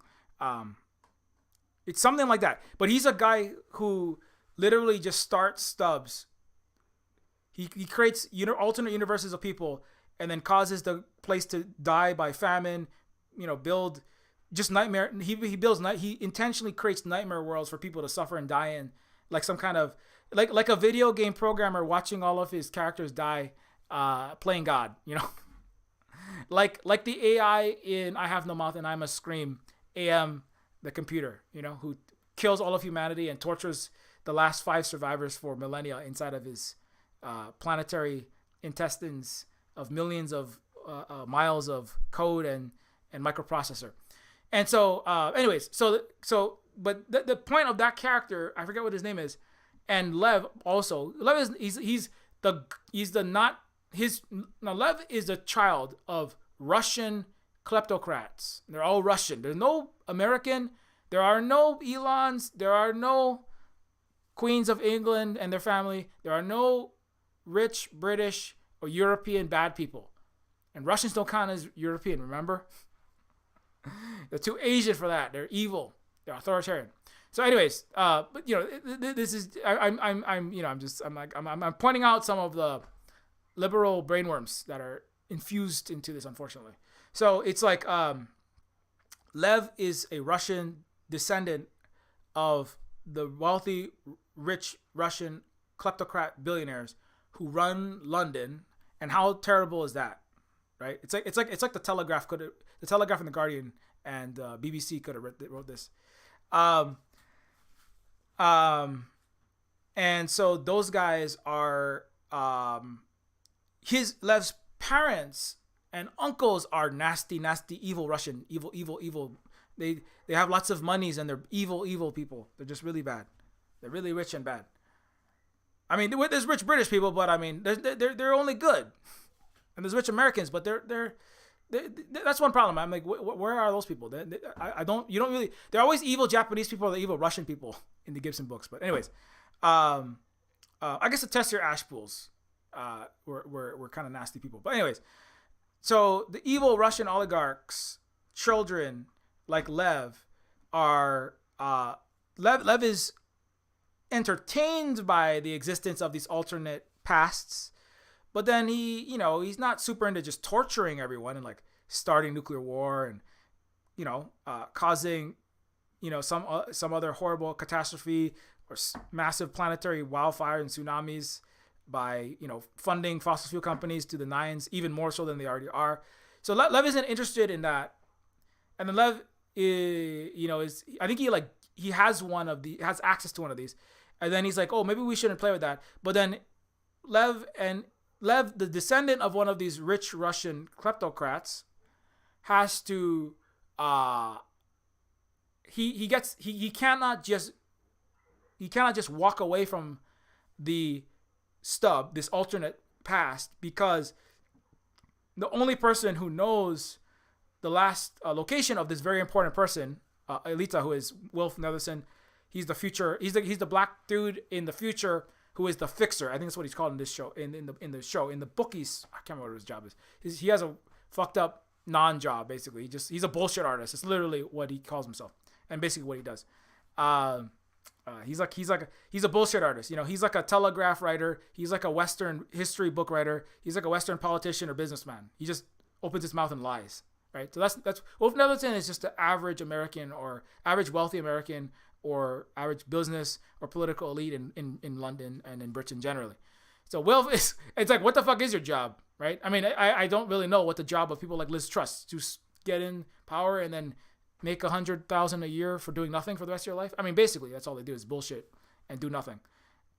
It's something like that. But he's a guy who literally just starts stubs. He creates alternate universes of people and then causes the place to die by famine. Build just nightmare. He intentionally creates nightmare worlds for people to suffer and die in, like some kind of like a video game programmer watching all of his characters die, playing God. Like the AI in I Have No Mouth and I Must Scream, AM, the computer, who kills all of humanity and tortures the last 5 survivors for millennia inside of his planetary intestines of millions of miles of code and microprocessor. And so, but the point of that character, I forget what his name is, and Lev also. Lev is Lev is the child of Russian kleptocrats. They're all Russian. There's no American. There are no Elons. There are no Queens of England and their family. There are no rich British or European bad people. And Russians don't count as European, remember? They're too Asian for that. They're evil. They're authoritarian. So anyways, but this is I'm pointing out some of the liberal brainworms that are infused into this, unfortunately. So it's like Lev is a Russian descendant of the wealthy, rich Russian kleptocrat billionaires who run London. And how terrible is that, right? It's like the Telegraph and the Guardian and BBC could have wrote this. And so those guys are Lev's parents and uncles are nasty, evil Russian, evil. They have lots of monies and they're evil people. They're just really bad. They're really rich and bad. I mean, there's rich British people, but I mean, they're only good. And there's rich Americans, but they're that's one problem. I'm like, where are those people? You don't really. They're always evil Japanese people or the evil Russian people in the Gibson books. But anyways, I guess the test your ash pools were kind of nasty people. But anyways, so the evil Russian oligarchs' children, like Lev, are Lev is entertained by the existence of these alternate pasts, but then he's not super into just torturing everyone and like starting nuclear war and causing some other horrible catastrophe or massive planetary wildfire and tsunamis by funding fossil fuel companies to the nines, even more so than they already are. So Lev isn't interested in that, and then Lev is I think he has access to one of these. And then he's like, oh, maybe we shouldn't play with that. But then Lev, the descendant of one of these rich Russian kleptocrats, has to he cannot just walk away from the stub, this alternate past, because the only person who knows the last location of this very important person, Elita, who is Wilf Netherson. He's the future. He's the black dude in the future who is the fixer. I think that's what he's called in this show. In the show, in the book, I can't remember what his job is. He has a fucked up non-job basically. He's a bullshit artist. It's literally what he calls himself, and basically what he does. He's a bullshit artist. He's like a telegraph writer. He's like a Western history book writer. He's like a Western politician or businessman. He just opens his mouth and lies. Right. So that's Wolf Netherton is just an average American or average wealthy American or average business or political elite in London and in Britain generally. So Wilf it's like, what the fuck is your job? Right. I mean, I don't really know what the job of people like Liz Truss, to get in power and then make $100,000 a year for doing nothing for the rest of your life. I mean, basically that's all they do is bullshit and do nothing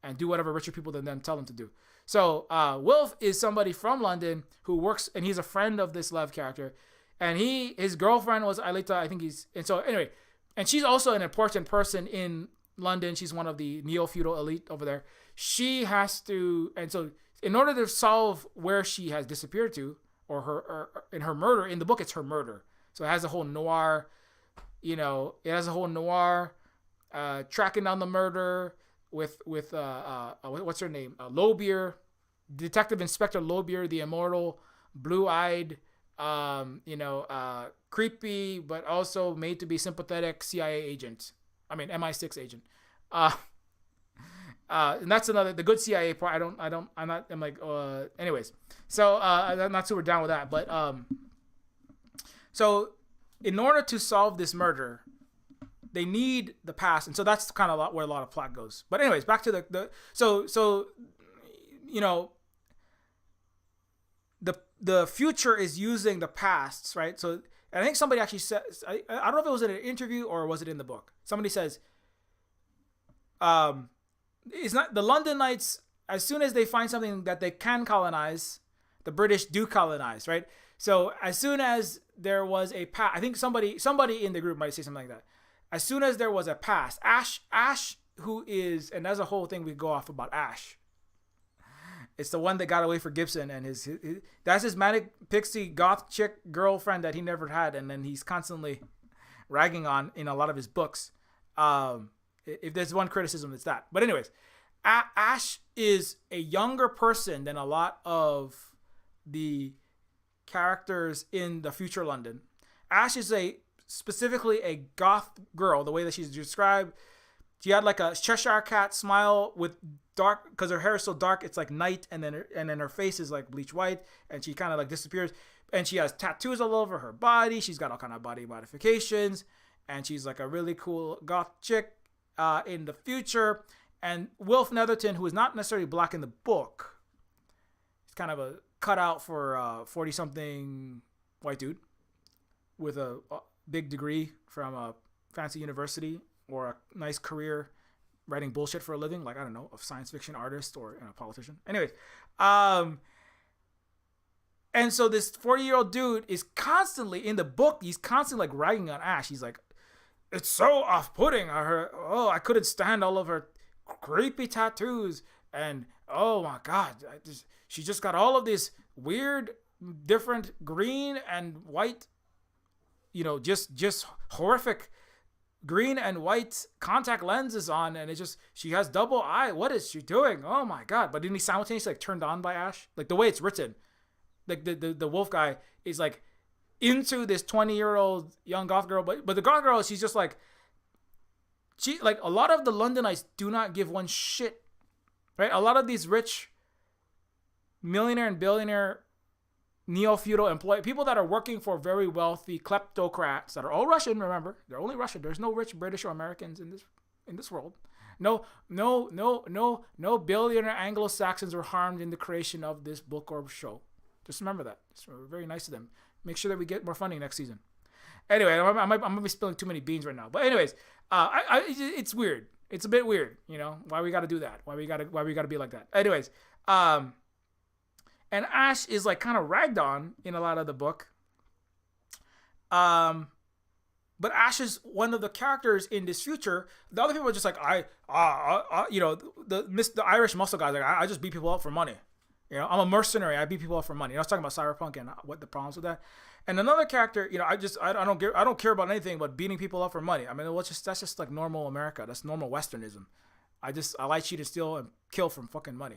and do whatever richer people than them tell them to do. So Wilf is somebody from London who works, and he's a friend of this Lev character. And his girlfriend was Aelita, I think anyway, and she's also an important person in London. She's one of the neo-feudal elite over there. She has to, and so in order to solve where she has disappeared to, or in her murder, in the book it's her murder. So it has a whole noir, tracking down the murder with what's her name? Lobier, Detective Inspector Lobier, the immortal, blue-eyed, creepy but also made to be sympathetic CIA agent. I mean MI6 agent. And that's the good CIA part. Anyways. So I'm not super down with that, but so in order to solve this murder, they need the past, and so that's kind of where a lot of plot goes. But anyways, back to the future is using the pasts, right? So I think somebody actually says, I don't know if it was in an interview or was it in the book. Somebody says, it's not the London Knights. As soon as they find something that they can colonize, the British do colonize, right? So as soon as there was a past, I think somebody in the group might say something like that. As soon as there was a past, Ash, who is, and that's a whole thing we go off about Ash. It's the one that got away for Gibson, and that's his manic pixie goth chick girlfriend that he never had, and then he's constantly ragging on in a lot of his books. If there's one criticism, it's that. But anyways, Ash is a younger person than a lot of the characters in the future London. Ash is specifically a goth girl, the way that she's described. She had like a Cheshire cat smile with dark, because her hair is so dark, it's like night, and then her face is like bleach white, and she kind of like disappears. And she has tattoos all over her body. She's got all kind of body modifications, and she's like a really cool goth chick in the future. And Wilf Netherton, who is not necessarily black in the book, he's kind of a cutout for a 40-something white dude with a big degree from a fancy university or a nice career writing bullshit for a living, like, I don't know, a science fiction artist or a politician. Anyways, And so this 40-year-old dude is constantly in the book. He's constantly like ragging on Ash. He's like, it's so off-putting. I couldn't stand all of her creepy tattoos. And oh my God, she just got all of these weird, different green and white, just horrific green and white contact lenses on, and it's just, she has double eye. What is she doing? Oh my God. But then he simultaneously like turned on by Ash. Like the way it's written, like the wolf guy is like into this 20-year-old young goth girl, but the goth girl, she's just like, she like, a lot of the Londonites do not give one shit, right? A lot of these rich millionaire and billionaire neo-feudal employee people that are working for very wealthy kleptocrats that are all Russian. Remember, they're only Russian. There's no rich British or Americans in this world. No billionaire Anglo-Saxons were harmed in the creation of this book or show. Just remember that. It's very nice of them. Make sure that we get more funding next season. Anyway, I'm gonna be spilling too many beans right now. But anyways, it's weird. It's a bit weird, why we got to do that? Why we got to be like that? Anyways, and Ash is like kind of ragged on in a lot of the book. But Ash is one of the characters in this future. The other people are just like, the Irish muscle guys, like, I just beat people up for money. I'm a mercenary. I beat people up for money. I was talking about cyberpunk and what the problems with that. And another character, I don't care about anything but beating people up for money. I mean, that's just like normal America. That's normal Westernism. I lie, cheat, and steal and kill from fucking money.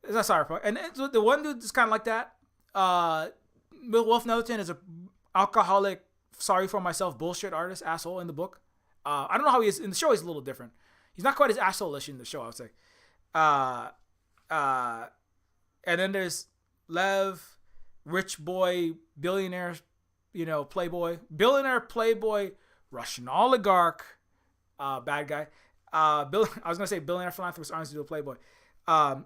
That's cyberpunk. And so the one dude is kind of like that. Wolf Netherton is a alcoholic, sorry for myself bullshit artist asshole in the book. I don't know how he is in the show. He's a little different. He's not quite as asshole-ish in the show, I would say. And then there's Lev, rich boy, billionaire, playboy, Russian oligarch, bad guy. I was gonna say billionaire philanthropist, arms to do a playboy. I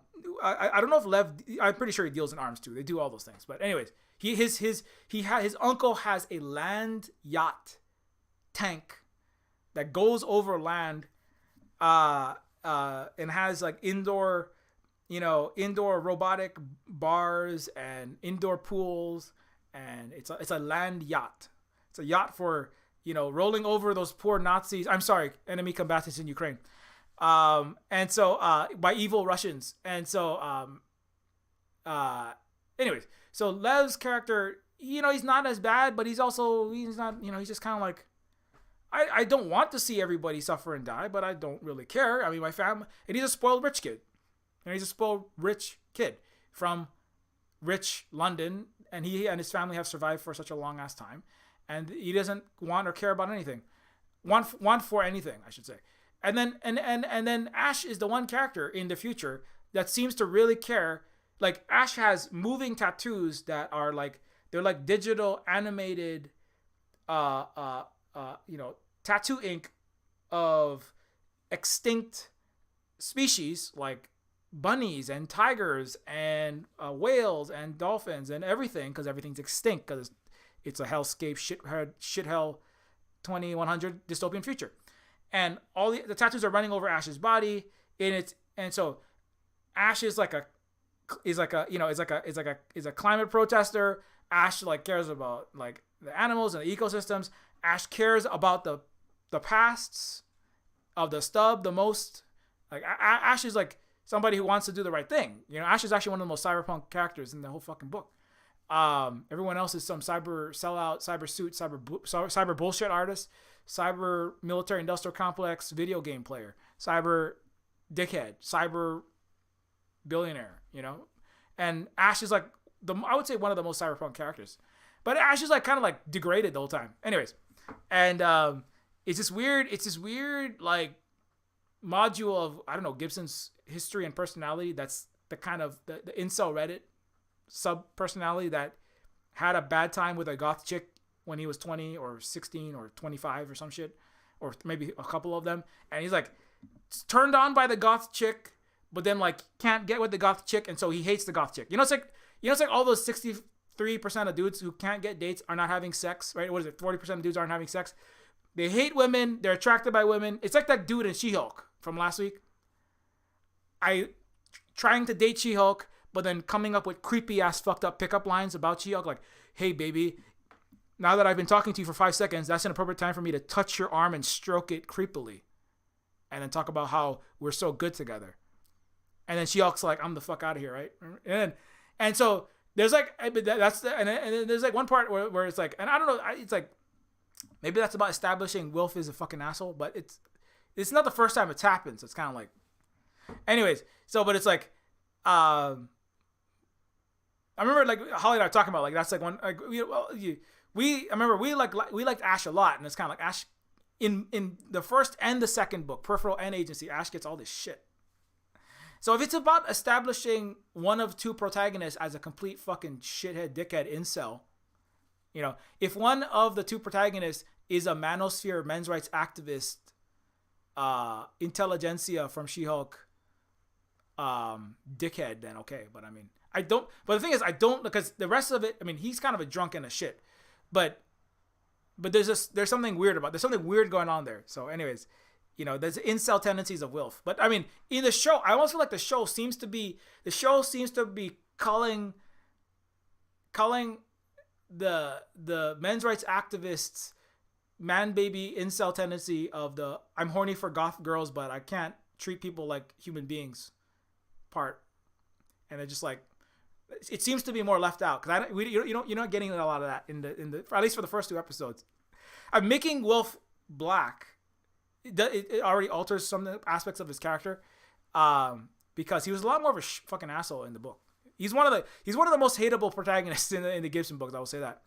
don't know if Lev. I'm pretty sure he deals in arms too. They do all those things. But anyways, his uncle has a land yacht tank that goes over land, and has like indoor robotic bars and indoor pools, and it's a land yacht. It's a yacht for rolling over those poor Nazis. I'm sorry, enemy combatants in Ukraine. And so by evil Russians. And so anyways, so Lev's character, he's not as bad, but he's not, he's just kind of like, I don't want to see everybody suffer and die, but I don't really care. I mean, my family, and he's a spoiled rich kid. He's a spoiled rich kid from rich London, and he and his family have survived for such a long ass time, and he doesn't want or care about anything, want for anything, I should say. And then Ash is the one character in the future that seems to really care. Like, Ash has moving tattoos that are like, they're like digital animated, tattoo ink of extinct species like bunnies and tigers and whales and dolphins and everything, because everything's extinct because it's a hellscape shit hell 2100 dystopian future. And all the tattoos are running over Ash's body and so Ash is a climate protester. Ash like cares about like the animals and the ecosystems. Ash cares about the pasts of the stub the most. Like Ash is like somebody who wants to do the right thing. Ash is actually one of the most cyberpunk characters in the whole fucking book. Everyone else is some cyber sellout, cyber suit, cyber bullshit artist, cyber military industrial complex video game player, cyber dickhead, cyber billionaire, and Ash is like I would say one of the most cyberpunk characters, but Ash is like kind of like degraded the whole time. Anyways, and it's this weird like module of, I don't know, Gibson's history and personality. That's the kind of the incel Reddit sub personality that had a bad time with a goth chick when he was 20 or 16 or 25 or some shit, or maybe a couple of them, and he's like turned on by the goth chick, but then like can't get with the goth chick, and so he hates the goth chick. It's like all those 63% of dudes who can't get dates are not having sex, right? What is it? 40% of dudes aren't having sex. They hate women. They're attracted by women. It's like that dude in She-Hulk from last week. Trying to date She-Hulk, but then coming up with creepy ass fucked up pickup lines about She-Hulk, like, "Hey baby, now that I've been talking to you for 5 seconds, that's an appropriate time for me to touch your arm and stroke it creepily," and then talk about how we're so good together. And then She-Hulk's like, "I'm the fuck out of here," right? And so there's like, and then there's like one part where it's like, and I don't know, it's like, maybe that's about establishing Wilf is a fucking asshole, but it's not the first time it's happened, so it's kind of like, anyways. So, but it's like, I remember like Holly and I were talking about, like, that's like one, like, I remember we liked Ash a lot, and it's kind of like Ash in the first and the second book, Peripheral and Agency, Ash gets all this shit. So if it's about establishing one of two protagonists as a complete fucking shithead, dickhead, incel, you know, if one of the two protagonists is a manosphere men's rights activist, intelligentsia from She-Hulk, dickhead, then okay. But I mean, I don't, but the thing is, I don't, because the rest of it, I mean, he's kind of a drunk and a shit, but there's something weird there's something weird going on there. So anyways, you know, there's incel tendencies of Wilf. But I mean, in the show, I almost feel like the show seems to be calling the men's rights activists man baby incel tendency of the "I'm horny for goth girls but I can't treat people like human beings" part, and they're just like, it seems to be more left out, because you're not getting a lot of that in the at least for the first 2 episodes. I'm making Wilf black. It already alters some aspects of his character, because he was a lot more of a fucking asshole in the book. He's one of the most hateable protagonists in the Gibson books. I will say that.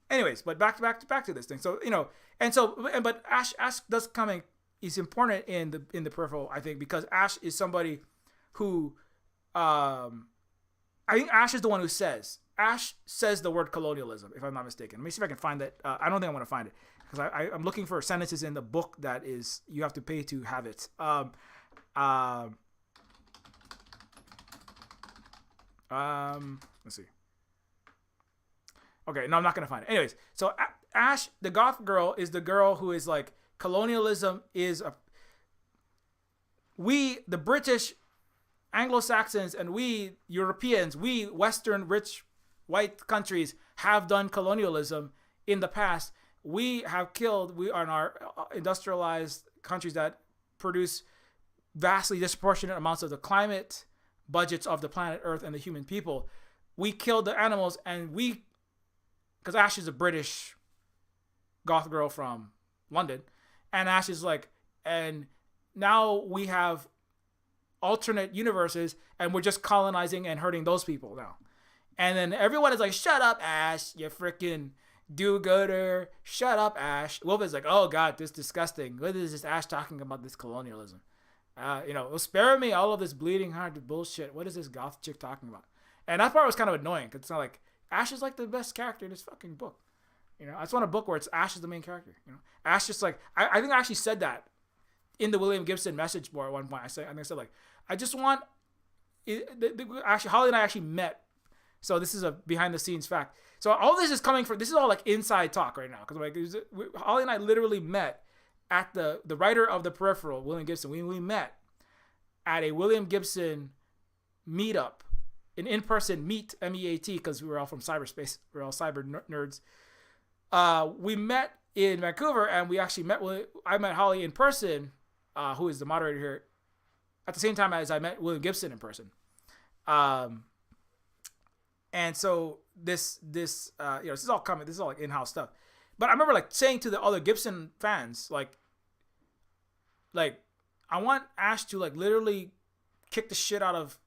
Anyways, but back to this thing. So, you know, but Ash does come in. Is important in the Peripheral, I think, because Ash is somebody who, I think Ash is the one who says the word colonialism, if I'm not mistaken. Let me see if I can find that. I don't think I'm going to find it, because I'm looking for sentences in the book that is, you have to pay to have it. Let's see. Okay, no, I'm not going to find it. Anyways, so Ash, the goth girl, is the girl who is like, colonialism is we, the British, Anglo-Saxons, and we Europeans, we Western rich white countries have done colonialism in the past. We have killed, we are in our industrialized countries that produce vastly disproportionate amounts of the climate budgets of the planet Earth and the human people. We killed the animals, and because Ash is a British goth girl from London, and Ash is like, and now we have alternate universes, and we're just colonizing and hurting those people now. And then everyone is like, "Shut up, Ash, you freaking do-gooder. Shut up, Ash." Wolf is like, "Oh God, this is disgusting. What is this Ash talking about, this colonialism? You know, spare me all of this bleeding heart bullshit. What is this goth chick talking about?" And that part was kind of annoying, because it's not like, Ash is like the best character in this fucking book. You know, I just want a book where it's Ash is the main character. You know, Ash just like, I think I actually said that in the William Gibson message board at one point. I said like, I just want, actually, Holly and I actually met. So this is a behind the scenes fact. So all this is coming from, this is all like inside talk right now. Because like, Holly and I literally met at the writer of the Peripheral, William Gibson. We met at a William Gibson meetup, an in-person meet, MEAT, because we were all from cyberspace. We were all cyber nerds. We met in Vancouver, and we actually I met Holly in person, who is the moderator here, at the same time as I met William Gibson in person. And so this is all coming. This is all like in-house stuff. But I remember like saying to the other Gibson fans, like I want Ash to like literally kick the shit out of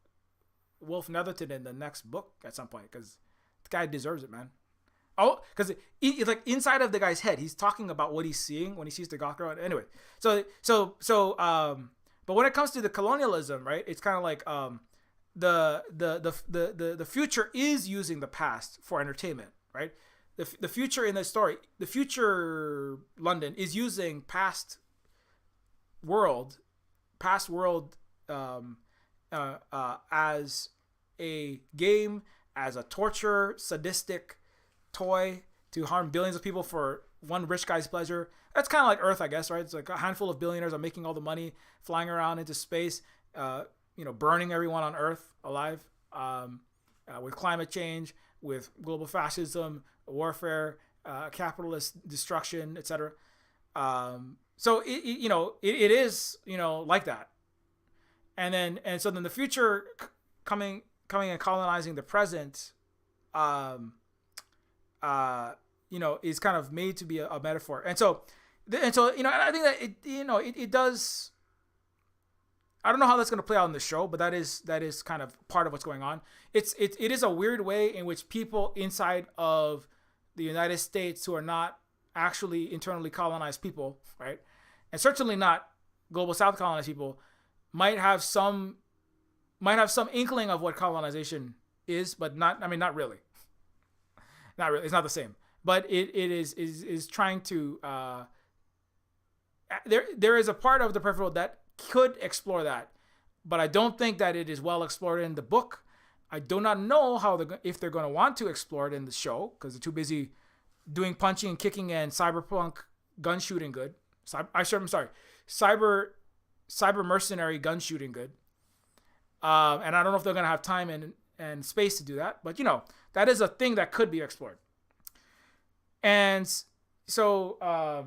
Wolf Netherton in the next book at some point, because the guy deserves it, man. Oh, because it's like inside of the guy's head, he's talking about what he's seeing when he sees the goth girl. Anyway, but when it comes to the colonialism, right? It's kind of like the future is using the past for entertainment, right? The future in the story, the future London is using past world as a game, as a torture, sadistic toy to harm billions of people for one rich guy's pleasure. That's kind of like Earth, I guess, right? It's like a handful of billionaires are making all the money, flying around into space, burning everyone on Earth alive, with climate change, with global fascism, warfare, capitalist destruction, etc. So it is like that, and so then the future coming and colonizing the present, is kind of made to be a metaphor, and so I think that it does. I don't know how that's going to play out in the show, but that is kind of part of what's going on. It is a weird way in which people inside of the United States who are not actually internally colonized people, right, and certainly not global South colonized people, might have some inkling of what colonization is, but not really. Not really. It's not the same. But it is trying to. There is a part of the Peripheral that could explore that, but I don't think that it is well explored in the book. I do not know if they're going to want to explore it in the show because they're too busy doing punching and kicking and cyberpunk gun shooting good. Cyber mercenary gun shooting good. And I don't know if they're going to have time and space to do that, but that is a thing that could be explored. And so, I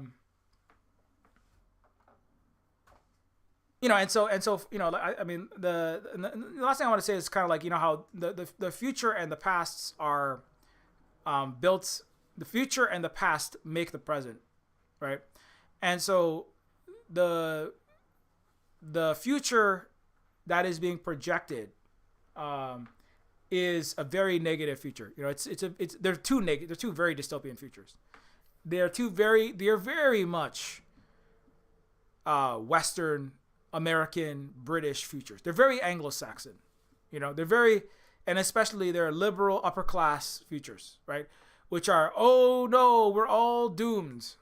mean, the last thing I want to say is kind of like, how the future and the pasts are built. The future and the past make the present, right? And so the future that is being projected is a very negative future. They're two very dystopian futures. They are very much Western, American, British futures. They're very Anglo-Saxon. And especially they're liberal upper class futures, right? Which are, oh no, we're all doomed.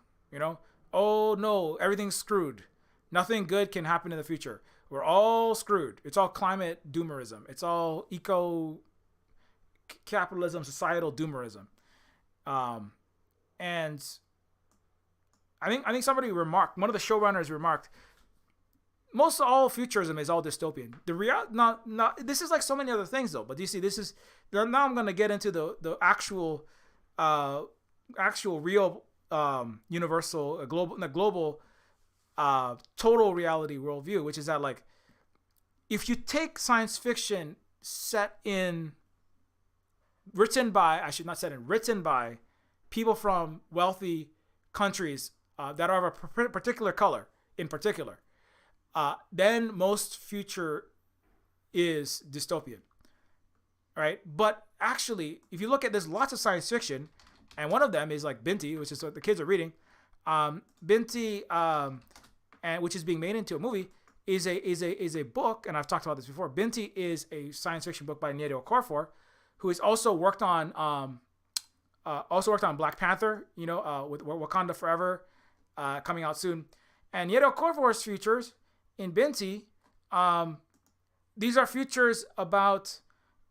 Oh no, everything's screwed. Nothing good can happen in the future. We're all screwed. It's all climate doomerism. It's all eco-capitalism, societal doomerism. And I think somebody remarked, one of the showrunners remarked, most all futurism is all dystopian. This is like so many other things though. But you see, now I'm going to get into the actual real universal global total reality worldview, which is that, like, if you take science fiction written by people from wealthy countries that are of a particular color in particular, then most future is dystopian, right? But actually, if you look at, there's lots of science fiction, and one of them is like Binti, which is what the kids are reading. Binti, and which is being made into a movie, is a book, and I've talked about this before. Binti is a science fiction book by Neofeud, who has also worked on Black Panther, with Wakanda Forever, coming out soon. And Neofeud's futures in Binti, these are futures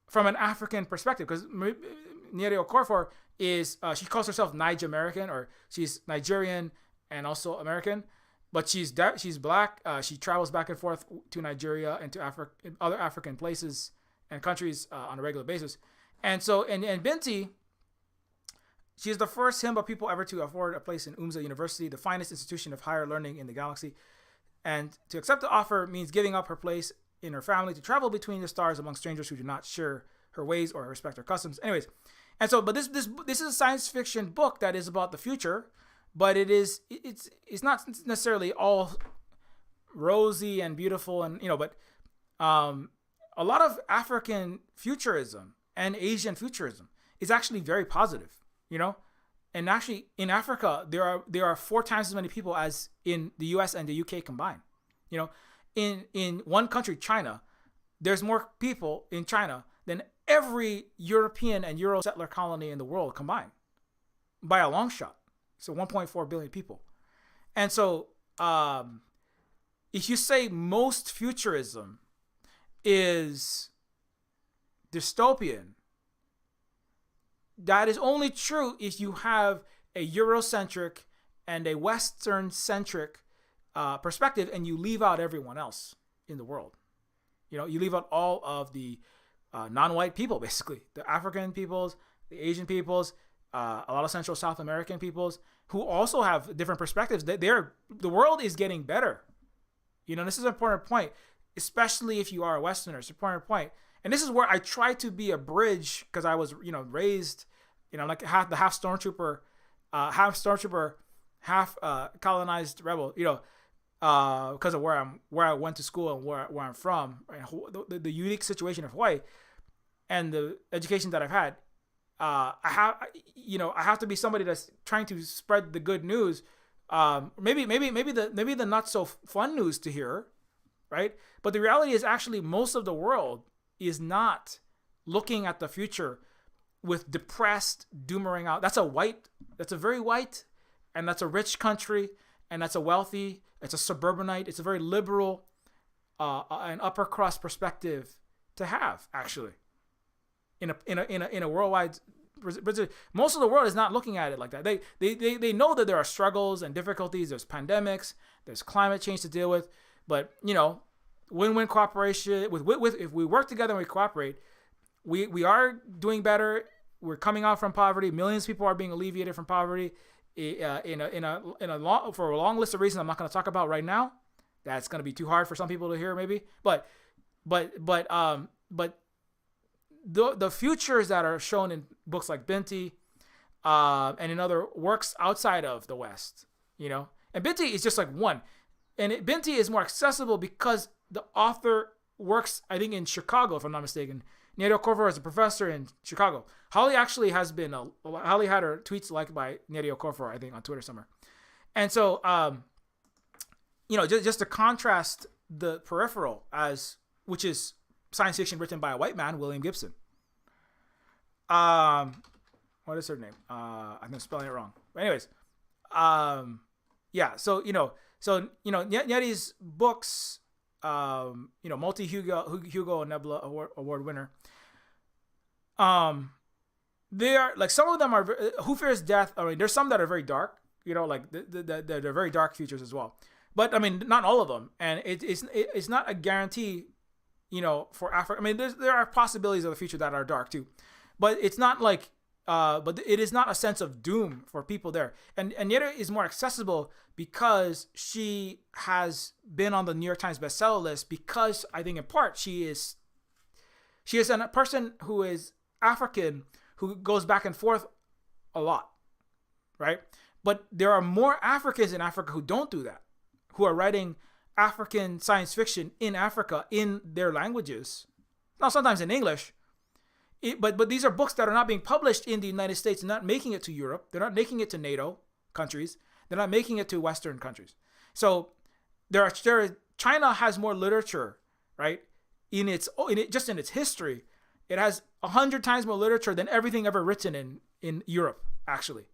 from an African perspective, because Neofeud is she calls herself Niger-American, or she's Nigerian and also American, but she's Black. She travels back and forth to Nigeria and to other African places and countries on a regular basis. And so, and Binti, she's the first Himba people ever to afford a place in Umza University, the finest institution of higher learning in the galaxy. And to accept the offer means giving up her place in her family to travel between the stars among strangers who do not share her ways or respect her customs. Anyways, and so, but this is a science fiction book that is about the future, but it's not necessarily all rosy and beautiful, and but a lot of African futurism and Asian futurism is actually very positive, and actually in Africa there are 4 times as many people as in the US and the UK combined. In one country, China, there's more people in China than every European and Euro settler colony in the world combined, by a long shot. So 1.4 billion people. And so if you say most futurism is dystopian, that is only true if you have a Eurocentric and a Western-centric perspective, and you leave out everyone else in the world. You know, you leave out all of the non-white people, basically the African peoples, the Asian peoples, a lot of Central South American peoples who also have different perspectives. The world is getting better. You know, this is an important point, especially if you are a Westerner. It's an important point. And this is where I try to be a bridge because I was, you know, raised, you know, like half stormtrooper, half colonized rebel, you know, because of where I went to school and where I'm from, and the unique situation of Hawaii and the education that I've had. I have to be somebody that's trying to spread the good news. Maybe the not so fun news to hear, right? But the reality is actually most of the world is not looking at the future with depressed, doomering out. That's a very white, and that's a rich country, and that's a wealthy, it's a suburbanite, it's a very liberal, and upper crust perspective to have, actually. In a worldwide, most of the world is not looking at it like that. They know that there are struggles and difficulties. There's pandemics. There's climate change to deal with. But you know, win-win cooperation. With if we work together and we cooperate, we are doing better. We're coming out from poverty. Millions of people are being alleviated from poverty. For a long list of reasons I'm not going to talk about right now. That's going to be too hard for some people to hear, maybe. But the futures that are shown in books like Binti and in other works outside of the West, you know, and Binti is just like one, and Binti is more accessible because the author works, I think, in Chicago, if I'm not mistaken. Nerio Corvo is a professor in Chicago. Holly actually has been Holly had her tweets liked by Nerio Corvo, I think, on Twitter somewhere. And so, you know, just to contrast the Peripheral, which is science fiction written by a white man, William Gibson. What is her name? I'm spelling it wrong. But anyways, yeah. So Nyeti's books, multi Hugo and Nebula award winner. They are like, some of them are Who Fears Death. I mean, there's some that are very dark. You know, like they're very dark futures as well. But I mean, not all of them, and it's not a guarantee. You know, for Africa, I mean, there are possibilities of the future that are dark too, but it's not like, but it is not a sense of doom for people there. And Yera is more accessible because she has been on the New York Times bestseller list because I think in part she is a person who is African who goes back and forth a lot, right? But there are more Africans in Africa who don't do that, who are writing African science fiction in Africa in their languages. Now, sometimes in English, but these are books that are not being published in the United States and not making it to Europe. They're not making it to NATO countries. They're not making it to Western countries. So China has more literature, right? Just in its history, it has 100 times more literature than everything ever written in Europe, actually.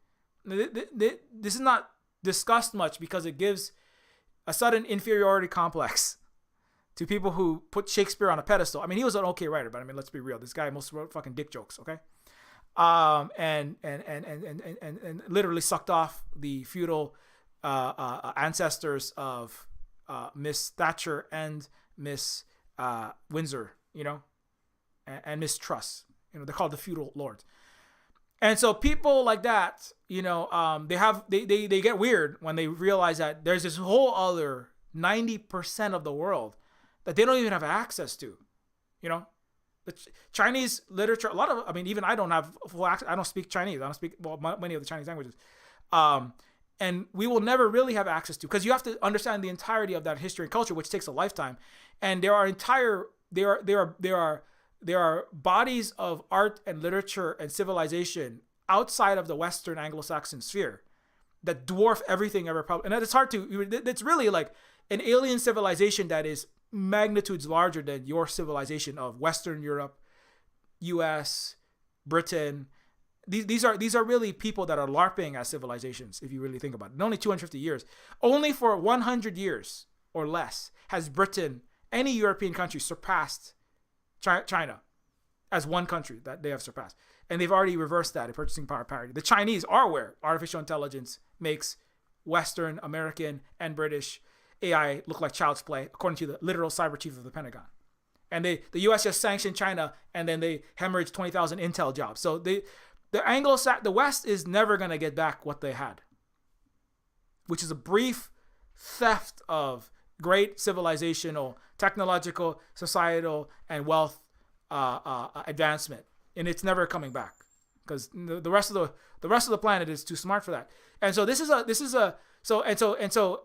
This is not discussed much because it gives a sudden inferiority complex to people who put Shakespeare on a pedestal. I mean, he was an okay writer, but I mean, let's be real. This guy mostly wrote fucking dick jokes, okay? And literally sucked off the feudal ancestors of Miss Thatcher and Miss Windsor, you know, and Miss Truss. You know, they're called the feudal lords. And so people like that, you know, they get weird when they realize that there's this whole other 90% of the world that they don't even have access to, you know. The Chinese literature, even I don't have full access. I don't speak Chinese. I don't speak many of the Chinese languages, and we will never really have access to, because you have to understand the entirety of that history and culture, which takes a lifetime. And there are bodies of art and literature and civilization outside of the Western Anglo-Saxon sphere that dwarf everything ever published. And it's hard to. It's really like an alien civilization that is magnitudes larger than your civilization of Western Europe, U.S., Britain. These are really people that are LARPing as civilizations, if you really think about it. In only 250 years. Only for 100 years or less has Britain, any European country, surpassed China as one country that they have surpassed. And they've already reversed that in purchasing power parity. The Chinese are where artificial intelligence makes Western, American, and British AI look like child's play, according to the literal cyber chief of the Pentagon. And the U.S. just sanctioned China, and then they hemorrhaged 20,000 intel jobs. So the West is never going to get back what they had, which is a brief theft of great civilizational, technological, societal, and wealth advancement, and it's never coming back because the rest of the planet is too smart for that. And so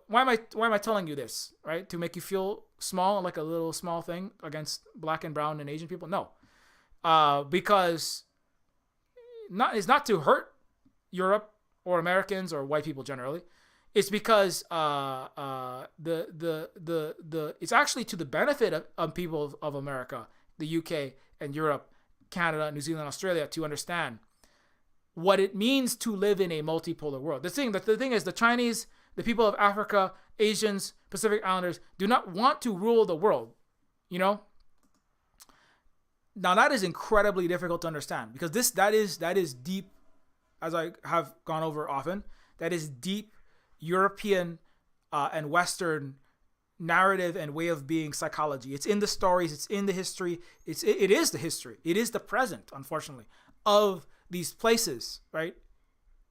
why am I telling you this, right? To make you feel small, like a little small thing against black and brown and Asian people? No, because it's not to hurt Europe or Americans or white people generally. It's because it's actually to the benefit of people of America, the UK and Europe, Canada, New Zealand, Australia, to understand what it means to live in a multipolar world. The thing is, the Chinese, the people of Africa, Asians, Pacific Islanders do not want to rule the world. You know. Now that is incredibly difficult to understand because that is deep, as I have gone over often. That is deep European and Western narrative and way of being psychology. It's in the stories. It's in the history. It is the history. It is the present, unfortunately, of these places, right?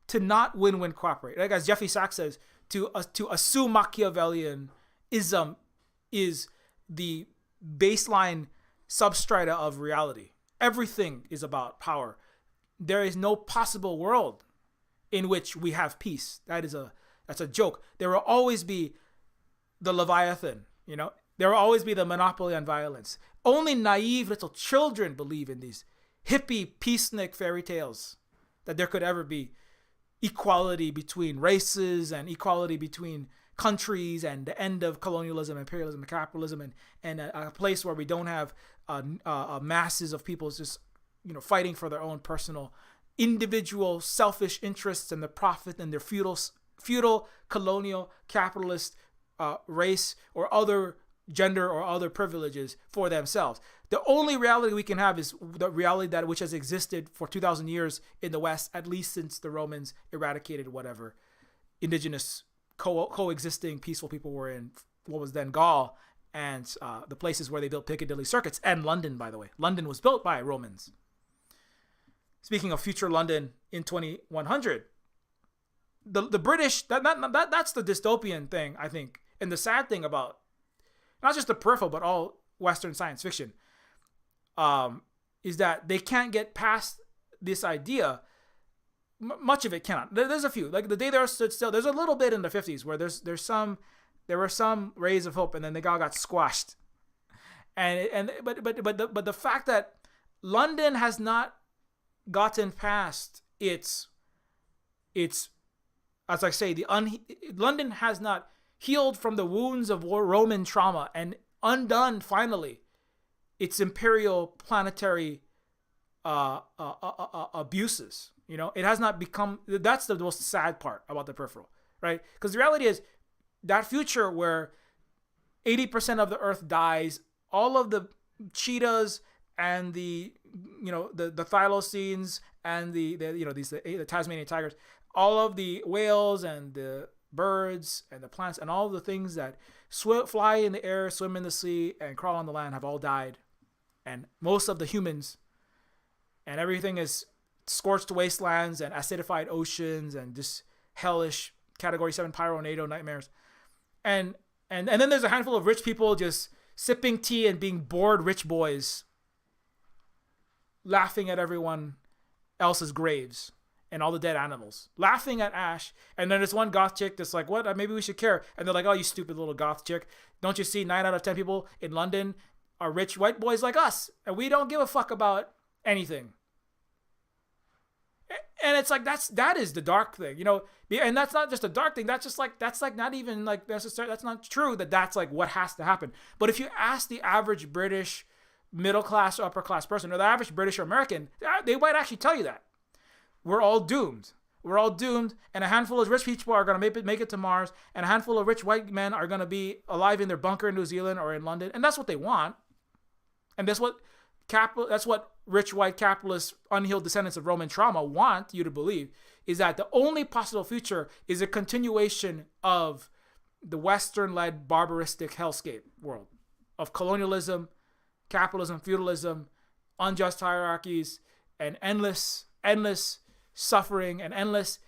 To not win-win cooperate. Like as Jeffrey Sachs says, to assume Machiavellianism is the baseline substrata of reality. Everything is about power. There is no possible world in which we have peace. That's a joke. There will always be the Leviathan, you know. There will always be the monopoly on violence. Only naive little children believe in these hippie peacenik fairy tales that there could ever be equality between races and equality between countries and the end of colonialism, imperialism, and capitalism, and a place where we don't have masses of people just, you know, fighting for their own personal, individual, selfish interests and the profit and their feudal, colonial, capitalist race or other gender or other privileges for themselves. The only reality we can have is the reality that which has existed for 2,000 years in the West, at least since the Romans eradicated whatever indigenous coexisting peaceful people were in what was then Gaul and the places where they built Piccadilly circuits, and London, by the way. London was built by Romans. Speaking of future London in 2100, the British, that's the dystopian thing, I think. And the sad thing about not just the Peripheral, but all Western science fiction, is that they can't get past this idea. Much of it cannot. There's a few, like the day the Earth stood still. There's a little bit in the 50s where there were some rays of hope, and then they all got squashed. But the fact that London has not gotten past its as I say, London has not healed from the wounds of Roman trauma and undone finally its imperial planetary abuses. You know, it has not become. That's the most sad part about the Peripheral, right? Because the reality is that future where 80% of the Earth dies, all of the cheetahs and the thylacines and the Tasmanian tigers, all of the whales and the birds and the plants and all of the things that fly in the air, swim in the sea, and crawl on the land have all died. And most of the humans, and everything is scorched wastelands and acidified oceans and just hellish Category 7 pyro-NATO nightmares. And then there's a handful of rich people just sipping tea and being bored rich boys, laughing at everyone else's graves and all the dead animals, laughing at ash. And then there's one goth chick that's like, what? Maybe we should care. And they're like, oh, you stupid little goth chick. Don't you see 9 out of 10 people in London are rich white boys like us, and we don't give a fuck about anything. And it's like, that is the dark thing, you know. And that's not just a dark thing. That's not even like necessary. That's not true that's like what has to happen. But if you ask the average British middle class or upper class person, or the average British or American, they might actually tell you that we're all doomed. We're all doomed, and a handful of rich people are going to make it to Mars, and a handful of rich white men are going to be alive in their bunker in New Zealand or in London, and that's what they want. And that's what rich white capitalists, unhealed descendants of Roman trauma want you to believe, is that the only possible future is a continuation of the Western-led barbaristic hellscape world of colonialism, capitalism, feudalism, unjust hierarchies, and endless suffering and endless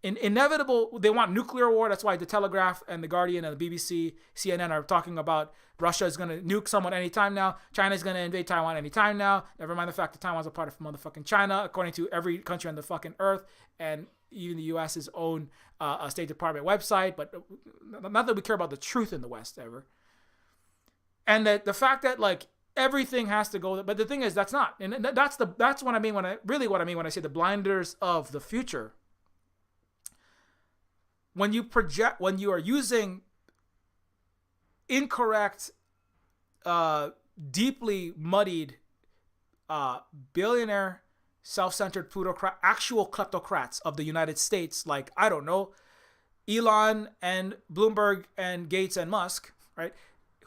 inevitable. They want nuclear war. That's why the Telegraph and the Guardian and the BBC, CNN are talking about Russia is going to nuke someone anytime now. China is going to invade Taiwan anytime now. Never mind the fact that Taiwan's a part of motherfucking China, according to every country on the fucking earth, and even the U.S.'s own State Department website. But not that we care about the truth in the West ever. And that the fact that like everything has to go, but the thing is that's not, and that's what I mean when I say the blinders of the future. When you are using incorrect, deeply muddied, billionaire, self-centered plutocrat, actual kleptocrats of the United States, like, I don't know, Elon and Bloomberg and Gates and Musk, right,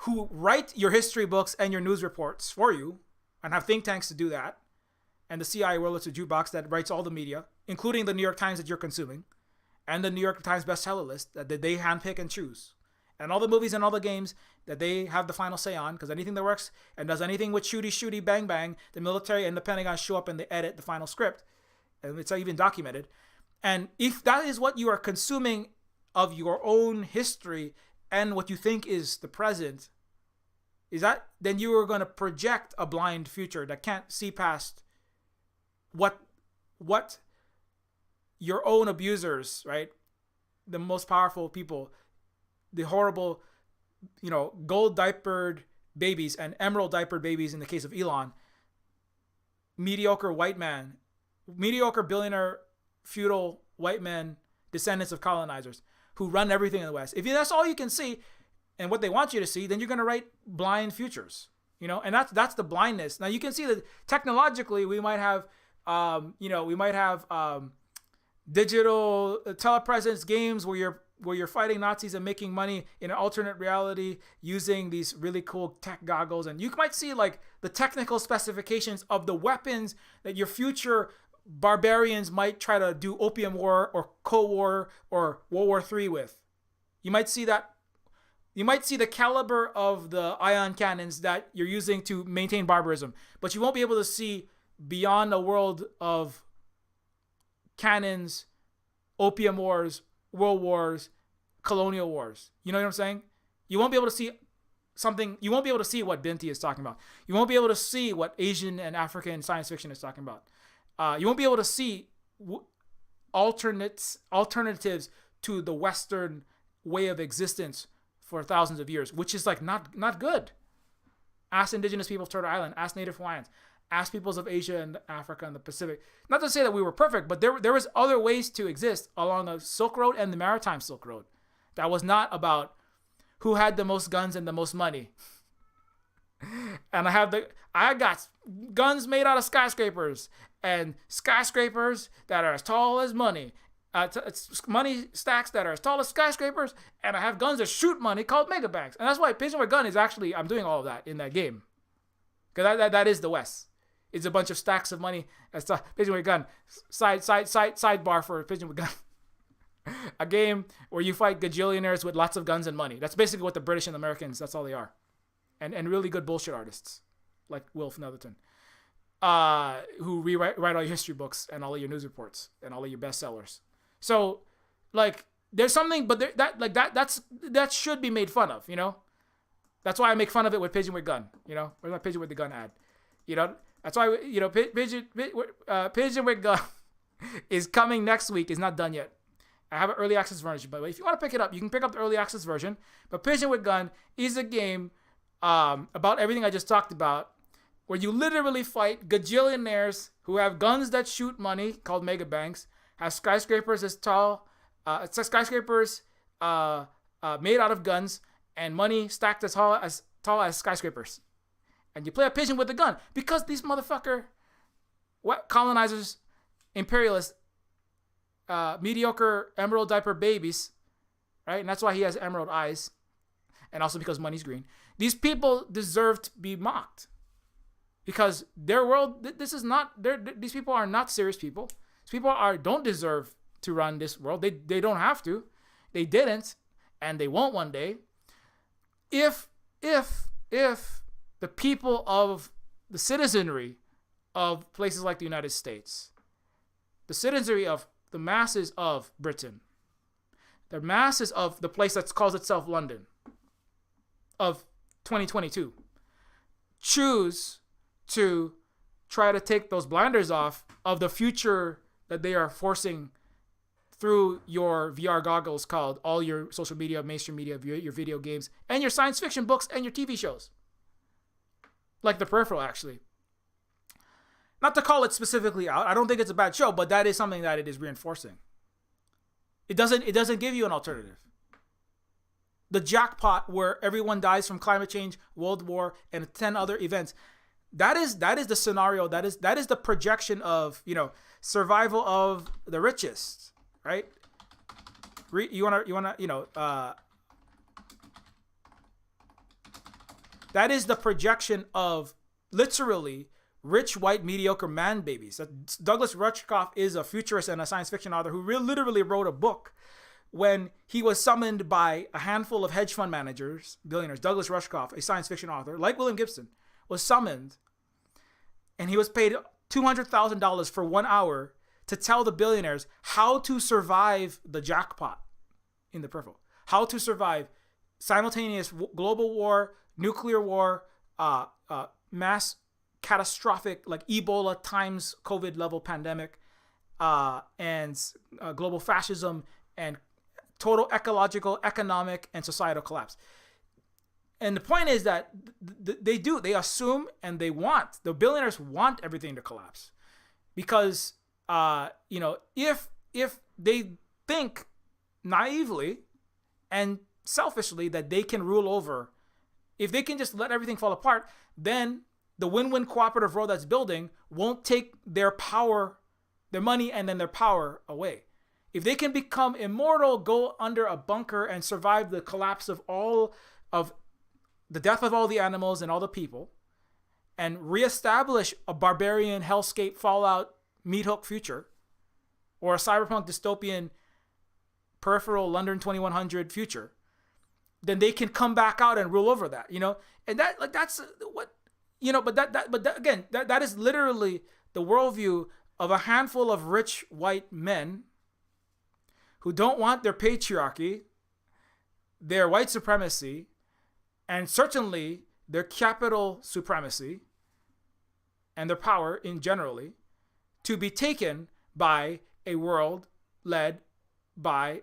who write your history books and your news reports for you and have think tanks to do that, and the CIA world is a jukebox that writes all the media, including the New York Times that you're consuming, and the New York Times bestseller list that they handpick and choose, and all the movies and all the games that they have the final say on, because anything that works and does anything with shooty, bang, bang, the military and the Pentagon show up and they edit the final script, and it's even documented. And if that is what you are consuming of your own history and what you think is the present, then you are going to project a blind future that can't see past what your own abusers, right? The most powerful people, the horrible, gold diapered babies and emerald diapered babies in the case of Elon, mediocre white man, mediocre billionaire, feudal white men, descendants of colonizers who run everything in the West. If that's all you can see and what they want you to see, then you're going to write blind futures, and that's the blindness. Now you can see that technologically we might have, digital telepresence games where you're fighting Nazis and making money in an alternate reality using these really cool tech goggles, and you might see like the technical specifications of the weapons that your future barbarians might try to do opium war or Cold War or World War III with. You might see that. You might see the caliber of the ion cannons that you're using to maintain barbarism, but you won't be able to see beyond a world of cannons, opium wars, world wars, colonial wars. You know what I'm saying? You won't be able to see something. You won't be able to see what Binti is talking about. You won't be able to see what Asian and African science fiction is talking about. You won't be able to see alternatives to the Western way of existence for thousands of years, which is like not good. Ask indigenous people of Turtle Island. Ask Native Hawaiians. Ask peoples of Asia and Africa and the Pacific. Not to say that we were perfect, but there was other ways to exist along the Silk Road and the Maritime Silk Road. That was not about who had the most guns and the most money. And I got guns made out of skyscrapers and skyscrapers that are as tall as money. Money stacks that are as tall as skyscrapers, and I have guns that shoot money called mega banks. And that's why Pigeon with Gun is actually, I'm doing all of that in that game. Because that is the West. It's a bunch of stacks of money. That's Pigeon with Gun. Sidebar for Pigeon with Gun. A game where you fight gajillionaires with lots of guns and money. That's basically what the British and Americans, that's all they are. And really good bullshit artists, like Wilf Netherton, who write all your history books and all of your news reports and all of your bestsellers. So, like, there's something, but that should be made fun of, That's why I make fun of it with Pigeon with Gun, Where's my Pigeon with the Gun ad? That's why, Pigeon with Gun is coming next week. It's not done yet. I have an early access version, but if you want to pick it up, you can pick up the early access version. But Pigeon with Gun is a game about everything I just talked about, where you literally fight gajillionaires who have guns that shoot money called mega banks, have skyscrapers as tall, made out of guns, and money stacked as tall as skyscrapers. And you play a pigeon with a gun because these motherfucker colonizers, imperialists, mediocre emerald diaper babies, right? And that's why he has emerald eyes, and also because money's green. These people deserve to be mocked because their world. These people are not serious people. These people don't deserve to run this world. They don't have to. They didn't, and they won't one day. If the people of the citizenry of places like the United States, the citizenry of the masses of Britain, the masses of the place that calls itself London of 2022 choose to try to take those blinders off of the future that they are forcing through your VR goggles called all your social media, mainstream media, your video games, and your science fiction books and your TV shows. Like The Peripheral, actually. Not to call it specifically out, I don't think it's a bad show, but that is something that it is reinforcing. It doesn't give you an alternative. The jackpot where everyone dies from climate change, world war, and 10 other events. That is the scenario. That is the projection of, survival of the richest, right? That is the projection of literally rich white mediocre man babies. Douglas Rushkoff is a futurist and a science fiction author who literally wrote a book when he was summoned by a handful of hedge fund managers, billionaires. Douglas Rushkoff, a science fiction author, like William Gibson, was summoned, and he was paid $200,000 for 1 hour to tell the billionaires how to survive the jackpot in the Peripheral, how to survive simultaneous global war, nuclear war, mass catastrophic like Ebola times COVID level pandemic, and global fascism and total ecological, economic, and societal collapse. And the point is that they assume and the billionaires want everything to collapse because, if they think naively and selfishly that they can rule over, if they can just let everything fall apart, then the win-win cooperative world that's building won't take their power, their money, and then their power away. If they can become immortal, go under a bunker and survive the collapse of the death of all the animals and all the people, and reestablish a barbarian hellscape Fallout meat hook future, or a cyberpunk dystopian Peripheral London 2100 future, then they can come back out and rule over that, and that's what. That is literally the worldview of a handful of rich white men who don't want their patriarchy, their white supremacy, and certainly their capital supremacy and their power in generally to be taken by a world led by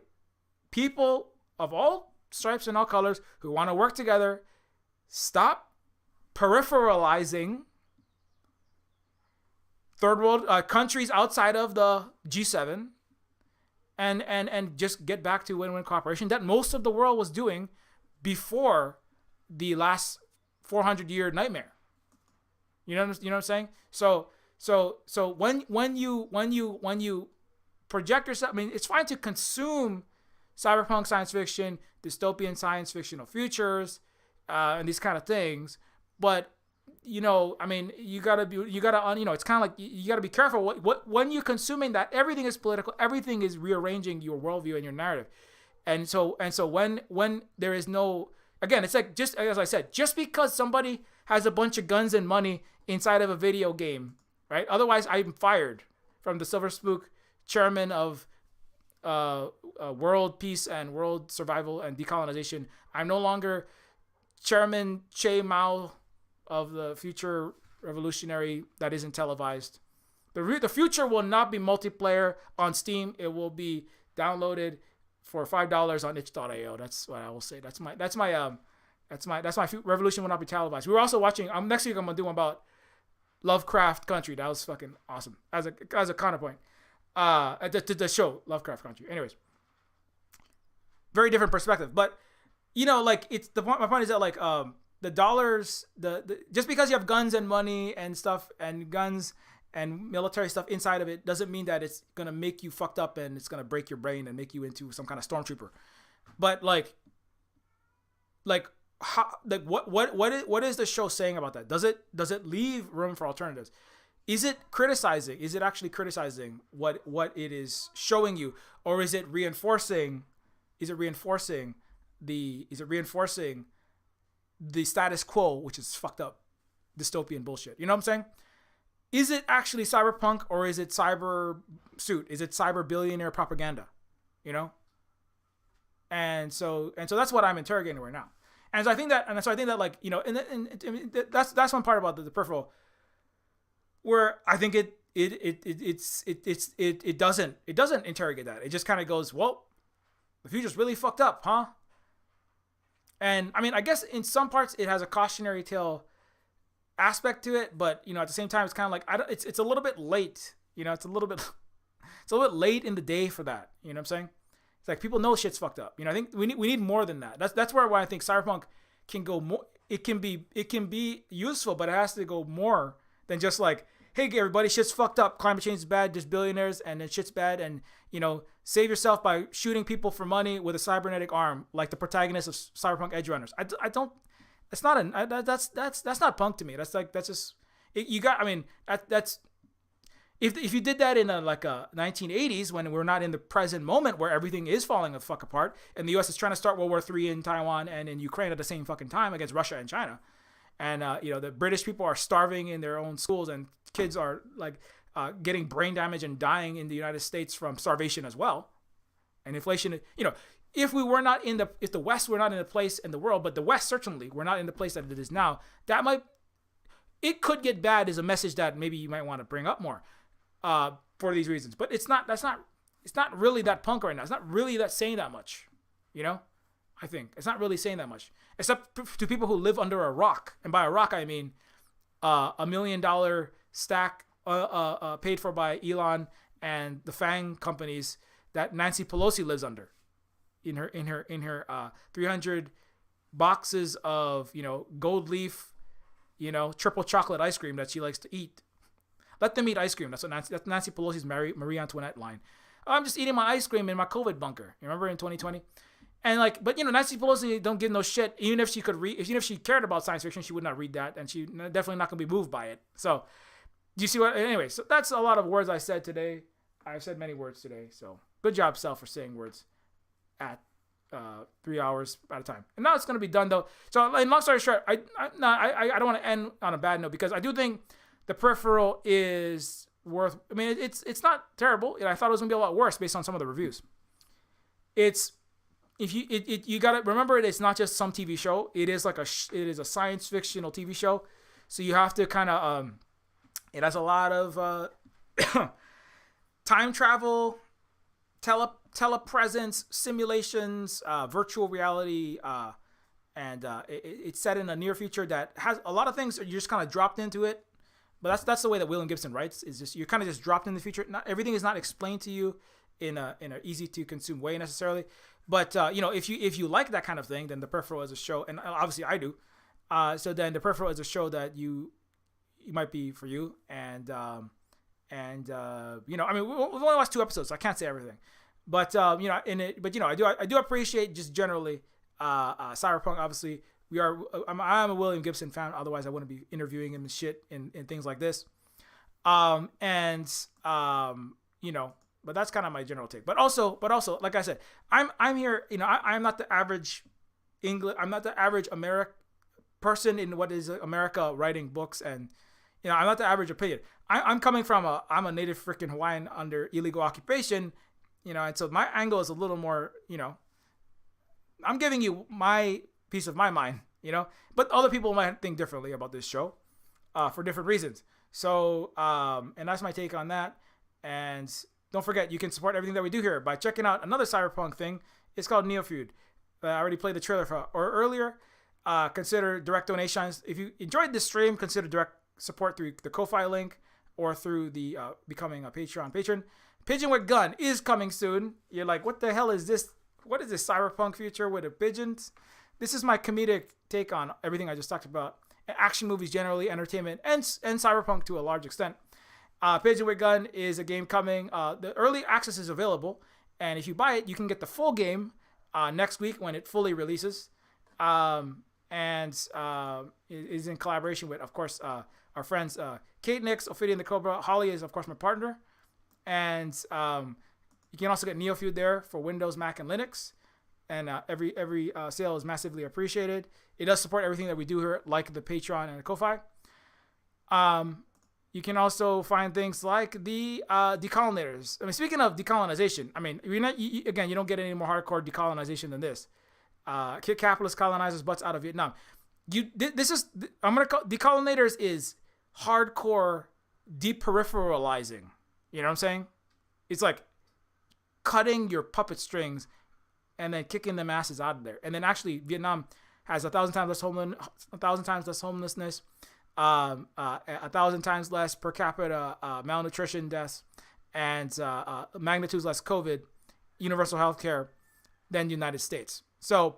people of all stripes and all colors who want to work together, stop peripheralizing third world countries outside of the G7 and just get back to win-win cooperation that most of the world was doing before the last 400-year nightmare. You know what I'm saying? So when you project yourself, I mean, it's fine to consume cyberpunk science fiction, dystopian science fictional futures, and these kind of things. But, you gotta, it's kind of like you gotta be careful when you're consuming that. Everything is political. Everything is rearranging your worldview and your narrative. And so when there is no, again, it's like, just as I said, just because somebody has a bunch of guns and money inside of a video game, right? Otherwise, I'm fired from the Silver Spook chairman of world peace and world survival and decolonization. I'm no longer Chairman Che Mao of the future revolutionary that isn't televised. The future will not be multiplayer on Steam. It will be downloaded for $5 on itch.io. That's what I will say. That's my revolution will not be televised. We were also watching. Next week I'm gonna do one about Lovecraft Country. That was fucking awesome. As a counterpoint, the show Lovecraft Country. Anyways, very different perspective, but it's my point is that the dollars, just because you have guns and money and stuff and guns and military stuff inside of it doesn't mean that it's gonna make you fucked up and it's gonna break your brain and make you into some kind of stormtrooper. But what is the show saying about that? Does it leave room for alternatives? Is it criticizing? Is it actually criticizing what it is showing you, or is it reinforcing? Is it reinforcing the status quo, which is fucked up dystopian bullshit. You know what I'm saying? Is it actually cyberpunk or is it cyber suit? Is it cyber billionaire propaganda? You know? And so that's what I'm interrogating right now. And so I think that like, you know, and that's one part about the Peripheral where I think it doesn't interrogate that. It just kind of goes, well, the future's really fucked up, huh? And I mean, I guess in some parts it has a cautionary tale aspect to it, but you know, at the same time, it's kind of like it's a little bit late. You know, it's a little bit late in the day for that. You know what I'm saying? It's like people know shit's fucked up. You know, I think we need more than that. That's where I think cyberpunk can go more. It can be useful, but it has to go more than just like, hey everybody, shit's fucked up. Climate change is bad. There's billionaires, and then shit's bad, and you know, save yourself by shooting people for money with a cybernetic arm, like the protagonist of Cyberpunk Edge Runners. I don't. It's not that's not punk to me. That's just you got. I mean, that's if you did that in a 1980s when we're not in the present moment where everything is falling the fuck apart and the U.S. is trying to start World War III in Taiwan and in Ukraine at the same fucking time against Russia and China, and you know, the British people are starving in their own schools and kids are like getting brain damage and dying in the United States from starvation as well, and inflation. You know, if the West were not in the place in the world, but the West certainly were not in the place that it is now, it could get bad is a message that maybe you might want to bring up more for these reasons. But it's not really that punk right now. It's not really that saying that much, you know. I think it's not really saying that much, except to people who live under a rock, and by a rock I mean $1 million stack paid for by Elon and the FANG companies that Nancy Pelosi lives under. In her 300 boxes of, you know, gold leaf, you know, triple chocolate ice cream that she likes to eat. Let them eat ice cream. That's Nancy Pelosi's Marie Antoinette line. I'm just eating my ice cream in my COVID bunker. You remember in 2020? And like, but you know, Nancy Pelosi don't give no shit. Even if she could read, even if she cared about science fiction, she would not read that, and she definitely not gonna be moved by it. So, do you see what? Anyway, so that's a lot of words I said today. I've said many words today. So, good job, Sal, for saying words at 3 hours at a time. And now it's going to be done though. So in long story short, I don't want to end on a bad note because I do think the Peripheral is worth. I mean, it's not terrible. I thought it was going to be a lot worse based on some of the reviews. You got to remember it's not just some TV show. It is it is a science fictional TV show. So you have to kind of it has a lot of time travel, telepresence, simulations, virtual reality, and it's set in a near future that has a lot of things. You're just kind of dropped into it, but that's the way that William Gibson writes. Is just you're kind of just dropped in the future. Not everything is not explained to you in a easy to consume way necessarily. But you know, if you like that kind of thing, then the Peripheral is a show, and obviously I do. So then the Peripheral is a show that you might be for you, and you know, I mean, we've only watched 2 episodes, so I can't say everything. But you know, I do appreciate just generally Cyberpunk. Obviously, I'm a William Gibson fan. Otherwise, I wouldn't be interviewing him and shit in things like this. You know, but that's kind of my general take. But also, like I said, I'm here. You know, I'm not the average I'm not the average person in what is America writing books, and you know, I'm not the average opinion. I'm coming from I'm a native freaking Hawaiian under illegal occupation. You know, and so my angle is a little more, you know, I'm giving you my piece of my mind, you know, but other people might think differently about this show for different reasons. So, and that's my take on that. And don't forget, you can support everything that we do here by checking out another Cyberpunk thing. It's called Neofeud. I already played the trailer for earlier. Consider direct donations. If you enjoyed this stream, consider direct support through the Ko-Fi link or through the becoming a Patreon patron. Pigeon with Gun is coming soon. You're like, what the hell is this? What is this cyberpunk future with the pigeons? This is my comedic take on everything I just talked about. Action movies generally, entertainment, and cyberpunk to a large extent. Pigeon with Gun is a game coming. The early access is available, and if you buy it, you can get the full game next week when it fully releases. It is in collaboration with, of course, our friends Kate Nix, Ophidian the Cobra. Holly is, of course, my partner. And you can also get Neofeud there for Windows, Mac, and Linux. And every sale is massively appreciated. It does support everything that we do here, like the Patreon and the Ko-Fi. You can also find things like the decolonizers. I mean, speaking of decolonization, I mean, again, you don't get any more hardcore decolonization than this. Kick capitalist colonizers' butts out of Vietnam. I'm gonna call decolonizers is hardcore deperipheralizing. You know what I'm saying? It's like cutting your puppet strings and then kicking them asses out of there. And then actually, Vietnam has 1,000 times less homelessness, 1,000 times less per capita malnutrition deaths, and magnitudes less COVID, universal health care than the United States. So,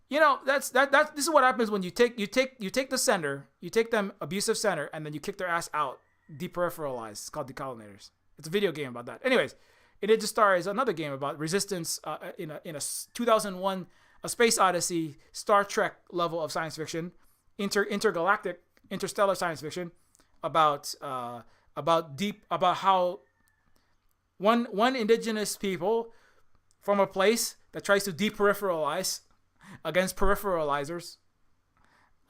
you know, this is what happens when you take the sender, you take them abusive center, and then you kick their ass out, deperipheralize. It's called Decolonizers. It's a video game about that. Anyways, it did just star is another game about resistance in a 2001 A Space Odyssey Star Trek level of science fiction, interstellar science fiction about how one indigenous people from a place that tries to deperipheralize against peripheralizers,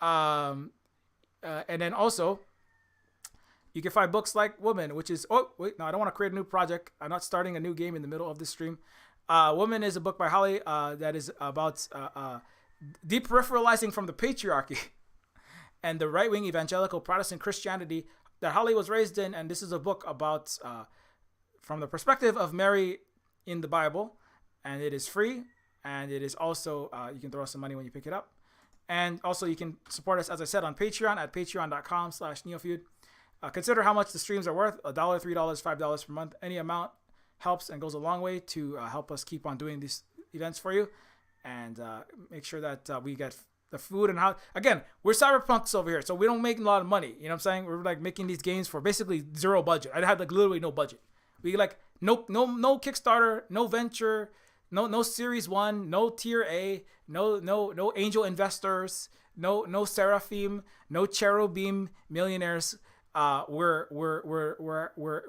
and then also you can find books like Woman, which is I don't want to create a new project. I'm not starting a new game in the middle of this stream. Woman is a book by Holly that is about deperipheralizing from the patriarchy and the right-wing evangelical Protestant Christianity that Holly was raised in. And this is a book about from the perspective of Mary in the Bible, and it is free, and it is also you can throw us some money when you pick it up, and also you can support us, as I said, on Patreon at patreon.com/Neofeud. Consider how much the streams are worth: $1, $3, $5 per month. Any amount helps and goes a long way to help us keep on doing these events for you, and make sure that we get the food and how. Again, we're cyberpunks over here, so we don't make a lot of money. You know what I'm saying? We're like making these games for basically zero budget. I had like literally no budget. We like no Kickstarter, no venture, no Series 1, no Tier A, no angel investors, no Seraphim, no Cherubim millionaires. We're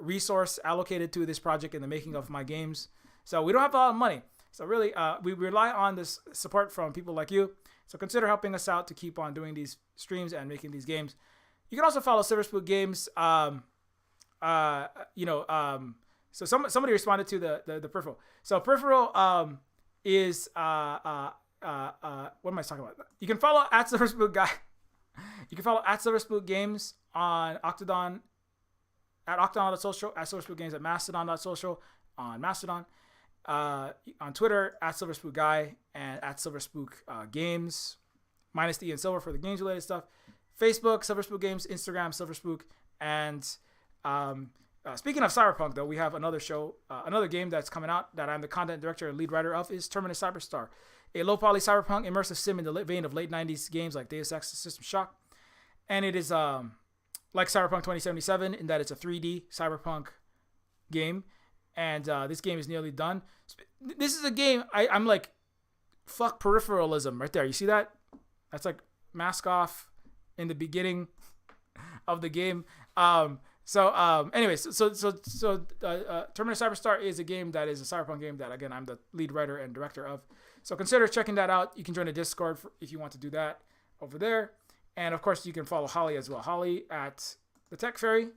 resource allocated to this project in the making of my games. So we don't have a lot of money. So really, we rely on this support from people like you. So consider helping us out to keep on doing these streams and making these games. You can also follow Silver Spook Games. So somebody responded to the Peripheral. So Peripheral is what am I talking about? You can follow at Silver Spook Guy. You can follow at Silver Spook Games on Octodon, at Octodon.social, at Silver Spook Games at Mastodon.social on Mastodon, on Twitter at Silver Spook Guy and at Silver Spook Games, minus the E and Silver for the games related stuff. Facebook Silver Spook Games, Instagram Silver Spook, and speaking of Cyberpunk, though, we have another show, another game that's coming out that I'm the content director and lead writer of is Terminus Cyberstar, a low-poly cyberpunk immersive sim in the vein of late 90s games like Deus Ex and System Shock. And it is like Cyberpunk 2077 in that it's a 3D cyberpunk game. And this game is nearly done. This is a game, I'm like, fuck peripheralism right there. You see that? That's like mask off in the beginning of the game. Anyways, Terminus Cyberstar is a game that is a cyberpunk game that, again, I'm the lead writer and director of. So consider checking that out. You can join a Discord if you want to do that over there. And, of course, you can follow Holly as well. Holly at The Tech Fairy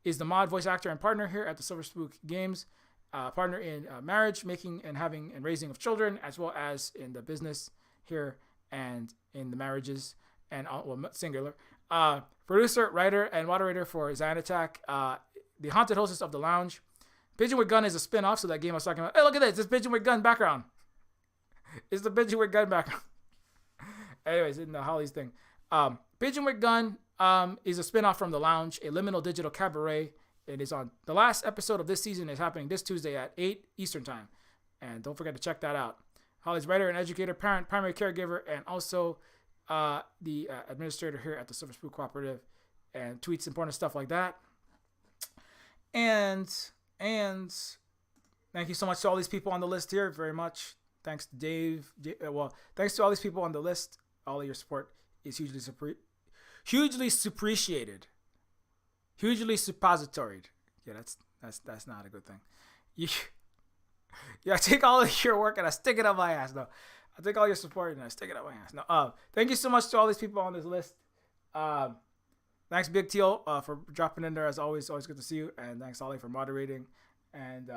is the mod voice actor and partner here at the Silver Spook Games. Partner in marriage, making and having and raising of children, as well as in the business here and in the marriages and singular. Producer, writer, and moderator for Zion Attack. The haunted hostess of the lounge. Pigeon with Gun is a spin-off, so that game I was talking about. Hey, look at this. It's Pigeon with Gun background. It's the Pigeon with Gun background. Anyways, in the Holly's thing. Pigeon with Gun is a spin-off from The Lounge, a liminal digital cabaret. It is on the last episode of this season is happening this Tuesday at 8 Eastern Time. And don't forget to check that out. Holly's writer and educator, parent, primary caregiver, and also the administrator here at the Silver Spook Cooperative, and tweets important stuff like that. And thank you so much to all these people on the list here. Very much. Thanks to Dave. Thanks to all these people on the list. All of your support is hugely appreciated. Hugely suppositoried. Yeah, that's not a good thing. I take all of your work and I stick it up my ass. No, I take all your support and I stick it up my ass. No, thank you so much to all these people on this list. thanks Big Teal for dropping in there as always. Always good to see you. And thanks Ollie for moderating. And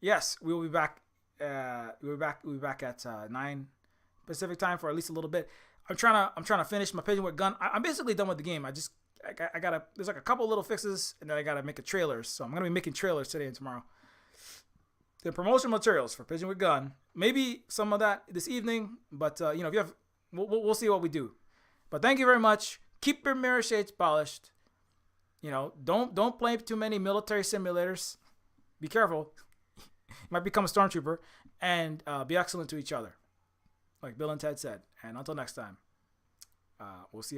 yes, we will be back. We'll be back at 9 Pacific time for at least a little bit. I'm trying to finish my Pigeon with Gun. I'm basically done with the game. I gotta there's like a couple little fixes, and then I gotta make a trailers. So I'm gonna be making trailers today and tomorrow. The promotional materials for Pigeon with Gun. Maybe some of that this evening, but if you have, we'll see what we do. But thank you very much. Keep your mirror shades polished. Don't play too many military simulators. Be careful. You might become a stormtrooper. And be excellent to each other, like Bill and Ted said. And until next time, we'll see you.